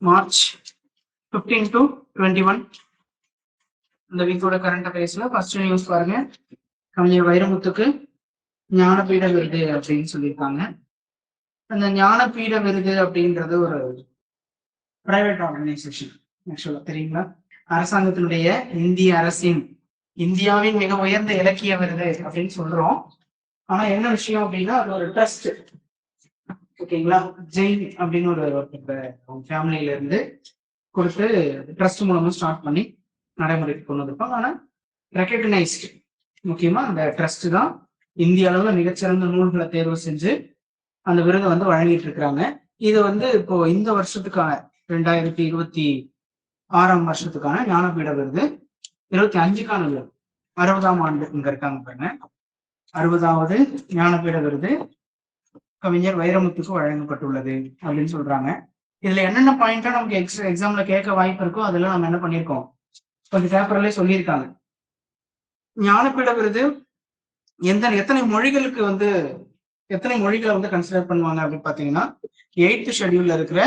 March 15 to 21 இந்த வீக்கோட current அஃபேர்ஸ்ல first news பாருங்க. கவிஞர் வைரமுத்துக்கு ஞானபீட விருது அப்படின்னு சொல்லியிருக்காங்க. அந்த ஞானபீட விருது அப்படின்றது ஒரு பிரைவேட் ஆர்கனைசேஷன். ஆக்சுவலா தெரியுங்களா? அரசாங்கத்தினுடைய இந்திய அரசின் இந்தியாவின் மிக உயர்ந்த இலக்கிய விருது அப்படின்னு சொல்றோம். ஆனா என்ன விஷயம் அப்படின்னா அது ஒரு ட்ரஸ்ட். ஓகேங்களா? ஜெயின் அப்படின்னு ஒரு ஃபேமிலியில இருந்து கொடுத்து ட்ரஸ்ட் மூலமா ஸ்டார்ட் பண்ணி நடைமுறைக்கு கொண்டு வந்திருப்பாங்க. ஆனா ரெகக்னைஸ்டு, முக்கியமா அந்த ட்ரஸ்ட் தான் இந்திய அளவுல மிகச்சிறந்த நூல்களை தேர்வு செஞ்சு அந்த விருதை வந்து வழங்கிட்டு இருக்கிறாங்க. இது வந்து இப்போ இந்த வருஷத்துக்கான 2026 வருஷத்துக்கான ஞானபீட விருது, 25க்கான விருது, 60ஆம் ஆண்டு இங்க இருக்காங்க பாருங்க. 60வது ஞானபீட விருது கவிஞர் வைரமுத்துக்கு வழங்கப்பட்டுள்ளது அப்படின்னு சொல்றாங்க. இதுல என்னென்ன பாயிண்டா நமக்கு எக்ஸாம்ல கேட்க வாய்ப்பு இருக்கோ அதெல்லாம் நம்ம என்ன பண்ணிருக்கோம், கொஞ்சம் பேப்பர்லயே சொல்லியிருக்காங்க. ஞானபீட விருது எத்தனை மொழிகளுக்கு வந்து எத்தனை மொழிகளை வந்து கன்சிடர் பண்ணுவாங்க அப்படின்னு பாத்தீங்கன்னா 8th ஷெட்யூல்ல இருக்கிற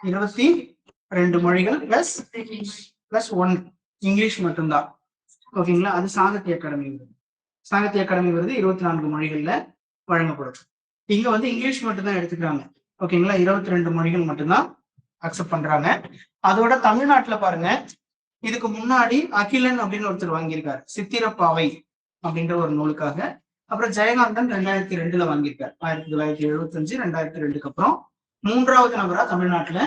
22 மொழிகள் பிளஸ் 1 இங்கிலீஷ் மட்டும்தான். ஓகேங்களா? அது சாகித்ய அகாடமி விருது. சாகித்ய அகாடமி விருது 24 மொழிகள்ல வழங்கப்படும். இங்க வந்து இங்கிலீஷ் மட்டும்தான் எடுத்துக்கிறாங்க. ஓகேங்களா? 22 மொழிகள் மட்டும்தான் அக்செப்ட் பண்றாங்க. அதோட தமிழ்நாட்டுல பாருங்க, இதுக்கு முன்னாடி அகிலன் அப்படின்னு ஒருத்தர் வாங்கியிருக்காரு சித்திரப்பாவை அப்படின்ற ஒரு நூலுக்காக. அப்புறம் ஜெயகாந்தன் 2002ல வாங்கியிருக்காரு. 1975 2002க்கு அப்புறம் 3வது நபரா தமிழ்நாட்டுல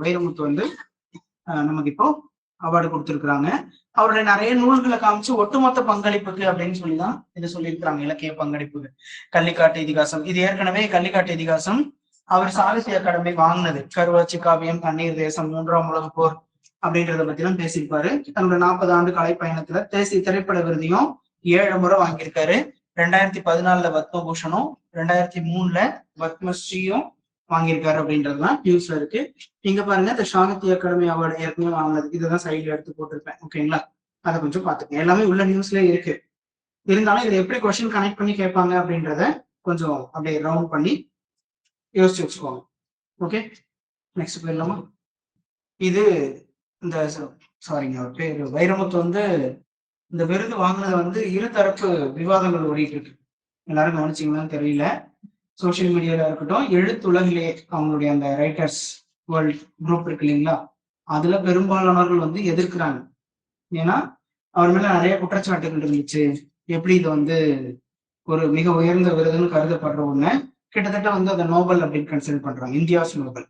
வைரமுத்து வந்து நமக்கு இப்போ அவார்டு கொடுத்திருக்கிறாங்க. அவருடைய நிறைய நூல்களை காமிச்சு ஒட்டுமொத்த பங்களிப்புக்கு அப்படின்னு சொல்லிதான் இதை சொல்லியிருக்கிறாங்க. இலக்கிய பங்களிப்புக்கு கள்ளிக்காட்டு இதிகாசம், இது ஏற்கனவே கள்ளிக்காட்டு இதிகாசம் அவர் சாகித்ய அகாடமி வாங்கினது. கருவாச்சி காவியம், கண்ணீர் தேசம், 3ஆம் உலக போர் அப்படின்றத பத்தி எல்லாம் பேசியிருப்பாரு. தன்னோட 40 ஆண்டு கலை பயணத்துல தேசிய திரைப்பட விருதையும் 7 முறை வாங்கியிருக்காரு. 2014ல பத்மபூஷனும் 2003ல பத்மஸ்ரீயும் வாங்கியிருக்காரு அப்படின்றதுதான் நியூஸ்ல இருக்கு. இங்க பாருங்க, இந்த சாகித்ய அகாடமி அவார்டு ஏற்கனவே வாங்கினது, இதுதான் சைட்ல எடுத்து போட்டிருப்பேன். ஓகேங்களா? அதை கொஞ்சம் பாத்துக்கங்க. எல்லாமே உள்ள நியூஸ்ல இருக்கு. இருந்தாலும் இதை எப்படி கொஸ்டின் கனெக்ட் பண்ணி கேட்பாங்க அப்படின்றத கொஞ்சம் அப்படியே ரவுண்ட் பண்ணி யோசிச்சு வச்சுக்கோங்க. ஓகே, நெக்ஸ்ட் போயிடலாமா? இது இந்த சாரிங்க, அவர் பேரு வைரமுத்து வந்து இந்த விருது வாங்கினது வந்து இருதரப்பு விவாதங்கள் ஓடிட்டு இருக்கு. எல்லாரும் கவனிச்சிங்களான்னு தெரியல. சோசியல் மீடியால இருக்கட்டும், எழுத்துலகிலே அவங்களுடைய அந்த ரைட்டர்ஸ் வேர்ல்ட் குரூப் இருக்கு இல்லைங்களா, அதுல பெரும்பாலானவர்கள் வந்து எதிர்க்கிறாங்க. ஏன்னா அவர் மேல நிறைய குற்றச்சாட்டுகள் இருந்துச்சு. எப்படி இது வந்து ஒரு மிக உயர்ந்த விருதுன்னு கருதப்படுற ஒண்ணு கிட்டத்தட்ட வந்து அதை நோபல் அப்படின்னு கன்சிடர் பண்றாங்க. இந்தியாஸ் நோபல்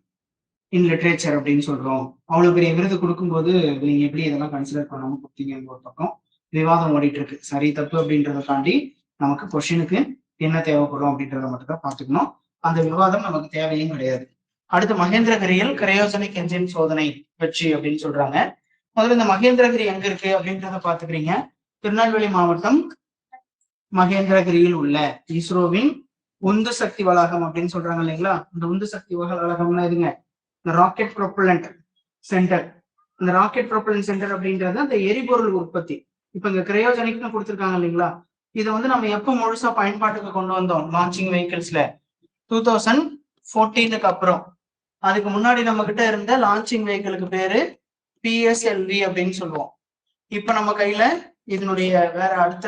இன் லிட்ரேச்சர் அப்படின்னு சொல்றோம். அவ்வளவு பெரிய விருது கொடுக்கும்போது நீங்க எப்படி இதெல்லாம் கன்சிடர் பண்ணாம கொடுத்தீங்கன்னு ஒரு பக்கம் விவாதம் ஓடிட்டு இருக்கு. சரி தப்பு அப்படின்றத தாண்டி நமக்கு கொஸ்டினுக்கு என்ன தேவைப்படும் அப்படின்றத மட்டும் தான் பாத்துக்கணும். அந்த விவாதம் நமக்கு தேவையும் கிடையாது. அடுத்து மகேந்திரகிரியில் கிரையோஜெனிக் என்ஜின் சோதனை வெற்றி அப்படின்னு சொல்றாங்க. முதல்ல இந்த மகேந்திரகிரி எங்க இருக்கு அப்படின்றத பாத்துக்கிறீங்க. திருநெல்வேலி மாவட்டம் மகேந்திரகிரியில் உள்ள இஸ்ரோவின் உந்து சக்தி வளாகம் அப்படின்னு சொல்றாங்க இல்லைங்களா. இந்த உந்து சக்தி வளாகம்னா எதுங்க? இந்த ராக்கெட் ப்ரொப்பலண்ட் சென்டர். இந்த ராக்கெட் ப்ரொப்பலண்ட் சென்டர் அப்படின்றது அந்த எரிபொருள் உற்பத்தி. இப்ப இங்க கிரையோஜெனிக்னு கொடுத்துருக்காங்க இல்லைங்களா, இதை வந்து நம்ம எப்ப முழுசா பயன்பாட்டுக்கு கொண்டு வந்தோம் லான்ச்சிங் வெஹிக்கிள்ஸ்ல? 2014க்கு அப்புறம். அதுக்கு முன்னாடி நம்ம கிட்ட இருந்த லான்ச்சிங் வெஹிக்கிளுக்கு பேரு PSLV அப்படின்னு சொல்லுவோம். இப்ப நம்ம கையில இதனுடைய வேற அடுத்த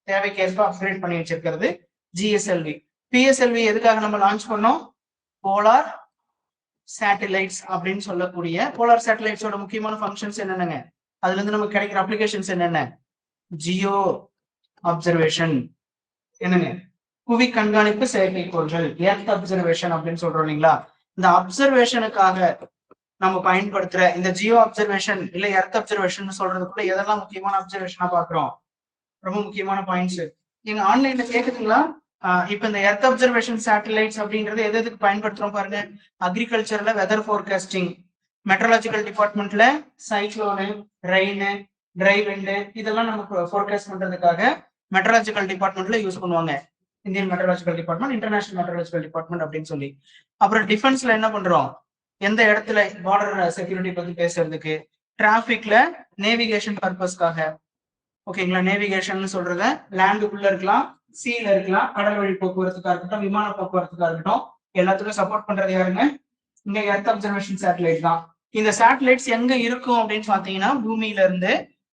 தேவைக்கேற்ப அப்கிரேட் பண்ணி வச்சிருக்கிறது GSLV. PSLV எதுக்காக நம்ம லான்ச் பண்ணோம்? போலார் சேட்டலைட்ஸ் அப்படின்னு சொல்லக்கூடிய போலார் சேட்டலைட்ஸோட முக்கியமான ஃபங்க்ஷன்ஸ் என்னென்னங்க? அதுல இருந்து நமக்கு கிடைக்கிற அப்ளிகேஷன்ஸ் என்னென்ன? ஜியோ அப்சர்வேஷன், என்னங்க, புவி கண்காணிப்பு செயற்கைக்கோள்கள், எர்த் அப்சர்வேஷன் அப்படின்னு சொல்றோம் இல்லைங்களா. இந்த அப்சர்வேஷனுக்காக நம்ம பயன்படுத்துற இந்த ஜியோ அப்சர்வேஷன் இல்ல எர்த் அப்சர்வேஷன் சொல்றதுக்குள்ள எதெல்லாம் முக்கியமான அப்சர்வேஷனா பாக்குறோம்? ரொம்ப முக்கியமான பாயிண்ட்ஸ் நீங்க ஆன்லைன்ல கேக்குதுங்களா? இப்ப இந்த எர்த் அப்சர்வேஷன் சேட்டலைட்ஸ் அப்படின்றது எதுக்கு பயன்படுத்துறோம் பாருங்க. அக்ரிகல்ச்சர்ல வெதர் ஃபோர்காஸ்டிங், மெட்ரலாஜிக்கல் டிபார்ட்மெண்ட்ல சைக்ளோனு, ரெயின், ட்ரை விண்டு இதெல்லாம் நம்ம ஃபோர்காஸ்ட் பண்றதுக்காக மெட்ரலாஜிக்கல் டிபார்ட்மெண்ட்ல யூஸ் பண்ணுவாங்க. Indian meteorological department, international meteorological department அப்படின்னு சொல்லி. அப்புறம் டிஃபென்ஸ்ல என்ன பண்றோம்? எந்த இடத்துல பார்டர் செக்யூரிட்டி பத்தி பேசுறதுக்கு, டிராபிக்ல நேவிகேஷன் பர்பஸ்க்காக. ஓகேங்களா? நேவிகேஷன் சொல்றத லேண்டுக்குள்ள இருக்கலாம், சீல இருக்கலாம், கடல் வழி போக்குவரத்துக்கா இருக்கட்டும், விமான போக்குவரத்துக்கா இருக்கட்டும், எல்லாத்துக்கும் சப்போர்ட் பண்றது யாருங்க? இங்க எர்த் அப்சர்வேஷன் சேட்டலைட் தான். இந்த சேட்டலைட்ஸ் எங்க இருக்கும் அப்படின்னு பாத்தீங்கன்னா பூமியில இருந்து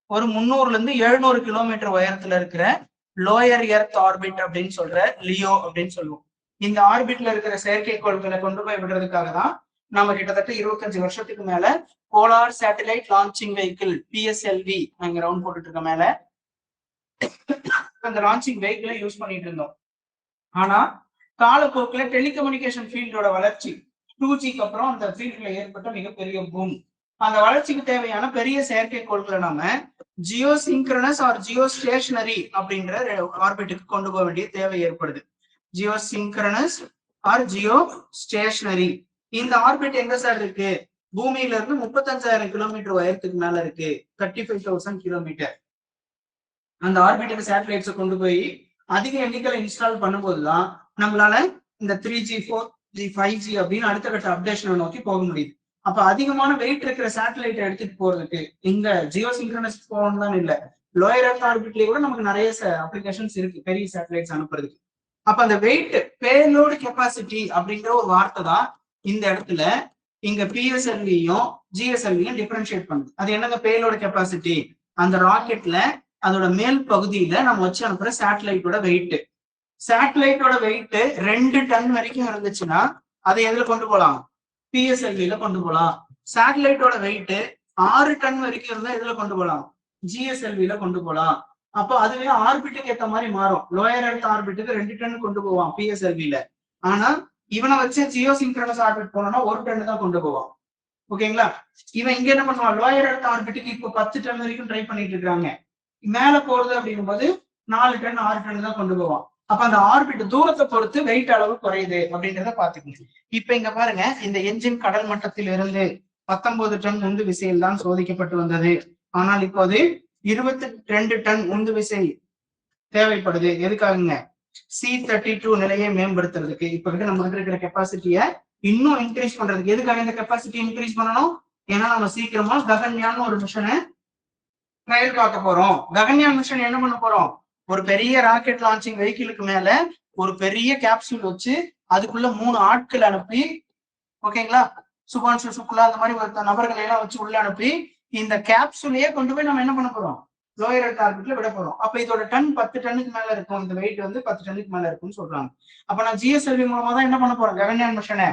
ஒரு 300ல இருந்து 700 கிலோமீட்டர் உயரத்துல இருக்கிற லோயர் எர்த் ஆர்பிட் அப்படின்னு சொல்ற லியோ அப்படின்னு சொல்லுவோம். இந்த ஆர்பிட்ல இருக்கிற செயற்கைக்கோள்களை கொண்டு போய் விடுறதுக்காக தான் நம்ம கிட்டத்தட்ட 25 வருஷத்துக்கு மேல polar satellite launching vehicle PSLV அங்க ரவுண்ட் போட்டுட்டு இருக்க மேல அந்த லான்ச்சிங் வெஹிக்கிளை யூஸ் பண்ணிட்டு இருந்தோம். ஆனா காலப்போக்கில் டெலிகம்யூனிகேஷன் ஃபீல்டோட வளர்ச்சி 2Gக்கு அப்புறம் அந்த ஃபீல்ட்ல ஏற்பட்ட மிகப்பெரிய பூம். அந்த வளர்ச்சிக்கு தேவையான பெரிய செயற்கைக்கோள்களை நாம geosynchronous or geostationary அப்படின்ற ஆர்பிட்டுக்கு கொண்டு போக வேண்டிய தேவை ஏற்படுது. Geosynchronous or geostationary. இந்த ஆர்பிட் எங்க சார் இருக்கு? பூமியில இருந்து 35,000 கிலோமீட்டர் உயரத்துக்கு மேல இருக்கு, 35,000 கிலோமீட்டர். அந்த ஆர்பிட்டுக்கு சேட்டலைட்ஸை கொண்டு போய் அதிக எண்ணிக்கையில இன்ஸ்டால் பண்ணும்போதுதான் நம்மளால இந்த 3G 4G 5G அப்படின்னு அடுத்த கட்ட அப்டேஷனை நோக்கி போக முடியுது. அப்ப அதிகமான வெயிட் இருக்கிற சேட்டலைட் எடுத்துட்டு போறதுக்கு இங்க ஜியோ சிங்க்ரனஸ் போகணும் தான் இல்ல, லோயர் எர்த் ஆர்பிட்லயே கூட நமக்கு நிறைய அப்ளிகேஷன்ஸ் இருக்கு பெரிய சேட்டலைட்ஸ் அனுப்புறதுக்கு. அப்ப அந்த வெயிட் பேலோடு கெப்பாசிட்டி அப்படிங்கிற ஒரு வார்த்தை தான் இந்த இடத்துல இங்க PSLVயும் GSLVயும் டிஃபரன்ஷியேட் பண்ணுது. அது என்னங்க பேலோடு கெப்பாசிட்டி? அந்த ராக்கெட்ல அதோட மேல் பகுதியில நம்ம வச்சு அனுப்புற சேட்டலைட்டோட வெயிட். சேட்டலைட்டோட வெயிட் 2 டன் வரைக்கும் இருந்துச்சுன்னா அதை எதுல கொண்டு போகலாம்? PSLVல கொண்டு போகலாம். சேட்டலைட்டோட வெயிட் 6 டன் வரைக்கும் இருந்தா எதுல கொண்டு போகலாம்? GSLVல கொண்டு போகலாம். அப்போ அதுவே ஆர்பிட்டுக்கு ஏற்ற மாதிரி மாறும். லோயர் எர்த் ஆர்பிட்டுக்கு 2 டன் கொண்டு போவான் PSLVல. ஆனா இவனை வச்சு ஜியோ சிங்க்ரனஸ் ஆர்பிட் போனோம்னா 1 டன் தான் கொண்டு போவான். ஓகேங்களா? இவன் இங்க என்ன பண்ணுவான்? லோயர் எர்த் ஆர்பிட்டுக்கு இப்போ 10 டன் வரைக்கும் ட்ரை பண்ணிட்டு இருக்காங்க. மேல போறது அப்படிங்கும் போது 4 டன் 6 டன் தான் கொண்டு போவான். அப்ப அந்த ஆர்பிட் தூரத்தை பொறுத்து வெயிட் அளவு குறையுது அப்படின்றத பாத்துக்கணும். இப்ப இங்க பாருங்க, இந்த என்ஜின் கடல் மட்டத்தில் இருந்து 19 டன் உந்து விசையில் தான் சோதிக்கப்பட்டு வந்தது. ஆனால் இப்போது 22 டன் உந்து விசை தேவைப்படுது. எதுக்காகங்க? C32 நிலையை மேம்படுத்துறதுக்கு. இப்ப நம்ம இருக்கிற கெப்பாசிட்டியை இன்னும் இன்க்ரீஸ் பண்றதுக்கு. எதுக்காக இந்த கெப்பாசிட்டி இன்க்ரீஸ் பண்ணணும்? ஏன்னா நம்ம சீக்கிரமா ககன்யான் ஒரு மிஷனை ட்ரையல் பார்க்க போறோம். ககன்யான் மிஷன் என்ன பண்ண போறோம்? ஒரு பெரிய ராக்கெட் லான்ச்சிங் வெஹிக்கிளுக்கு மேல ஒரு பெரிய கேப்சூல் வச்சு அதுக்குள்ள 3 ஆட்கள் அனுப்பி, ஓகேங்களா, சுபான்ஷு சுக்லா அந்த மாதிரி ஒரு நபர்களை எல்லாம் வச்சு உள்ள அனுப்பி இந்த கேப்சூலையே கொண்டு போய் நம்ம என்ன பண்ண போறோம்? லோயர் எர்த் ஆர்பிட்ல விட போறோம். அப்ப இதோட டன் 10 டன்னுக்கு மேல இருக்கும். இந்த வெயிட் வந்து 10 டன்னுக்கு மேல இருக்கும்னு சொல்றாங்க. அப்ப நான் GSLV மூலமா தான் என்ன பண்ண போறேன்? ககன்யான் மிஷனை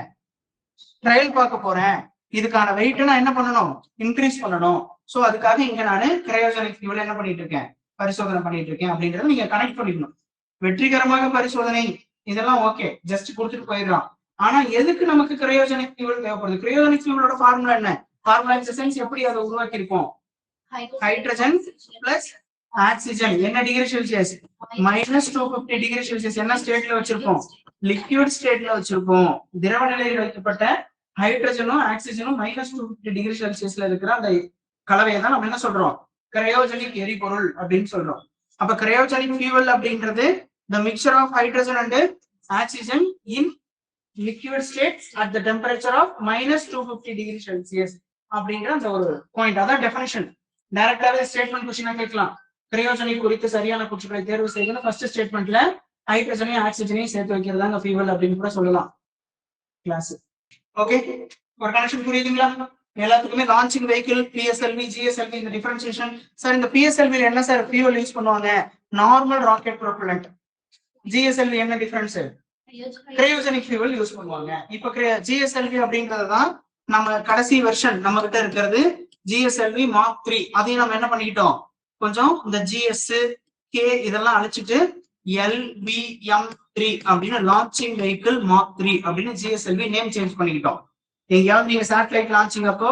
ட்ரையல் பார்க்க போறேன். இதுக்கான வெயிட் நான் என்ன பண்ணணும்? இன்க்ரீஸ் பண்ணணும். சோ அதுக்காக இங்க நான் கிரையோஜெனிக் ஃபியூல் என்ன பண்ணிட்டு இருக்கேன்? பரிசோதனை பண்ணிட்டு இருக்கேன் அப்படின்றத நீங்க கனெக்ட் பண்ணிக்கணும். வெற்றிகரமாக பரிசோதனை இதெல்லாம் ஓகே, ஜஸ்ட் கொடுத்துட்டு போயிடலாம். ஆனா எதுக்கு நமக்கு கிரையோஜெனிக் ஃபியூல் தேவைப்படுது? கிரையோஜெனிக் ஃபியூலோட ஃபார்முலா என்ன? ஃபார்முலா இன் சென்ஸ் எப்படி அதை உருவாக்கி இருக்கோம்? Hydrogen plus oxygen. என்ன டிகிரி செல்சியஸ்? -250 degree Celsius. என்ன ஸ்டேட்ல வச்சிருக்கோம்? லிக்விட் ஸ்டேட்ல வச்சிருக்கோம். திரவ நிலையில் வைக்கப்பட்ட ஹைட்ரஜனும் ஆக்சிஜனும் -250 டிகிரி செல்சியஸ்ல இருக்கிற அந்த கலவையை தான் நம்ம என்ன சொல்றோம்? கிரையோஜெனிக் எரிபொருள் அப்படின்னு சொல்றோம். அப்ப கிரையோஜெனிக் ஃபியூவல் அப்படின்றது the mixture of hydrogen and oxygen in liquid state at the temperature of -250 degree Celsius அப்படிங்கிற அந்த ஒரு பாயிண்ட். அதான் டெஃபினிஷன். டைரக்டாவே ஸ்டேட்மெண்ட் கொஸ்டினா கேட்கலாம். கிரையோஜெனிக் குறித்து சரியான கூற்றுகளை தேர்வு செய்யணும். ஃபர்ஸ்ட் ஸ்டேட்மெண்ட்ல ஹைட்ரஜனையும் ஆக்சிஜனையும் சேர்த்து வைக்கிறதாங்க ஃபியூவல் அப்படின்னு கூட சொல்லலாம். கிளாஸ் ஓகே, ஒரு கனெக்ஷன் புரியுதுங்களா? எல்லாத்துக்குமே லான்ச்சிங் வெஹிக்கிள் PSLV GSLV இந்த டிஃபரன்சியேஷன். சார் இந்த PSLV என்ன சார் ஃபியூவல் யூஸ் பண்ணுவாங்க? Normal rocket propellant. GSLV என்ன டிஃபரன்ஸ்? கிரையோஜெனிக் ஃபியூவல் யூஸ் பண்ணுவாங்க. இப்ப GSLV அப்படிங்கறதுதான் நம்ம கடைசி வெர்ஷன் நம்ம கிட்ட இருக்கிறது GSLV Mark 3. அதையும் நம்ம என்ன பண்ணிக்கிட்டோம்? கொஞ்சம் இந்த GS K இதெல்லாம் அழைச்சிட்டு LVM3 அப்படின்னு லான்ச்சிங் வெஹிக்கிள் Mark 3 அப்படின்னு GSLV நேம் சேஞ்ச் பண்ணிக்கிட்டோம். எங்கேயாவது நீங்க சேட்டலைட் லான்ச்சிங் அப்போ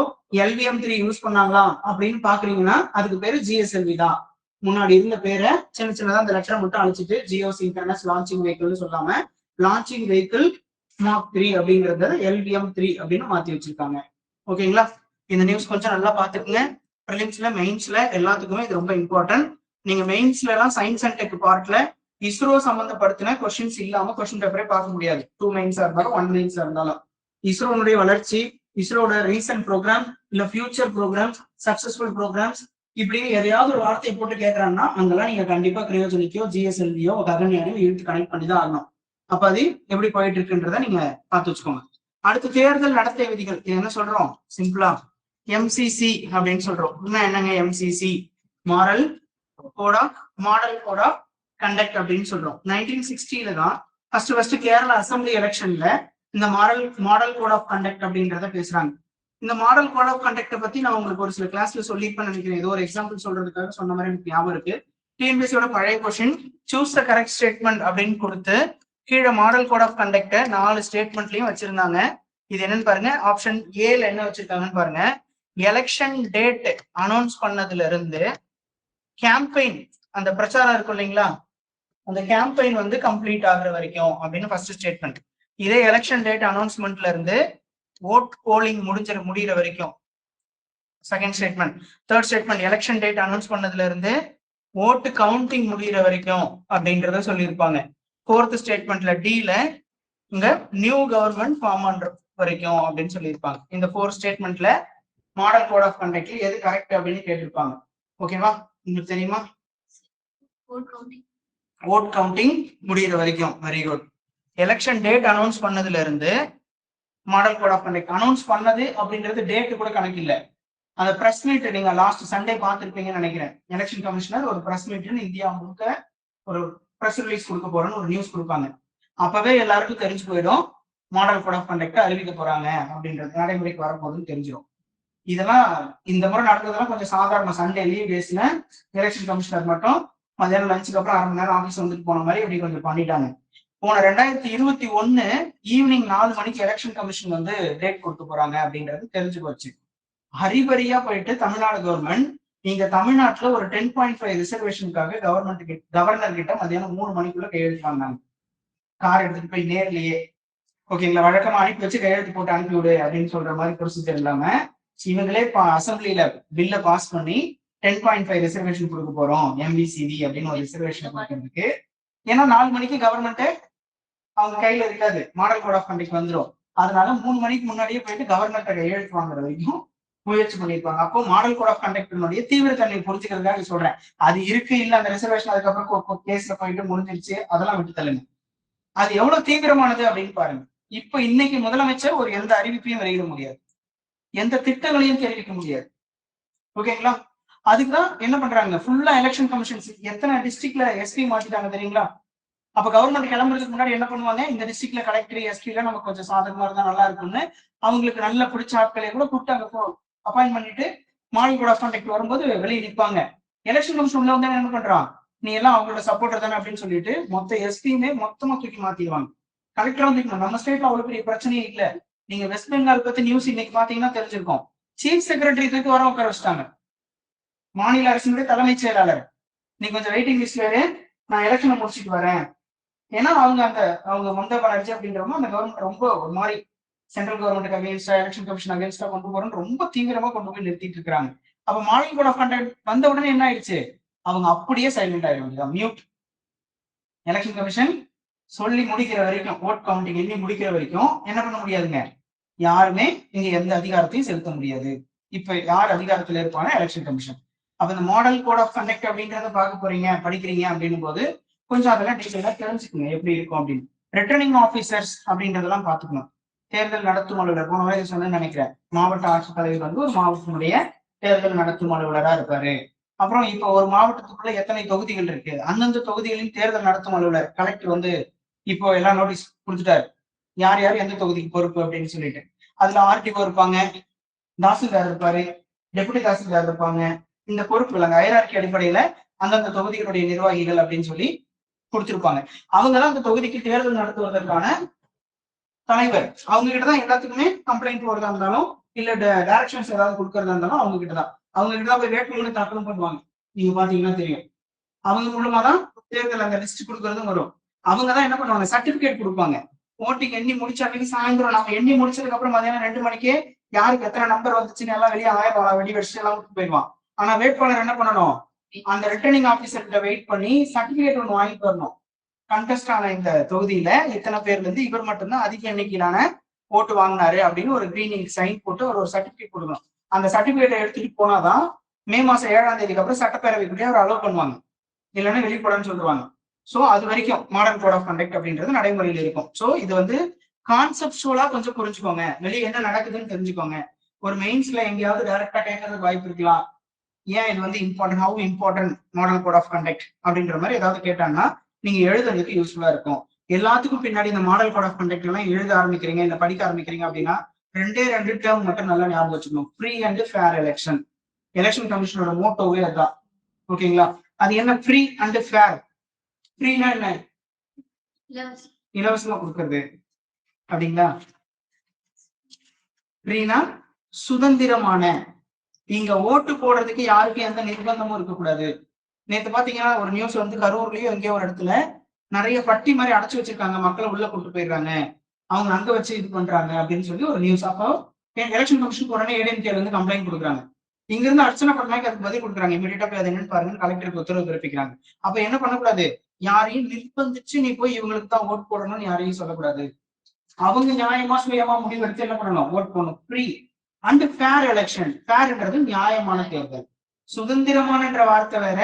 LVM3 யூஸ் பண்ணாங்களா அப்படின்னு பாக்குறீங்கன்னா அதுக்கு பேரு GSLV தான். முன்னாடி இருந்த பேரை சின்ன சின்னதா அந்த லெட்டரை மட்டும் அழைச்சிட்டு ஜியோ சிங்க்ரனஸ் லான்ச்சிங் வெஹிக்கிள்னு சொல்லாம லான்ச்சிங் வெஹிக்கிள் Mark 3 அப்படிங்கறத LVM3 அப்படின்னு மாத்தி வச்சிருக்காங்க. ஓகேங்களா? இந்த நியூஸ் கொஞ்சம் நல்லா பாத்துக்குங்க. ப்ரிலிம்ஸ்ல மெயின்ஸ்ல எல்லாத்துக்குமே இது ரொம்ப இம்பார்ட்டன்ட். நீங்க மெயின்ஸ்ல எல்லாம் சயின்ஸ் அண்ட் டெக் பார்ட்ல இஸ்ரோ சம்பந்தப்படுத்தின கொஸ்டின்ஸ் இல்லாம கொஸ்டின் பேப்பரே பார்க்க முடியாது. 2 மெயின்ஸா இருந்தாலும் 1 மெயின்ஸா இருந்தாலும். இஸ்ரோனுடைய வளர்ச்சி, இஸ்ரோட ரீசன்ட் ப்ரோக்ராம், இல்ல ஃபியூச்சர் ப்ரோக்ராம்ஸ், சக்சஸ்ஃபுல் ப்ரோக்ராம்ஸ், இப்படி எதையாவது ஒரு வார்த்தையை போட்டு கேட்கறாங்கன்னா அங்கெல்லாம் நீங்க கண்டிப்பா கிரையோஜெனிக்கோ GSLVயோ ககன்யானையோ இழுத்து கனெக்ட் பண்ணி தான் ஆகணும். அப்ப அது எப்படி போயிட்டு இருக்குன்றத நீங்க பார்த்து வச்சுக்கோங்க. அடுத்து தேர்தல் நடத்தை விதிகள். இது என்ன சொல்றோம் சிம்பிளா எம்சிசி அப்படின்னு சொல்றோம். என்னங்க MCC? Model code of conduct அப்படின்னு சொல்றோம். 1960 தான் ஃபர்ஸ்ட் கேரளா அசம்பிளி எலெக்ஷன்ல இந்த மாடல் கோட் ஆஃப் கண்டக்ட் அப்படின்றத பேசுறாங்க. இந்த மாடல் கோட் ஆஃப் கண்டக்ட பத்தி நான் உங்களுக்கு ஒரு சில கிளாஸ்ல சொல்லிருப்பேன் நினைக்கிறேன். ஏதோ ஒரு எக்ஸாம்பிள் சொல்றதுக்காக சொன்ன மாதிரி எனக்கு ஞாபகம் இருக்கு. டிஎன்பிஎஸ்சியோட பழைய question choose the correct statement அப்படின்னு கொடுத்து கீழே மாடல் கோட் ஆஃப் கண்டக்ட 4 ஸ்டேட்மெண்ட்லயும் வச்சிருந்தாங்க. இது என்னன்னு பாருங்க. ஆப்ஷன் ஏல என்ன வச்சிருக்காங்கன்னு பாருங்க. எலெக்ஷன் டேட் அனௌன்ஸ் பண்ணதுல இருந்து கேம்பெயின், அந்த பிரச்சாரம் இருக்கும் இல்லைங்களா, அந்த கேம்பெயின் வந்து கம்ப்ளீட் ஆகுற வரைக்கும் அப்படின்னு ஃபர்ஸ்ட் ஸ்டேட்மெண்ட். இதே எலெக்ஷன் டேட் அனௌன்ஸ்மெண்ட்ல இருந்து ஓட் போலிங் முடிகிற வரைக்கும் second statement. Third statement election date announce பண்ணதுல இருந்து ஓட்டு கவுண்டிங் முடிகிற வரைக்கும் அப்படின்றத சொல்லியிருப்பாங்க. ஃபோர்த் ஸ்டேட்மெண்ட்ல டீல இங்க நியூ கவர்மெண்ட் ஃபார்ம் பண்ற வரைக்கும் அப்படின்னு சொல்லியிருப்பாங்க. இந்த 4 ஸ்டேட்மெண்ட்ல மாடல் கோட் ஆஃப் கண்டக்ட்ல எது கரெக்ட் அப்படின்னு கேட்டிருப்பாங்க. ஓகேவா? உங்களுக்கு தெரியுமா? ஓட் கவுண்டிங் முடிகிற வரைக்கும். Very good. Election date announce பண்ணதுல இருந்து model code of conduct announce பண்ணது அப்படின்றது டேட் கூட கணக்கு இல்லை. அந்த பிரஸ் மீட் நீங்க லாஸ்ட் சண்டே பார்த்துருப்பீங்கன்னு நினைக்கிறேன். எலெக்ஷன் கமிஷனர் ஒரு பிரஸ் மீட்னு இந்தியா முழுக்க ஒரு பிரஸ் ரிலீஸ் கொடுக்க போறோம்னு ஒரு நியூஸ் கொடுப்பாங்க. அப்பவே எல்லாருக்கும் தெரிஞ்சு போயிடும் மாடல் கோட் ஆஃப் கண்டக்ட் அறிவிக்க போறாங்க அப்படின்றது நடைமுறைக்கு வரப்போகுதுன்னு தெரிஞ்சிடும். இதெல்லாம் இந்த முறை நடந்ததெல்லாம் கொஞ்சம் சாதாரண. சண்டே லீவ் டேஸ்ல எலெக்ஷன் கமிஷனர் மட்டும் மதியானம் லஞ்சுக்கு அப்புறம் 1/2 மணி நேரம் ஆஃபீஸ் வந்துட்டு போன மாதிரி இப்படி கொஞ்சம் பண்ணிட்டாங்க. போன 2021 ஈவினிங் 4 மணிக்கு எலெக்ஷன் கமிஷன் வந்து டேட் கொடுக்க போறாங்க அப்படின்றது தெரிஞ்சு போச்சு. ஹரிபரியா போயிட்டு தமிழ்நாடு கவர்மெண்ட் நீங்க தமிழ்நாட்டுல ஒரு 10.5 ரிசர்வேஷனுக்காக கவர்னர் கிட்ட மதியானம் 3 மணிக்குள்ள கையெழுத்து வாங்கினாங்க. கார் எடுத்துட்டு போய் நேர்லயே. ஓகேங்களா? வழக்கமா அனுப்பி வச்சு கையெழுத்து போட்டு அனுப்பிவிடு அப்படின்னு சொல்ற மாதிரி ப்ரொசீஜர் இல்லாம இவங்களே அசம்பிளில பில்ல பாஸ் பண்ணி 10.5 ரிசர்வேஷன் கொடுக்க போறோம் எம்பிசிடி அப்படின்னு ஒரு ரிசர்வேஷன் கொடுக்கறதுக்கு. ஏன்னா 4 மணிக்கு கவர்மெண்ட் அவங்க கையில இருக்காது, மாடல் கோட் ஆஃப் கண்டக்ட் வந்துடும். அதனால 3 மணிக்கு முன்னாடியே போயிட்டு கவர்னர்கிட்ட கையெழுத்து வாங்குற வரைக்கும் முயற்சி பண்ணிருப்பாங்க. அப்போ மாடல் கோட் ஆஃப் கண்டக்டினுடைய தீவிரத்தன்மையை புரிஞ்சுக்கிறதுக்காக சொல்றேன். அது இருக்கு இல்ல அந்த ரிசர்வேஷன் அதுக்கப்புறம் கேஸ்ல போயிட்டு முடிஞ்சிருச்சு அதெல்லாம் விட்டு தள்ளுங்க. அது எவ்வளவு தீவிரமானது அப்படின்னு பாருங்க. இப்ப இன்னைக்கு முதலமைச்சர் ஒரு எந்த அறிவிப்பையும் வெளியிட முடியாது, எந்த திட்டங்களையும் தெரிவிக்க முடியாது. ஓகேங்களா? அதுக்குதான் என்ன பண்றாங்க, ஃபுல்லா எலெக்ஷன் கமிஷன்ஸ் எத்தனை டிஸ்ட்ரிக்ட்ல எஸ்பி மாத்திட்டாங்க தெரியுங்களா? அப்ப கவர்மெண்ட் கிளம்புறதுக்கு முன்னாடி என்ன பண்ணுவாங்க, இந்த டிஸ்ட்ரிக்ட்ல கலெக்டர் எஸ்பி எல்லாம் நமக்கு கொஞ்சம் சாதகமா இருந்தா நல்லா இருக்கும்னு அவங்களுக்கு நல்ல பிடிச்ச ஆட்களை கூட கூப்பிட்டு அங்க அப்பாயிண்ட் பண்ணிட்டு மாடல் கோட் ஆஃப் கண்டக்ட் வரும்போது வெளியே நிற்பாங்க. எலெக்ஷன் கமிஷன் உள்ள வந்து என்ன பண்றான், நீ எல்லாம் அவங்களோட சப்போர்ட்டர் தானே அப்படின்னு சொல்லிட்டு மொத்த எஸ்பியுமே மொத்தமா தூக்கி மாத்திடுவாங்க. கலெக்டர் வந்து நம்ம ஸ்டேட்ல அவ்வளவு பெரிய பிரச்சனையே இல்லை. நீங்க வெஸ்ட் பெங்கால் பத்தி நியூஸ் இன்னைக்கு பாத்தீங்கன்னா தெரிஞ்சிருக்கும். சீஃப் செக்ரட்டரி தூக்கி வர உட்கார வச்சுட்டாங்க. மாநில அரசினுடைய தலைமைச் செயலாளர் நீ கொஞ்சம் வெயிட்டிங் லிஸ்ட்ல நான் எலெக்ஷனை முடிச்சுட்டு வரேன். ஏன்னா அவங்க மம்தா பானர்ஜி அப்படின்றவங்க அந்த கவர்மெண்ட் ரொம்ப ஒரு மாதிரி சென்ட்ரல் கவர்மெண்ட் அகேன்ஸ்டா எலெக்ஷன் கமிஷன் அகேன்ஸ்டா கொண்டு போறோம்னு ரொம்ப தீவிரமா கொண்டு போய் நிறுத்திட்டு இருக்காங்க. அப்ப மாடல் கோட் ஆஃப் கண்டக்ட் வந்த உடனே என்ன ஆயிடுச்சு, அவங்க அப்படியே சைலண்ட் ஆயிடுவாங்க, மியூட். எலெக்ஷன் கமிஷன் சொல்லி முடிக்கிற வரைக்கும், ஓட் கவுண்டிங் எண்ணி முடிக்கிற வரைக்கும் என்ன பண்ண முடியாதுங்க, யாருமே இங்க எந்த அதிகாரத்தையும் செலுத்த முடியாது. இப்ப யார் அதிகாரத்துல இருப்பாங்க, எலெக்ஷன் கமிஷன். அப்ப இந்த மாடல் கோட் ஆஃப் கண்டக்ட் அப்படின்றத பார்க்க போறீங்க படிக்கிறீங்க அப்படின்னும் போது கொஞ்சம் அதெல்லாம் டீட்டெயிலா தெரிஞ்சுக்கணும் எப்படி இருக்கும் அப்படின்னு. ரிட்டர்னிங் ஆபீசர்ஸ் அப்படின்றதெல்லாம் பார்த்துக்கணும். தேர்தல் நடத்தும் அலுவலர், போன வரை சொன்னேன்னு நினைக்கிறேன், மாவட்ட ஆட்சித்தலைவர் வந்து ஒரு மாவட்டத்தினுடைய தேர்தல் நடத்தும் அலுவலரா இருப்பாரு. அப்புறம் இப்போ ஒரு மாவட்டத்துக்குள்ள எத்தனை தொகுதிகள் இருக்கு, அந்தந்த தொகுதிகளின் தேர்தல் நடத்தும் அலுவலர் கலெக்டர் வந்து இப்போ எல்லாம் நோட்டீஸ் கொடுத்துட்டாரு, யார் யார் எந்த தொகுதிக்கு பொறுப்பு அப்படின்னு சொல்லிட்டு. அதுல ஆர்டிஓ இருப்பாங்க, தாசில்தார் இருப்பாரு, டெபுட்டி தாசில்தார் இருப்பாங்க. இந்த பொறுப்பு இல்லைங்க, ஹைரார்கி அடிப்படையில அந்தந்த தொகுதிகளுடைய நிர்வாகிகள் அப்படின்னு சொல்லி கொடுத்திருப்பாங்க. அவங்கதான் அந்த தொகுதிக்கு தேர்தல் நடத்துவதற்கான தலைவர். அவங்க கிட்டதான் எல்லாத்துக்குமே கம்ப்ளைண்ட் போறதா இருந்தாலும் இல்ல டைரக்ஷன்ஸ் ஏதாவது கொடுக்கறதா இருந்தாலும் அவங்க கிட்டதான் போய் வேட்புமனு தாக்கலும் பண்ணுவாங்க. நீங்க பாத்தீங்கன்னா தெரியும். அவங்க மூலமா தான் தேர்தல் அந்த லிஸ்ட் கொடுக்கறதும் வரும். அவங்கதான் என்ன பண்ணுவாங்க, சர்டிபிகேட் கொடுப்பாங்க. ஓட்டிங் எண்ணி முடிச்ச அன்னைக்கு சாயந்தரம் நம்ம எண்ணி முடிச்சதுக்கு அப்புறம் மதியானம் 2 மணிக்கே யாருக்கு எத்தனை நம்பர் வந்துச்சுன்னு எல்லாம் வெளியே வெடி வச்சு எல்லாம் போயிடுவான். ஆனா வேட்பாளர் என்ன பண்ணணும், அந்த ரிட்டர்னிங் ஆபீசர்கிட்ட வெயிட் பண்ணி சர்டிபிகேட் ஒன்று வாங்கிட்டு வரணும். கண்டெஸ்ட் ஆன இந்த தொகுதியில இத்தனை பேர்ல இருந்து இவர் மட்டும்தான் அதிக எண்ணிக்கையிலான ஓட்டு வாங்கினாரு அப்படின்னு ஒரு கிரீனிங் சைன் போட்டு ஒரு சர்டிபிகேட் கொடுக்கணும். அந்த சர்டிபிகேட்டை எடுத்துட்டு போனாதான் மே மாசம் 7ஆம் தேதிக்கு அப்புறம் சட்டப்பேரவைக்குள்ளே அவர் அலோவ் பண்ணுவாங்க, இல்லைன்னா வெளிப்படன்னு சொல்லுவாங்க. சோ அது வரைக்கும் மாடர்ன் கோட் ஆஃப் கண்டக்ட் அப்படின்றது நடைமுறையில் இருக்கும். சோ இது வந்து கான்செப்டுவலா கொஞ்சம் புரிஞ்சுக்கோங்க, வெளியே என்ன நடக்குதுன்னு தெரிஞ்சுக்கோங்க. ஒரு மெயின்ஸ்ல எங்கேயாவது டைரக்டா கேட்கறதுக்கு வாய்ப்பு இருக்கலாம். ஏன் இது வந்து important, how important model code of conduct அப்படின்ற மாதிரி ஏதாவது கேட்டாங்கன்னா நீங்க எழுதுறதுக்கு யூஸ்ஃபுல்லா இருக்கும். எல்லாத்துக்கும் பின்னாடி இந்த மாடல் கோட் ஆஃப் கண்டக்ட் எல்லாம் எழுத ஆரம்பிக்கிறீங்க, இல்ல படிக்க ஆரம்பிக்கிறீங்க அப்படின்னா 2 டேர்ம் மட்டும் நல்லா ஞாபகம் வச்சுக்கணும். Free and fair election. Election கமிஷனோட மோட்டோவே அதுதான். ஓகேங்களா? அது என்ன ஃப்ரீ அண்ட் ஃபேர்? ஃப்ரீனா என்ன? இலவசமா கொடுக்கறது அப்படிங்களா? ஃப்ரீனா சுதந்திரமான. இங்க ஓட்டு போடுறதுக்கு யாருக்கும் எந்த நிர்பந்தமும் இருக்கக்கூடாது. நேற்று பாத்தீங்கன்னா ஒரு நியூஸ் வந்து கரூர்லயும் எங்கேயோ ஒரு இடத்துல நிறைய பட்டி மாதிரி அடைச்சு வச்சிருக்காங்க, மக்களை உள்ள கூட்டு போயிடுறாங்க, அவங்க அங்க வச்சு இது பண்றாங்க அப்படின்னு சொல்லி ஒரு நியூஸ். அப்போ எலெக்ஷன் கமிஷன் உடனே ஏடிஎம்கேல இருந்து கம்ப்ளைண்ட் கொடுக்குறாங்க. இங்க இருந்து அர்ச்சனை பண்ணாங்க, அதுக்கு பதில் கொடுக்குறாங்க. இமீடியட்டா போய் அது என்னன்னு பாருங்க, கலெக்டருக்கு உத்தரவு பிறப்பிக்கிறாங்க. அப்ப என்ன பண்ணக்கூடாது, யாரையும் நிர்பந்திச்சு நீ போய் இவங்களுக்கு தான் ஓட் போடணும்னு யாரையும் சொல்லக்கூடாது. அவங்க நியாயமா சுயமா முடிவெடுத்து என்ன பண்ணணும், ஓட் போடணும். Free and fair election. ஃபேர்ன்றது நியாயமான தேர்தல். சுதந்திரமான வார்த்தை வேற,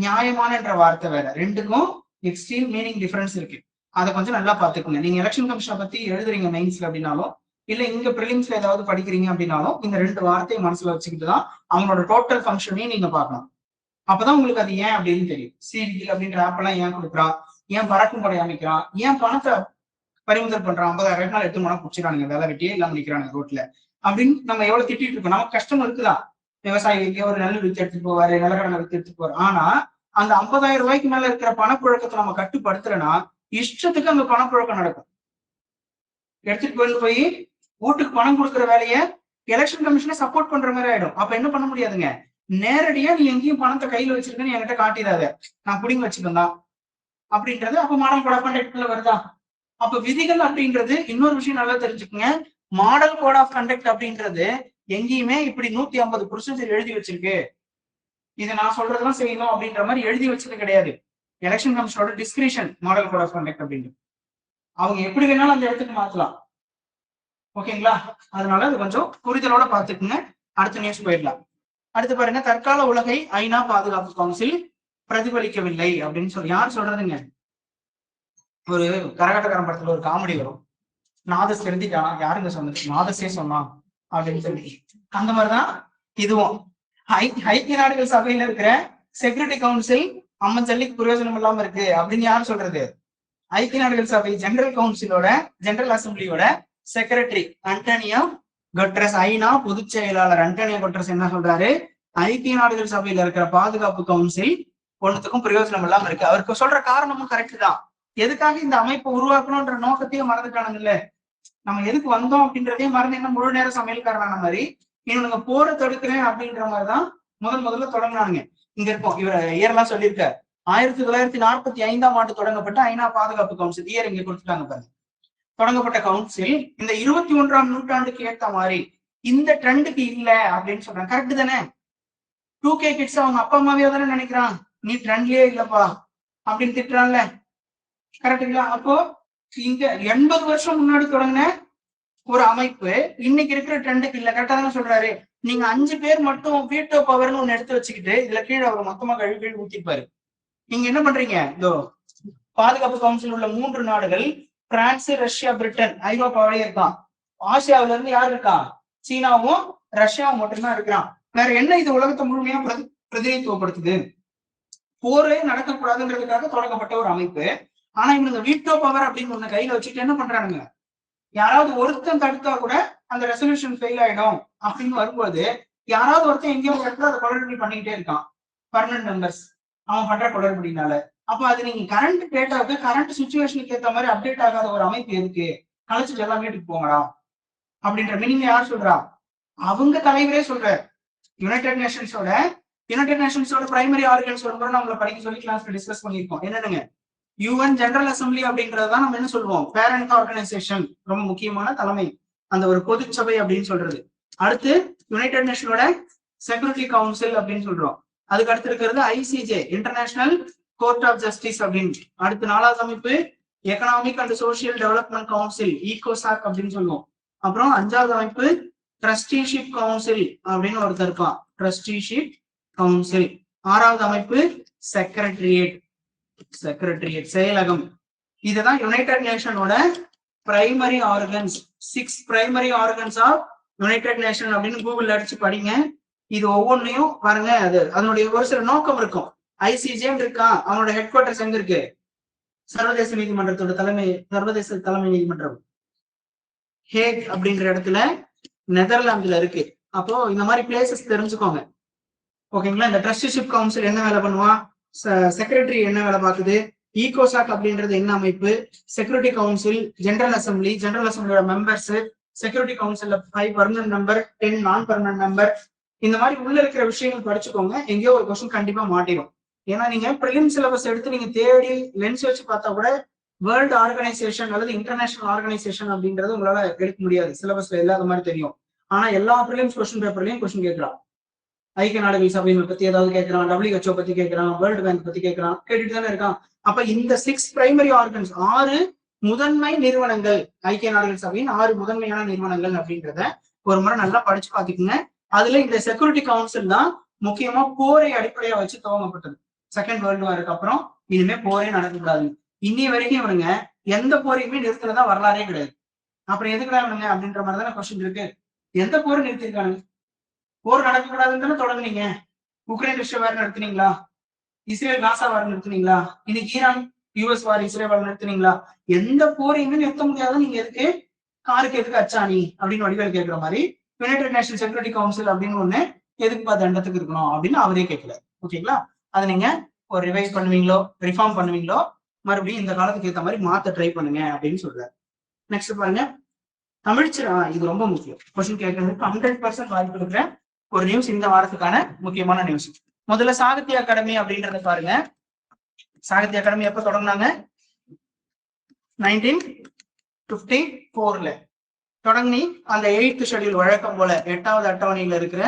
நியாயமான வார்த்தை வேற. ரெண்டுக்கும் எக்ஸ்ட்ரீம் மீனிங் டிஃபரன்ஸ் இருக்கு. அதை கொஞ்சம் நல்லா பாத்துக்கோங்க. நீங்க எலெக்ஷன் கமிஷனை பத்தி எழுதுறீங்க மெயின்ஸ்ல அப்படின்னாலும், இல்ல இங்க பிரிலிம்ஸ்ல ஏதாவது படிக்கிறீங்க அப்படின்னாலும், இந்த 2 வார்த்தையை மனசுல வச்சுக்கிட்டு தான் அவங்களோட டோட்டல் ஃபங்க்ஷனையும் நீங்க பார்க்கணும். அப்பதான் உங்களுக்கு அது ஏன் அப்படின்னு தெரியும். சிவிஜில் அப்படின்ற ஆப் எல்லாம் ஏன் கொடுக்குறான், ஏன் பறக்கும் படை அமைக்கிறான், ஏன் பணத்தை பறிமுதல் பண்றான், 50,000 நாள் 8 மணி குடிச்சிடானுங்க, வேலை வெட்டியே இல்லாம நிக்கிறானுங்க ரோட்ல அப்படின்னு நம்ம எவ்வளவு திட்டிட்டு இருக்கோம். நமக்கு கஷ்டம் இருக்குதான். விவசாயி எங்கேயோ ஒரு நெல் வித்து எடுத்துட்டு போவாரு, நிலக்கடனை வித்து எடுத்துட்டு போவாரு. ஆனா அந்த 50,000 ரூபாய்க்கு மேல இருக்கிற பணப்புழக்கத்தை நம்ம கட்டுப்படுத்தலைன்னா இஷ்டத்துக்கு அங்க பணப்புழக்கம் நடக்கும். எடுத்துட்டு போய் வீட்டுக்கு பணம் கொடுக்குற வேலையை எலெக்ஷன் கமிஷனை சப்போர்ட் பண்ற மாதிரி ஆயிடும். அப்ப என்ன பண்ண முடியாதுங்க, நேரடியா நீ எங்கேயும் பணத்தை கையில வச்சிருக்கேன்னு என்கிட்ட காட்டிடாத, நான் புடிங்க வச்சுக்கோங்க அப்படின்றது அப்ப மாடல் கோட் ஆஃப் கண்டக்ட்ல வருதா? அப்ப விதிகள் அப்படின்றது இன்னொரு விஷயம் நல்லா தெரிஞ்சுக்கோங்க. மாடல் கோட் ஆஃப் கண்டக்ட் அப்படின்றது எங்கேயுமே இப்படி 150 ப்ரொசீஜர் எழுதி வச்சிருக்கு, இதை நான் சொல்றதெல்லாம் செய்யணும் அப்படின்ற மாதிரி எழுதி வச்சது கிடையாது. எலெக்ஷன் கமிஷனோட discretion model code of conduct அப்படின்னு. அவங்க எப்படி வேணாலும் அந்த இடத்துக்கு மாத்தலாம். ஓகேங்களா? அதனால அது கொஞ்சம் புரிதலோட பாத்துக்குங்க. அடுத்த நியூஸ் போயிடலாம். அடுத்து பாருங்க, தற்கால உலகை ஐநா பாதுகாப்பு கவுன்சில் பிரதிபலிக்கவில்லை அப்படின்னு சொல்லி யார் சொல்றதுங்க? ஒரு கரகாட்டக்காரன் படத்துல ஒரு காமெடி வரும், நாதஸ் எழுதிட்டானா, யாருங்க சொன்னது, நாதஸே சொன்னான் அப்படின்னு சொல்லி. அந்த மாதிரிதான் இதுவும். ஐக்கிய நாடுகள் சபையில இருக்கிற செக்யூரிட்டி கவுன்சில் அம்மஞ்சல்லிக்கு பிரயோஜனம் இல்லாம இருக்கு அப்படின்னு யார் சொல்றது? ஐக்கிய நாடுகள் சபை ஜெனரல் கவுன்சிலோட ஜெனரல் அசம்பிளியோட செக்ரட்டரி அன்டோனியோ குட்டரஸ், ஐநா பொதுச் செயலாளர் அன்டோனியோ குட்டரஸ் என்ன சொல்றாரு? ஐக்கிய நாடுகள் சபையில இருக்கிற பாதுகாப்பு கவுன்சில் ஒன்றுத்துக்கும் பிரயோஜனம் இல்லாம இருக்கு. அவருக்கு சொல்ற காரணமும் கரெக்ட் தான். எதுக்காக இந்த அமைப்பை உருவாக்கணும்ன்ற நோக்கத்தையும் மறந்துட்டானுங்கல்ல. நம்ம எதுக்கு வந்தோம் அப்படின்றதையும் மறந்து என்ன முழு நேரம் சமையல்காரனான மாதிரி இவனுங்க போரை தடுக்கிறேன் அப்படின்ற மாதிரிதான் முதல்ல தொடங்கினானுங்க. இங்க இருக்கும், இவர் இயர்லாம் சொல்லியிருக்க, 1945ஆம் ஆண்டு தொடங்கப்பட்ட ஐநா பாதுகாப்பு கவுன்சில் இயர் இங்க கொடுத்துட்டாங்க பாருங்க. தொடங்கப்பட்ட கவுன்சில் இந்த 21ஆம் நூற்றாண்டுக்கு ஏற்ற மாதிரி இந்த ட்ரெண்டுக்கு இல்ல அப்படின்னு சொல்றாங்க. கரெக்ட் தானே? 2K கிட்ஸ் அவங்க அப்பா அம்மாவே தானே நினைக்கிறான், நீ ட்ரெண்ட்லயே இல்லப்பா அப்படின்னு திட்டுறான்ல. கரெக்டுங்களா? அப்போ இங்க 80 வருஷம் முன்னாடி தொடங்கின ஒரு அமைப்பு இன்னைக்கு இருக்கிற ட்ரெண்டுக்கு இல்ல. கரெக்டா தானே சொல்றாரு? நீங்க 5 பேர் மட்டும் வீட்டோ பவர்னு ஒண்ணு எடுத்து வச்சுக்கிட்டு இதுல கீழே அவர் மொத்தமா கழுவி ஊத்திப்பாரு. நீங்க என்ன பண்றீங்க? இதோ பாதுகாப்பு கவுன்சில் உள்ள 3 நாடுகள், பிரான்ஸ், ரஷ்யா, பிரிட்டன், ஐரோப்பாவே இருக்கான். ஆசியாவில இருந்து யார் இருக்கான்? சீனாவும் ரஷ்யாவும் மட்டும்தான் இருக்கிறான். வேற என்ன இது உலகத்தை முழுமையா பிரதிநிதித்துவப்படுத்துது? போரே நடக்கக்கூடாதுன்றதுக்காக தொடங்கப்பட்ட ஒரு அமைப்பு. ஆனா இவங்க வீட்டோ பவர் அப்படின்னு ஒண்ணு கையில வச்சுட்டு என்ன பண்றானுங்க, யாராவது ஒருத்தன் தடுத்தா கூட அந்த ரெசல்யூஷன் ஃபெயில் ஆயிடும் அப்படின்னு வரும்போது யாராவது ஒருத்தன் எங்கேயோ ஒரு இடத்துல அதை குளறுபடி பண்ணிக்கிட்டே இருக்கான். பர்மனன்ட் மெம்பர்ஸ் அவன் பண்ற குளறுபடினால. அப்ப அது நீங்க கரண்ட் டேட்டாவுக்கு கரண்ட் சுச்சுவேஷனுக்கு ஏற்ற மாதிரி அப்டேட் ஆகாத ஒரு அமைப்பு இருக்கு, கலைச்சிட்டு எல்லாம் வீட்டுக்கு போங்கடா அப்படின்ற மீனிங் யார் சொல்றா? அவங்க தலைவரே சொல்ற. யுனைடெட் நேஷன்ஸோட பிரைமரி ஆர்கன்ஸ் நம்மள படிக்க சொல்லி கிளாஸ்ல டிஸ்கஸ் பண்ணியிருக்கோம். என்னதுங்க? யூஎன் ஜெனரல் அசம்பிளி அப்படின்றதான் நம்ம என்ன சொல்லுவோம், பேரண்ட் ஆர்கனைசேஷன், ரொம்ப முக்கியமான தலைமை, அந்த ஒரு பொதுச்சபை அப்படின்னு சொல்றது. அடுத்து யுனைடெட் நேஷனோட செக்யூரிட்டி கவுன்சில் அப்படின்னு சொல்றோம். அதுக்கு அடுத்து இருக்கிறது ICJ, international court of justice அப்படின்னு. அடுத்து 4வது அமைப்பு economic and social development council, ஈகோசாக் அப்படின்னு சொல்லுவோம். அப்புறம் 5வது அமைப்பு ட்ரஸ்டிஷிப் கவுன்சில் அப்படின்னு ஒருத்தர் இருக்கான், ட்ரஸ்டிஷிப் கவுன்சில். 6வது அமைப்பு செக்ரட்டரியேட் செயலகம். இதுதான் யுனைடெட் நேஷனோட primary organs, 6 primary organs of United Nation அப்படின்னு கூகுள்ல அடிச்சு படிங்க. இது ஒவ்வொன்றையும் பாருங்க. அதனுடைய ஒரு சில நோக்கம் இருக்கும். ஐசிஜேன்னு இருக்கான், அவனோட ஹெட் குவார்டர்ஸ் எங்க இருக்கு? சர்வதேச நீதிமன்றத்தோட சர்வதேச தலைமை நீதிமன்றம் ஹேக் அப்படின்ற இடத்துல நெதர்லாந்துல இருக்கு. அப்போ இந்த மாதிரி பிளேசஸ் தெரிஞ்சுக்கோங்க. ஓகேங்களா? இந்த ட்ரஸ்டிஷிப் கவுன்சில் என்ன வேலை பண்ணுவான், செக்ரட்டரி என்ன வேலை பார்க்குது, ஈகோசாக் அப்படின்றது என்ன அமைப்பு, செக்யூரிட்டி கவுன்சில், ஜெனரல் அசம்பிளியோட மெம்பர்ஸ், செக்யூரிட்டி கவுன்சில்ல 5 permanent member, 10 non permanent member, இந்த மாதிரி உள்ள இருக்கிற விஷயங்கள் படிச்சுக்கோங்க. எங்கேயோ ஒரு கொஸ்டின் கண்டிப்பா மாட்டிடும். ஏன்னா நீங்க பிரிலிம் சிலபஸ் எடுத்து நீங்க தேடி லென்ஸ் வச்சு பார்த்தா கூட வேர்ல்டு ஆர்கனைசேஷன் அல்லது இன்டர்நேஷனல் ஆர்கனைசேஷன் அப்படின்றது உங்களால எடுக்க முடியாது. சிலபஸ்ல இல்லாத மாதிரி தெரியும். ஆனா எல்லா பிரிலிம்ஸ் கொஸ்டின் பேப்பர்லயும் கொஸ்டின் கேட்கலாம். ஐக்கிய நாடுகள் சபையை பத்தி ஏதாவது கேட்கறான், WHO பத்தி கேட்கறான், வேர்ல்டு பேங்க் பத்தி கேட்கறான், கேட்டுட்டு தானே இருக்கான். அப்ப இந்த 6 பிரைமரி ஆர்கன்ஸ், 6 முதன்மை நிறுவனங்கள், ஐக்கிய நாடுகள் சபையின் 6 முதன்மையான நிறுவனங்கள் அப்படின்றத ஒரு முறை நல்லா படிச்சு பாத்துக்குங்க. அதுல இந்த செக்யூரிட்டி கவுன்சில் தான் முக்கியமா போரை அடிப்படையா வச்சு துவங்கப்பட்டது. செகண்ட் வேர்ல்டு வாருக்கு அப்புறம் இனிமே போரே நடக்கக்கூடாது. இன்னி வரைக்கும் இவனுங்க எந்த போரையுமே நிறுத்தினதா வரலாறே கிடையாது. அப்புறம் எதுக்குடா இவனுங்க அப்படின்ற மாதிரி தானே கொஸ்டின் இருக்கு. எந்த போரும் நிறுத்திருக்கானுங்க? போர் நடக்கக்கூடாதுன்னு தொடங்குனீங்க. உக்ரைன் ரஷ்யா வார் நடத்துனீங்களா? இஸ்ரேல் காசா வார் நிறுத்துனீங்களா? இன்னைக்கு Iran US war Israel war நிறுத்துனீங்களா? எந்த போரையுமே நிறுத்த முடியாது. நீங்க எதுக்கு காருக்கு எதுக்கு அச்சாணி அப்படின்னு வடிவேல் கேட்கிற மாதிரி யுனைடெட் நேஷனல் செக்யூரிட்டி கவுன்சில் அப்படின்னு ஒண்ணு எதுக்குப்பா தண்டத்துக்கு இருக்கணும் அப்படின்னு அவரே கேட்கல. ஓகேங்களா? அதை நீங்க ஒரு ரிவைஸ் பண்ணுவீங்களோ, ரிஃபார்ம் பண்ணுவீங்களோ, மறுபடியும் இந்த காலத்துக்கு ஏற்ற மாதிரி மாத்த ட்ரை பண்ணுங்க அப்படின்னு சொல்றாரு. நெக்ஸ்ட் பாருங்க, தமிழ்ச்சிரா. இது ரொம்ப முக்கியம். கொஸ்டின் கேட்கறதுக்கு 100% வாய்ப்பு இருக்கிற ஒரு நியூஸ் இந்த வாரத்துக்கான முக்கியமான நியூஸ். முதல்ல சாகித்ய அகாடமி அப்படின்றத பாருங்க. சாகித்ய அகாடமி எப்ப தொடங்கினாங்க? 1954ல தொடங்கி அந்த 8th ஷெட்யூல் வழக்கம் போல 8வது அட்டவணையில இருக்கிற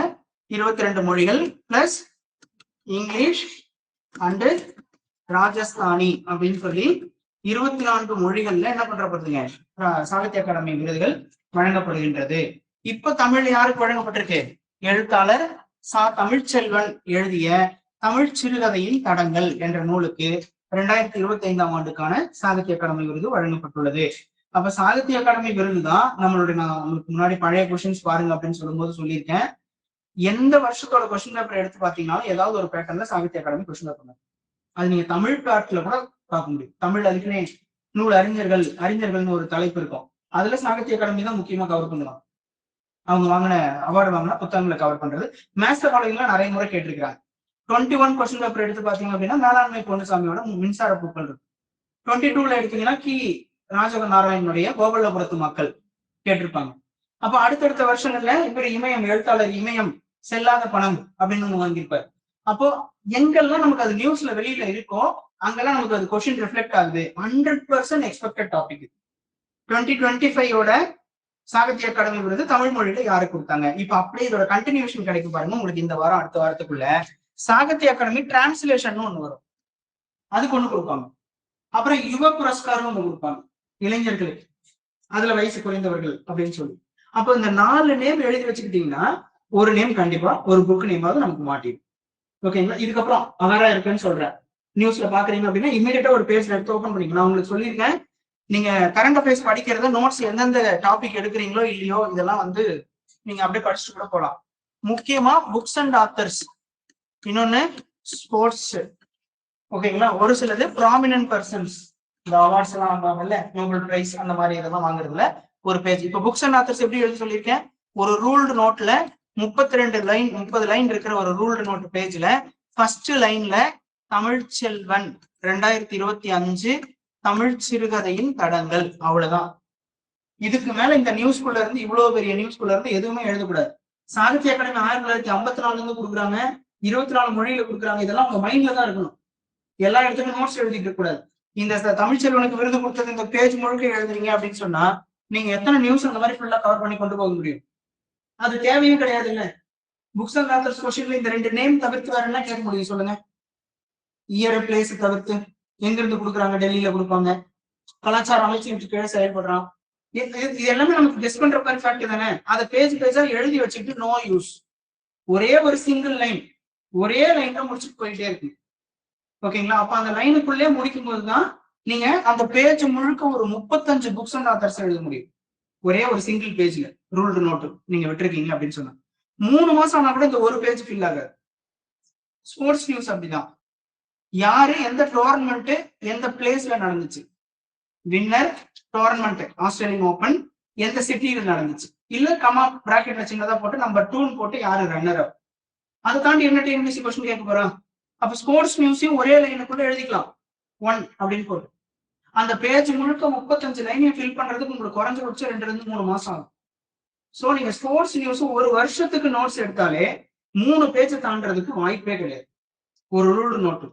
22 மொழிகள் பிளஸ் இங்கிலீஷ் அண்டு ராஜஸ்தானி அப்படின்னு சொல்லி 24 மொழிகள்ல என்ன பண்றப்படுதுங்க, சாகித்ய அகாடமி விருதுகள் வழங்கப்படுகின்றது. இப்ப தமிழ் யாருக்கு வழங்கப்பட்டிருக்கு? எழுத்தாளர் சா தமிழ்ச்செல்வன் எழுதிய தமிழ் சிறுகதையின் தடங்கள் என்ற நூலுக்கு 2025ஆம் ஆண்டுக்கான சாகித்ய அகாடமி விருது வழங்கப்பட்டுள்ளது. அப்ப சாகித்ய அகாடமி விருது தான் நம்மளுடைய, நான் உங்களுக்கு முன்னாடி பழைய கொஸ்டின்ஸ் பாருங்க அப்படின்னு சொல்லும்போது சொல்லியிருக்கேன். எந்த வருஷத்தோட கொஸ்டின் பேப்பர் எடுத்து பாத்தீங்கன்னாலும் ஏதாவது ஒரு பேட்டர்ல சாகித்ய அகாடமி கொஸ்டின் பேப்பர். அது நீங்க தமிழ் பேட்ல கூட பார்க்க முடியும். தமிழ் அதுக்குன்னே நூல் அறிஞர்கள்னு ஒரு தலைப்பு இருக்கும். அதுல சாகித்ய அகாடமி தான் முக்கியமா கவர் பண்ணுவாங்க. அவங்க வாங்கின அவார்டு வாங்கினா புத்தகங்களை கவர் பண்றது. மேத்ஸ் காலேஜ்ல நிறைய முறை கேட்டிருக்கிறாங்க. 21 கொஸ்டின் பேப்பர் எடுத்து பாத்தீங்க அப்படின்னா மேலாண்மை பொன்னுசாமியோட மின்சார பூக்கள் இருக்கு. 22ல எடுத்தீங்கன்னா கி ராஜக நாராயணனுடைய கோபாலபுரத்து மக்கள் கேட்டிருப்பாங்க. அப்ப அடுத்தடுத்த வருஷங்கள்ல இவர் இமயம், எழுத்தாளர் இமயம் செல்லாத பணம் அப்படின்னு வாங்கியிருப்பாரு. அப்போ எங்கெல்லாம் நமக்கு அது நியூஸ்ல வெளியில இருக்கோ அங்கெல்லாம் நமக்கு அது கொஸ்டின் ரிஃப்ளெக்ட் ஆகுது. 100% எக்ஸ்பெக்டட் டாபிக். 2025ஓட சாகித்ய அகாடமி விருது தமிழ் மொழியில யாருக்கு கொடுத்தாங்க? இப்ப அப்படியே இதோட கண்டினியூஷன் கிடைக்கும் பாருங்க உங்களுக்கு. இந்த வாரம் அடுத்த வாரத்துக்குள்ள சாகித்ய அகாடமி டிரான்ஸ்லேஷன் ஒண்ணு வரும், அதுக்கு ஒண்ணு கொடுப்பாங்க. அப்புறம் யுவ புரஸ்காரம் ஒண்ணு கொடுப்பாங்க இளைஞர்களுக்கு, அதுல வயசு குறைந்தவர்கள் அப்படின்னு சொல்லி. அப்ப இந்த 4 நேம் எழுதி வச்சுக்கிட்டீங்கன்னா ஒரு நேம் கண்டிப்பா ஒரு புக் நேமாவது நமக்கு மாட்டிடும். ஓகேங்களா? இதுக்கப்புறம் அவேரா இருக்குன்னு சொல்றேன். நியூஸ்ல பாக்குறீங்க அப்படின்னா இமீடியட்டா ஒரு பேஜ் எடுத்து ஓபன் பண்ணிக்கலாம். நான் உங்களுக்கு சொல்லியிருக்கேன், நீங்க கரண்ட் அஃபேர்ஸ் படிக்கிறத நோட்ஸ் எந்தெந்த டாபிக் எடுக்கிறீங்களோ இல்லையோ இதெல்லாம் நீங்க அப்படியே படிச்சுட்டு கூட போகலாம். முக்கியமா புக்ஸ் அண்ட் ஆத்தர்ஸ், இன்னொன்னு ஸ்போர்ட்ஸ். ஓகேங்களா? ஒரு சிலது ப்ராமினன்ட் பர்சன்ஸ், இந்த அவார்ட்ஸ் எல்லாம் வாங்குவாங்கல்ல, நோபல் பிரைஸ் அந்த மாதிரி இதெல்லாம் வாங்குறதுல ஒரு பேஜ். இப்ப புக்ஸ் அண்ட் ஆத்தர்ஸ் எப்படி எழுதி சொல்லியிருக்கேன், ஒரு ரூல்டு நோட்ல 32 லைன் 30 லைன் இருக்கிற ஒரு ரூல்டு நோட் பேஜ்ல ஃபர்ஸ்ட் லைன்ல தமிழ்ச்செல்வன் 2025 தமிழ் சிறுகதையின் தடங்கள், அவ்வளவுதான். இதுக்கு மேல இந்த நியூஸ்குள்ள இருந்து, இவ்வளவு பெரிய நியூஸ்குள்ள இருந்து எதுவுமே எழுதக்கூடாது. சாகித்ய அகாடமி 1954 இருந்து கொடுக்குறாங்க, 24 மொழியில கொடுக்குறாங்க. இதெல்லாம் உங்க மைண்ட்ல தான் இருக்கணும். எல்லா இடத்துக்கும் நோட்ஸ் எழுதிக்க கூடாது. இந்த தமிழ்ச்செல்வனுக்கு விருது கொடுத்தது இந்த பேஜ் முழுக்க எழுதுறீங்க அப்படின்னு சொன்னா நீங்க எத்தனை நியூஸ் அந்த மாதிரி ஃபுல்லா கவர் பண்ணி கொண்டு போக முடியும்? அது தேவையும் கிடையாது. இல்ல புக்ஸ் அண்ட் ஆத்தர்ஸ் கொஸ்டின்ல இந்த 2 நேம் தவிர்த்து வேற என்ன கேட்க முடியும் சொல்லுங்க? இயர் பிளேஸ் தவிர்த்து எங்க இருந்து கொடுக்குறாங்க? டெல்லியில கொடுப்பாங்க. கலாச்சார அமைச்சர் கீழே செயல்படுறான். இது எல்லாமே நமக்கு கெஸ் பண்ற மாதிரி ஃபேக்ட் தானே. அதை பேஜா எழுதி வச்சுக்கிட்டு நோ யூஸ். ஒரே ஒரு சிங்கிள் லைன், ஒரே லைன்ல முடிச்சுட்டு போயிட்டே இருக்கு. ஓகேங்களா? அப்ப அந்த லைனுக்குள்ளே முடிக்கும் போதுதான் நீங்க அந்த பேஜ் முழுக்க ஒரு 35 புக்ஸ் அண்ட் ஆத்தர்ஸ் எழுத முடியும் ஒரே ஒரு சிங்கிள் பேஜ்ல. ரூல்டு நோட்டு நீங்க விட்டுருக்கீங்க அப்படின்னு சொன்னா 3 மாசம் ஆனா கூட இந்த ஒரு பேஜ் ஃபில் ஆகாது. ஸ்போர்ட்ஸ் நியூஸ் அப்படிதான். யாரு எந்த டோர்னமெண்ட் எந்த பிளேஸ்ல நடந்துச்சு, வின்னர் டோர்னமெண்ட் ஆஸ்திரேலியன் ஓபன் எந்த சிட்டியில நடந்துச்சு, இல்ல கமா பிராக்கெட்ல சின்னதா போட்டு நம்பர் 2 போட்டு யாரு ரன்னர் அப். அதை தாண்டி என்ன டிஎன்பிஎஸ்சி கொஸ்டின் கேட்க போறோம். அப்ப ஸ்போர்ட்ஸ் நியூஸையும் ஒரே லைனுக்குள்ள எழுதிக்கலாம் 1 அப்படின்னு போட்டு. அந்த பேஜ் முழுக்க 35 லைனையும் ஃபில் பண்றதுக்கு உங்களுக்கு குறைஞ்சபட்சம் 2 to 3 மாசம் ஆகும். சோ நீங்க ஸ்போர்ட்ஸ் நியூஸ் ஒரு வருஷத்துக்கு நோட்ஸ் எடுத்தாலே 3 பேஜ் தாண்டறதுக்கு வாய்ப்பே கிடையாது ஒரு ரூல்டு நோட்டு.